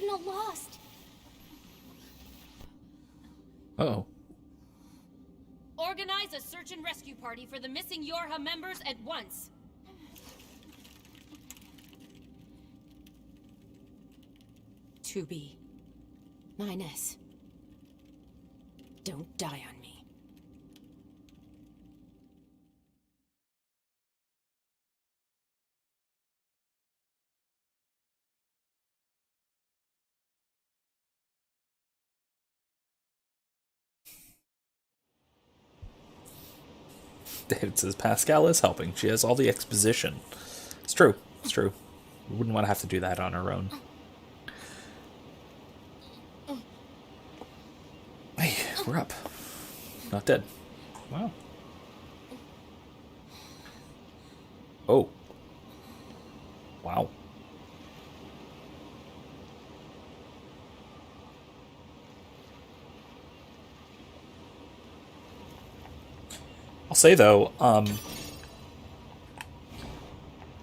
signal lost. Uh-oh. Organize a search and rescue party for the missing Yorha members at once. To be. 9S. Don't die on me. David says Pascal is helping. She has all the exposition. It's true. It's true. We wouldn't want to have to do that on our own. Hey, we're up. Not dead. Wow. Oh. Wow. I'll say though,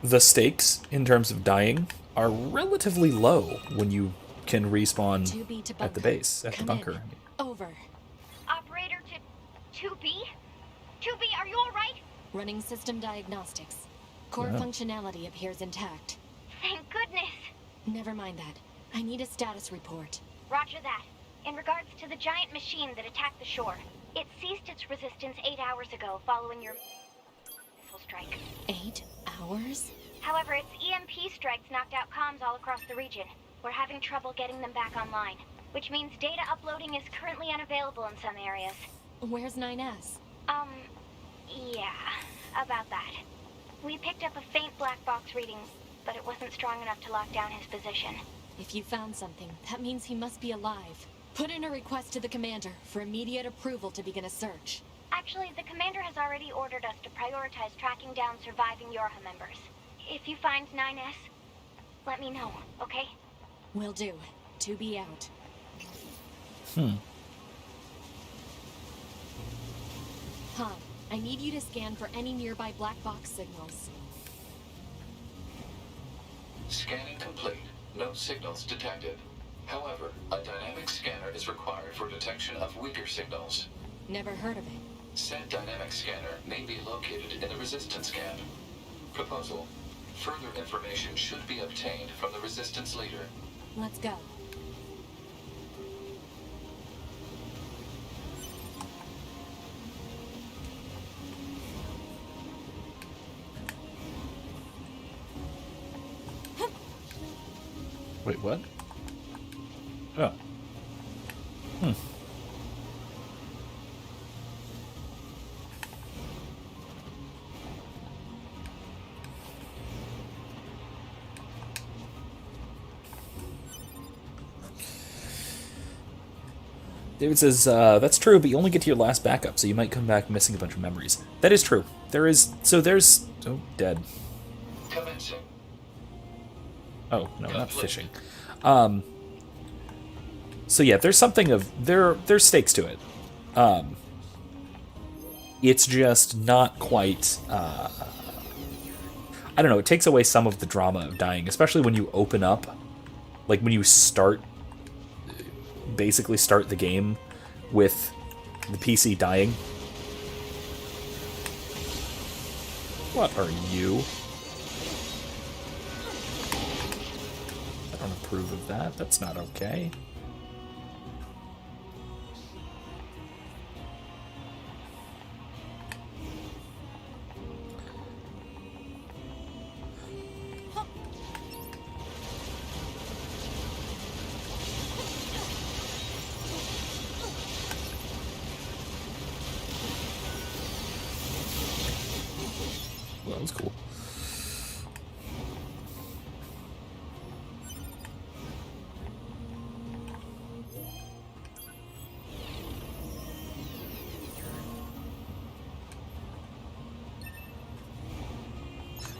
the stakes in terms of dying are relatively low when you can respawn 2B to at the bunker. base, at the Come bunker. in. Over. Operator to 2B? 2B, are you alright? Running system diagnostics. Core Yeah. functionality appears intact. Thank goodness. Never mind that. I need a status report. Roger that. In regards to the giant machine that attacked the shore, it ceased its resistance 8 hours ago following your missile strike. 8 hours? However, its EMP strikes knocked out comms all across the region. We're having trouble getting them back online, which means data uploading is currently unavailable in some areas. Where's 9S? Yeah, about that. We picked up a faint black box reading, but it wasn't strong enough to lock down his position. If you found something, that means he must be alive. Put in a request to the commander for immediate approval to begin a search. Actually, the commander has already ordered us to prioritize tracking down surviving Yorha members. If you find 9S, let me know, okay? Will do. 2B out. Han, I need you to scan for any nearby black box signals. Scanning complete. No signals detected. However, a dynamic scanner is required for detection of weaker signals. Never heard of it. Said dynamic scanner may be located in the resistance camp. Proposal. Further information should be obtained from the resistance leader. Let's go. Wait, what? Oh. David says, that's true, but you only get to your last backup, so you might come back missing a bunch of memories. That is true. There's... Oh, dead. Commencing. Oh, no, not fishing. So yeah, there's something of... There's stakes to it. It's just not quite... I don't know, it takes away some of the drama of dying, especially when you open up. Like, when you basically start the game with the PC dying. What are you? I don't approve of that. That's not okay. Well, that was cool.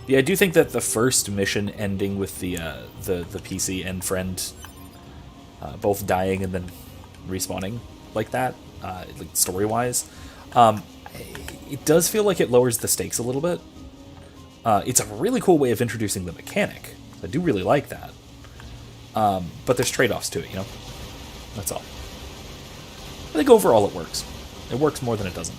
Yeah, I do think that the first mission ending with the PC and friend both dying and then respawning like that, like story-wise, it does feel like it lowers the stakes a little bit. It's a really cool way of introducing the mechanic. I do really like that. But there's trade-offs to it, you know? That's all. I think overall it works. It works more than it doesn't.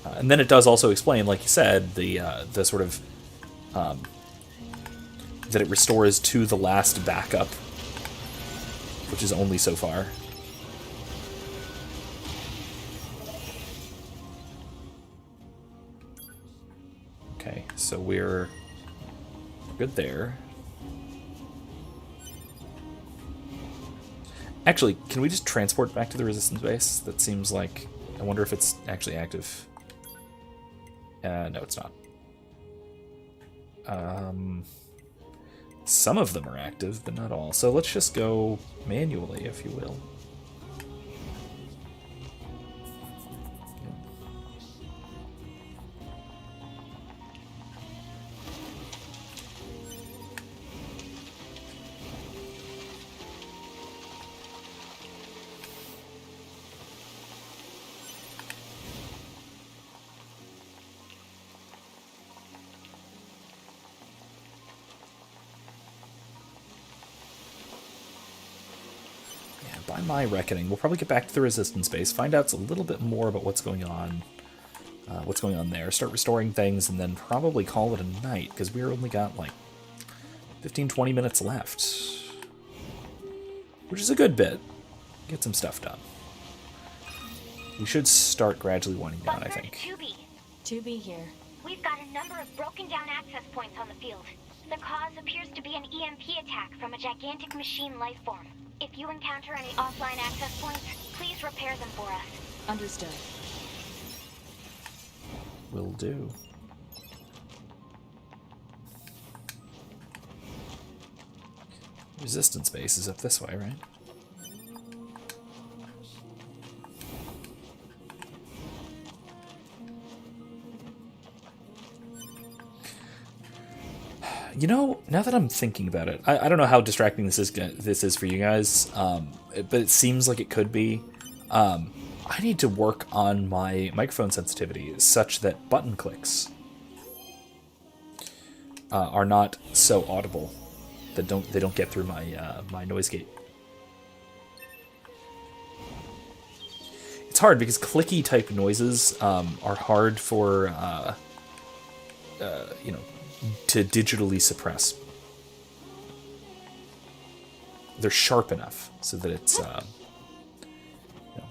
And then it does also explain, like you said, the sort of that it restores to the last backup, which is only so far. Okay, so we're good there. Actually, can we just transport back to the resistance base? That seems like... I wonder if it's actually active. No, it's not. Some of them are active, but not all. So let's just go manually, if you will. By my reckoning, we'll probably get back to the resistance base, find out a little bit more about what's going on there, start restoring things, and then probably call it a night, because we're only got like 15-20 minutes left, which is a good bit. Get some stuff done. We should start gradually winding down, I think. 2B here. We've got a number of broken down access points on the field. The cause appears to be an EMP attack from a gigantic machine life form. If you encounter any offline access points, please repair them for us. Understood. Will do. Resistance base is up this way, right? You know, now that I'm thinking about it, I don't know how distracting this is for you guys, but it seems like it could be. I need to work on my microphone sensitivity such that button clicks are not so audible that they don't get through my my noise gate. It's hard because clicky type noises are hard for you know, to digitally suppress. They're sharp enough so that it's you know,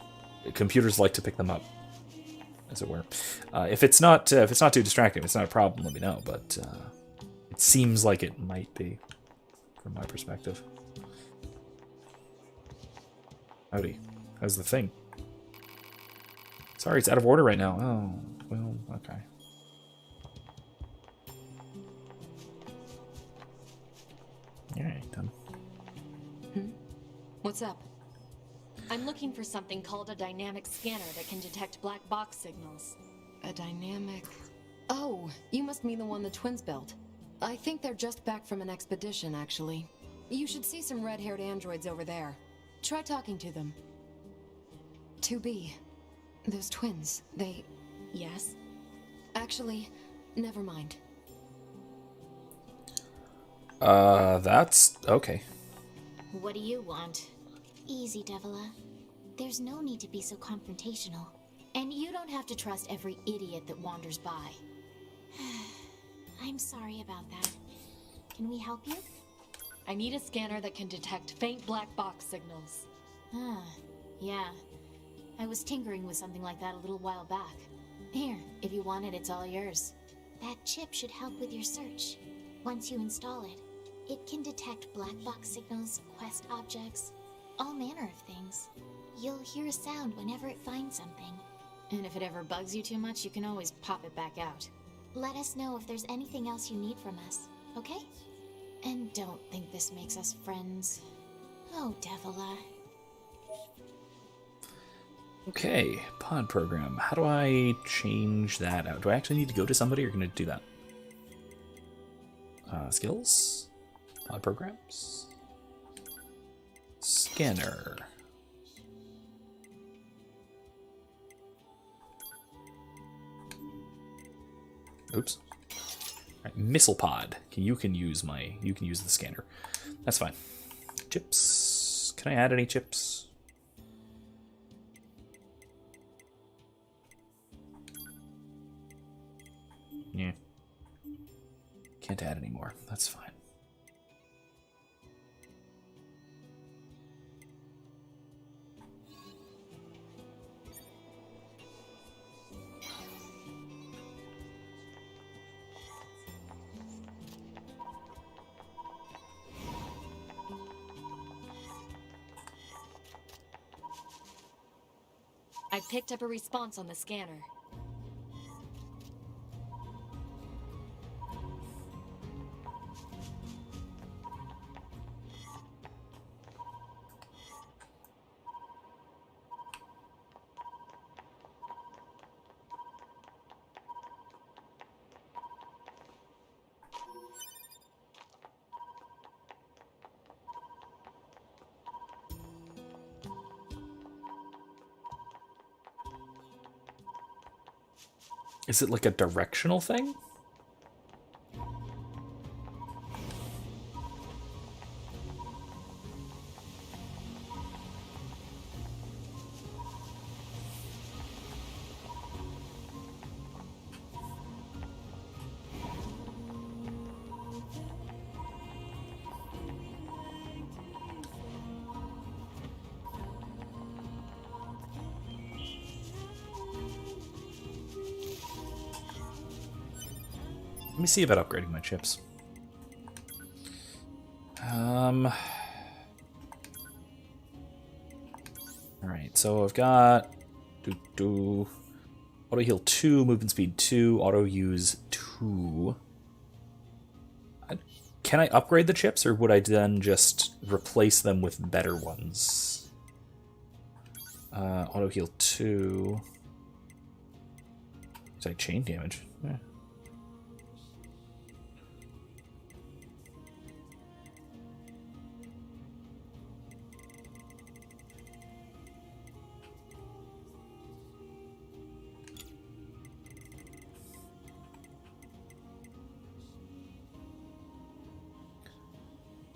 computers like to pick them up, as it were. If it's not too distracting, it's not a problem. Let me know. But it seems like it might be, from my perspective. Howdy, how's the thing? Sorry, it's out of order right now. Oh, well, okay. Alright, then. What's up? I'm looking for something called a dynamic scanner that can detect black box signals. A dynamic... Oh, you must mean the one the twins built. I think they're just back from an expedition, actually. You should see some red-haired androids over there. Try talking to them. 2B. Those twins, they... Yes? Actually, never mind. That's... okay. What do you want? Easy, Devila. There's no need to be so confrontational. And you don't have to trust every idiot that wanders by. I'm sorry about that. Can we help you? I need a scanner that can detect faint black box signals. Yeah. I was tinkering with something like that a little while back. Here, if you want it, it's all yours. That chip should help with your search. Once you install it, it can detect black box signals, quest objects, all manner of things. You'll hear a sound whenever it finds something. And if it ever bugs you too much, you can always pop it back out. Let us know if there's anything else you need from us, okay? And don't think this makes us friends. Oh, Devila. Okay, pod program. How do I change that out? Do I actually need to go to somebody, or can I do that? Skills? Pod programs? Scanner. Oops. Alright, missile pod. You can use the scanner. That's fine. Chips. Can I add any chips? Yeah. Can't add any more. That's fine. I've picked up a response on the scanner. Is it like a directional thing? Let me see about upgrading my chips. Alright, so I've got auto heal 2, movement speed 2, auto use 2. Can I upgrade the chips, or would I then just replace them with better ones? Auto heal 2. Is that chain damage? Yeah.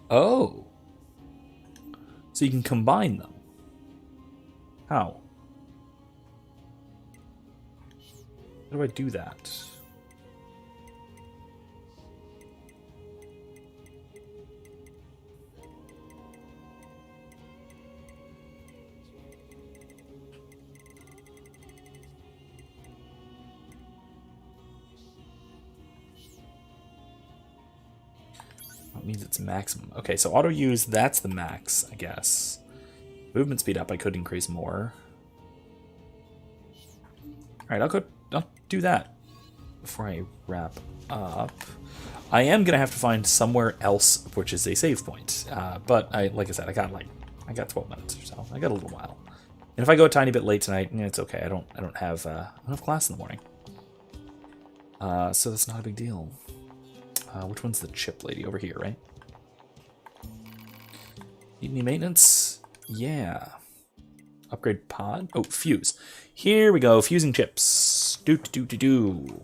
Oh. So you can combine them. How? How do I do that? That means it's maximum. Okay, so auto use, that's the max, I guess. Movement speed up, I could increase more. Alright, I'll do that before I wrap up. I am gonna have to find somewhere else which is a save point. But like I said, I got 12 minutes or so. I got a little while. And if I go a tiny bit late tonight, it's okay. I don't have class in the morning. So that's not a big deal. Which one's the chip lady? Over here, right? Need any maintenance? Yeah. Upgrade pod? Oh, fuse. Here we go, fusing chips. Do.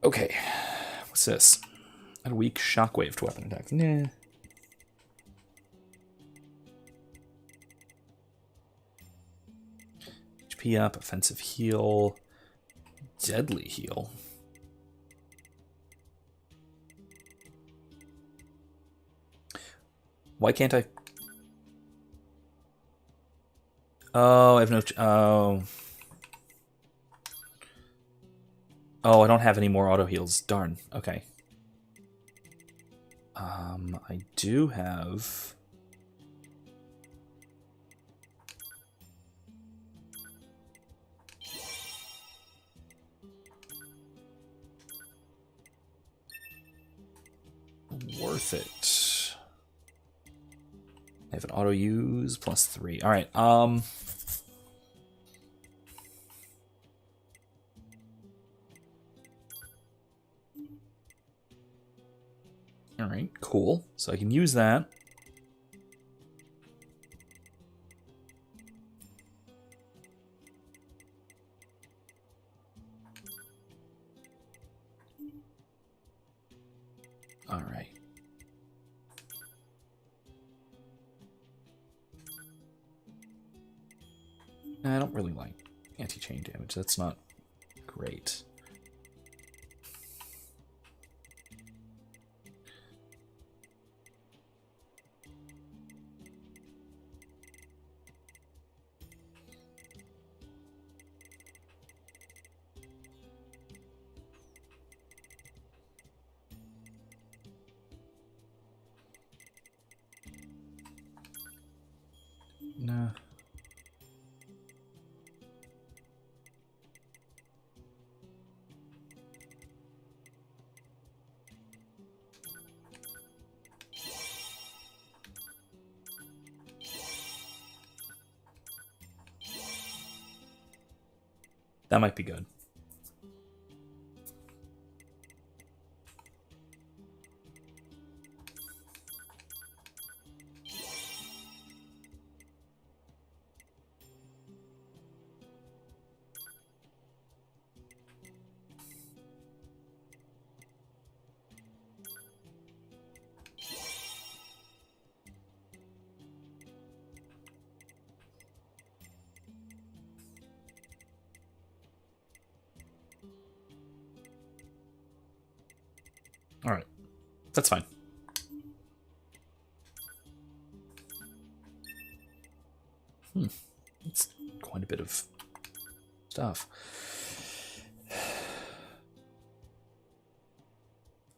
Okay, what's this? Add a weak shockwave to weapon attacks. Nah. HP up, offensive heal, deadly heal. Why can't I? Oh, I have no. Oh, I don't have any more auto heals. Darn. Okay. I do have. Worth it. I have an auto use +3. All right. All right. Cool. So I can use that. I don't really like anti-chain damage. That's not great. Nah. That might be good. All right. That's fine. It's quite a bit of stuff.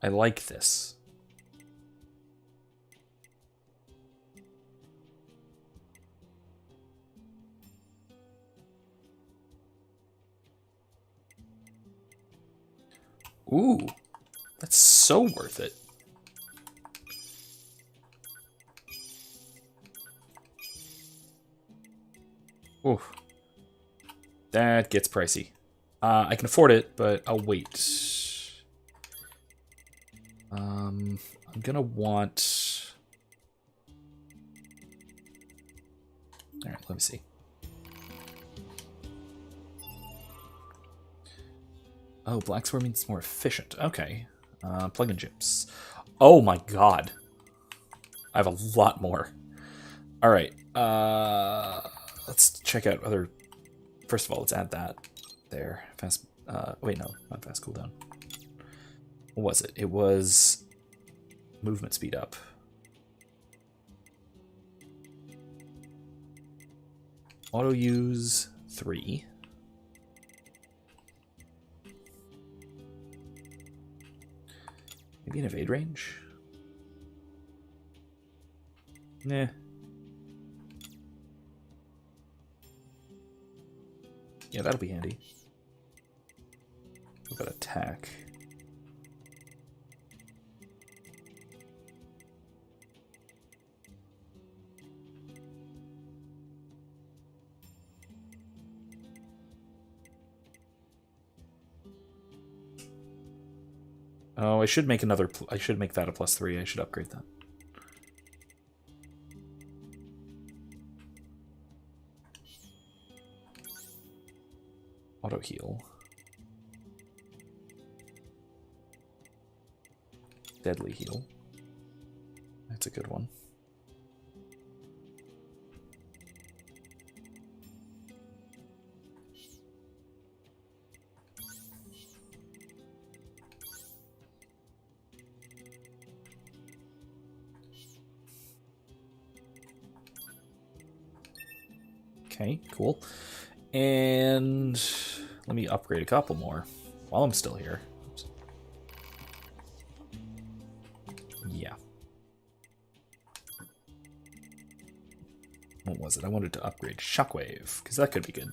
I like this. Ooh, that's so worth it. Ooh, that gets pricey. I can afford it, but I'll wait. I'm gonna want... Alright, let me see. Oh, black swarming is more efficient. Okay. Plug-in chips. Oh my god. I have a lot more. Alright. Let's check out other... First of all, let's add that there. Fast... wait, no. Not fast cooldown. What was it? It was... movement speed up. Auto use 3. Maybe an evade range? Nah. Yeah, that'll be handy. What about attack? Oh, I should make another... I should make that a +3. I should upgrade that. Auto heal. Deadly heal. That's a good one. Okay, cool. And let me upgrade a couple more while I'm still here. Oops. Yeah. What was it? I wanted to upgrade Shockwave, because that could be good.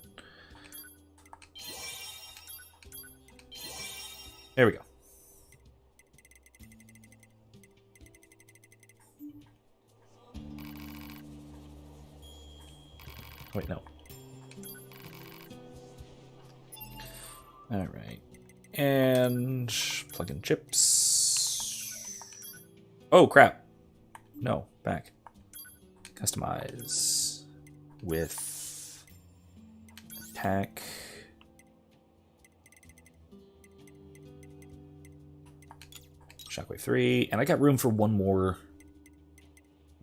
There we go. Wait, no. Alright. And plug in chips. Oh, crap. No, back. Customize with attack. Shockwave 3. And I got room for one more.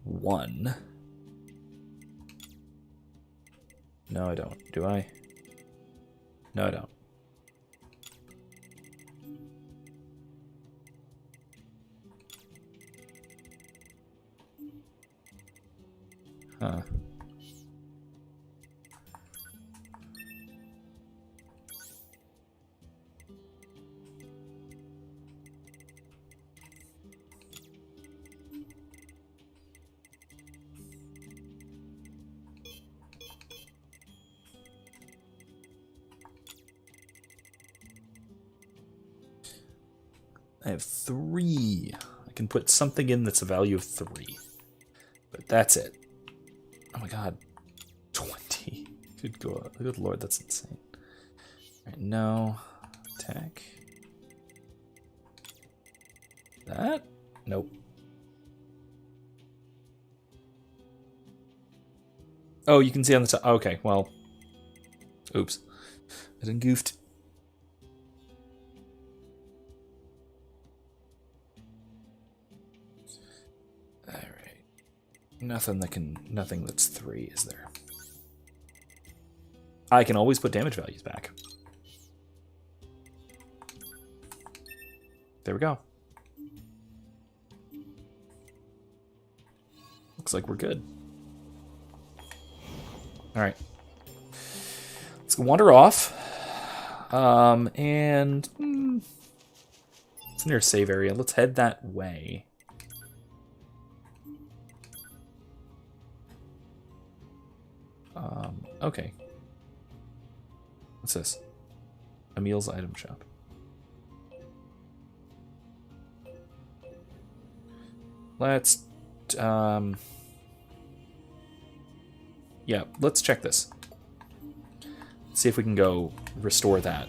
One. No, I don't. Do I? No, I don't. Huh. I have 3. I can put something in that's a value of 3. But that's it. Oh my god. 20. Good god. Good lord, that's insane. Alright, no. Attack. That? Nope. Oh, you can see on the top. Okay, well. Oops. I done goofed. Alright. Nothing that's 3, is there? I can always put damage values back. There we go. Looks like we're good. Alright. Let's wander off. And it's near a save area. Let's head that way. Okay. What's this? Emil's item shop. Let's yeah, let's check this. See if we can go restore that.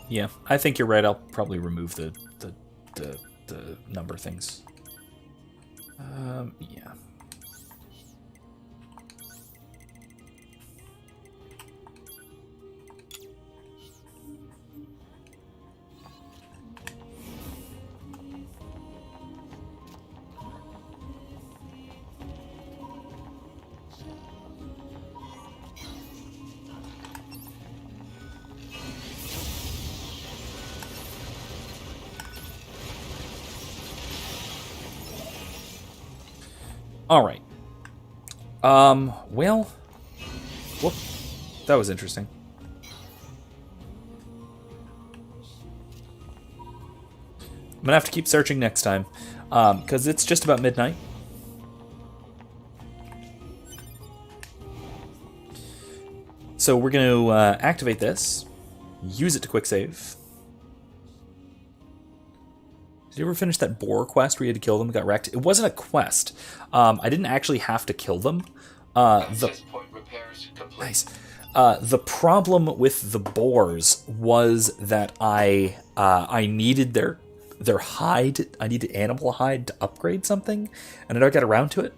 Yeah, I think you're right. I'll probably remove the number things. Yeah. All right. Well, whoop, that was interesting. I'm gonna have to keep searching next time, because it's just about midnight. So we're gonna activate this, use it to quick save. Did you ever finish that boar quest where you had to kill them and got wrecked? It wasn't a quest. I didn't actually have to kill them. Access point repairs complete. Nice. The problem with the boars was that I needed their hide. I needed animal hide to upgrade something, and I never got around to it.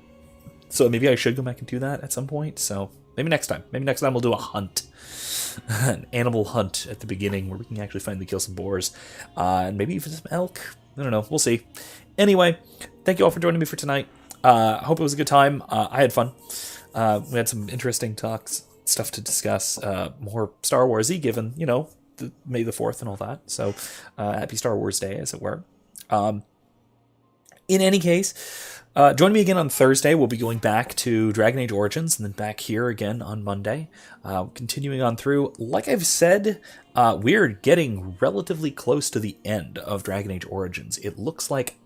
So maybe I should go back and do that at some point. So maybe next time. Maybe next time we'll do a hunt. An animal hunt at the beginning where we can actually finally kill some boars. And maybe even some elk. I don't know. We'll see. Anyway, thank you all for joining me for tonight. I hope it was a good time. I had fun. We had some interesting talks, stuff to discuss. More Star Wars-y given, May the 4th and all that. So happy Star Wars Day, as it were. In any case, join me again on Thursday. We'll be going back to Dragon Age Origins and then back here again on Monday. Continuing on through, like I've said, we're getting relatively close to the end of Dragon Age Origins. It looks like,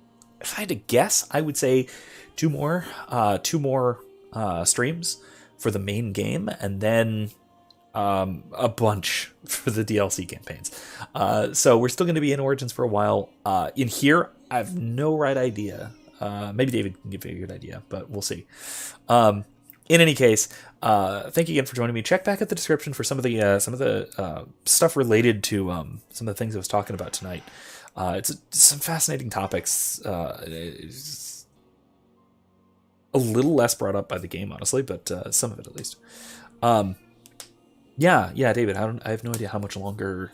if I had to guess, I would say two more streams for the main game, and then a bunch for the DLC campaigns. So we're still going to be in Origins for a while. In here, I have no right idea. Maybe David can give you a good idea, but we'll see. In any case, thank you again for joining me. Check back at the description for some of the stuff related to some of the things I was talking about tonight. It's some fascinating topics. It's a little less brought up by the game, honestly, but some of it at least. Yeah, David. I have no idea how much longer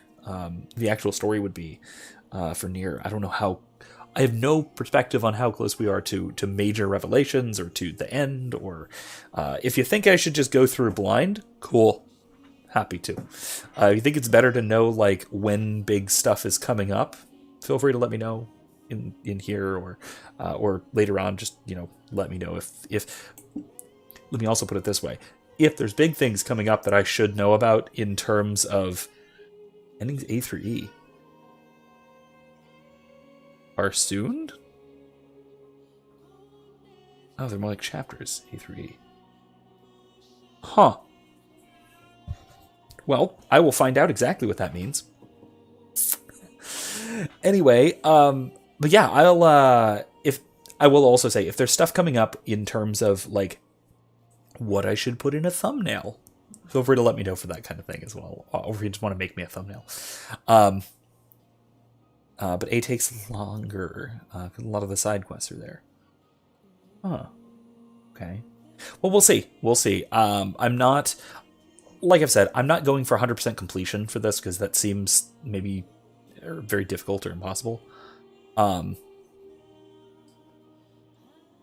the actual story would be for NieR. I don't know how. I have no perspective on how close we are to major revelations or to the end. Or if you think I should just go through blind, cool, happy to. If you think it's better to know like when big stuff is coming up, feel free to let me know in here or later on. Just let me know if. Let me also put it this way. If there's big things coming up that I should know about in terms of endings A through E are soon? Oh, they're more like chapters, A through E. Huh. Well, I will find out exactly what that means. Anyway, but yeah, I will also say, if there's stuff coming up in terms of like what I should put in a thumbnail, feel free to let me know for that kind of thing as well. Or if you just want to make me a thumbnail. But A takes longer. A lot of the side quests are there. Huh. Okay. Well, we'll see. We'll see. I'm not, like I've said, I'm not going for 100% completion for this because that seems maybe very difficult or impossible.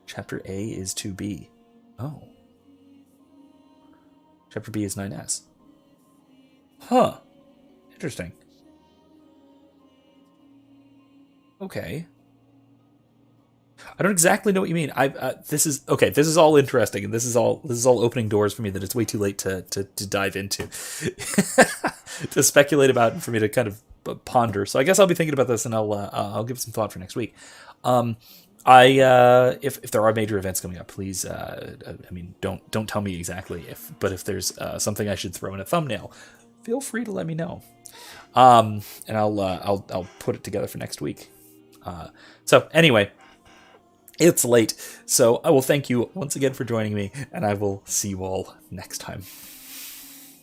Chapter A is 2B. Oh. Chapter B is 9S. Huh. Interesting. Okay. I don't exactly know what you mean. This is okay. This is all interesting, and this is all opening doors for me that it's way too late to dive into, to speculate about, and for me to kind of ponder. So I guess I'll be thinking about this, and I'll give it some thought for next week. If there are major events coming up, please, don't tell me exactly but if there's something I should throw in a thumbnail, feel free to let me know. And I'll put it together for next week. So anyway, it's late, so I will thank you once again for joining me, and I will see you all next time.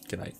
Good night.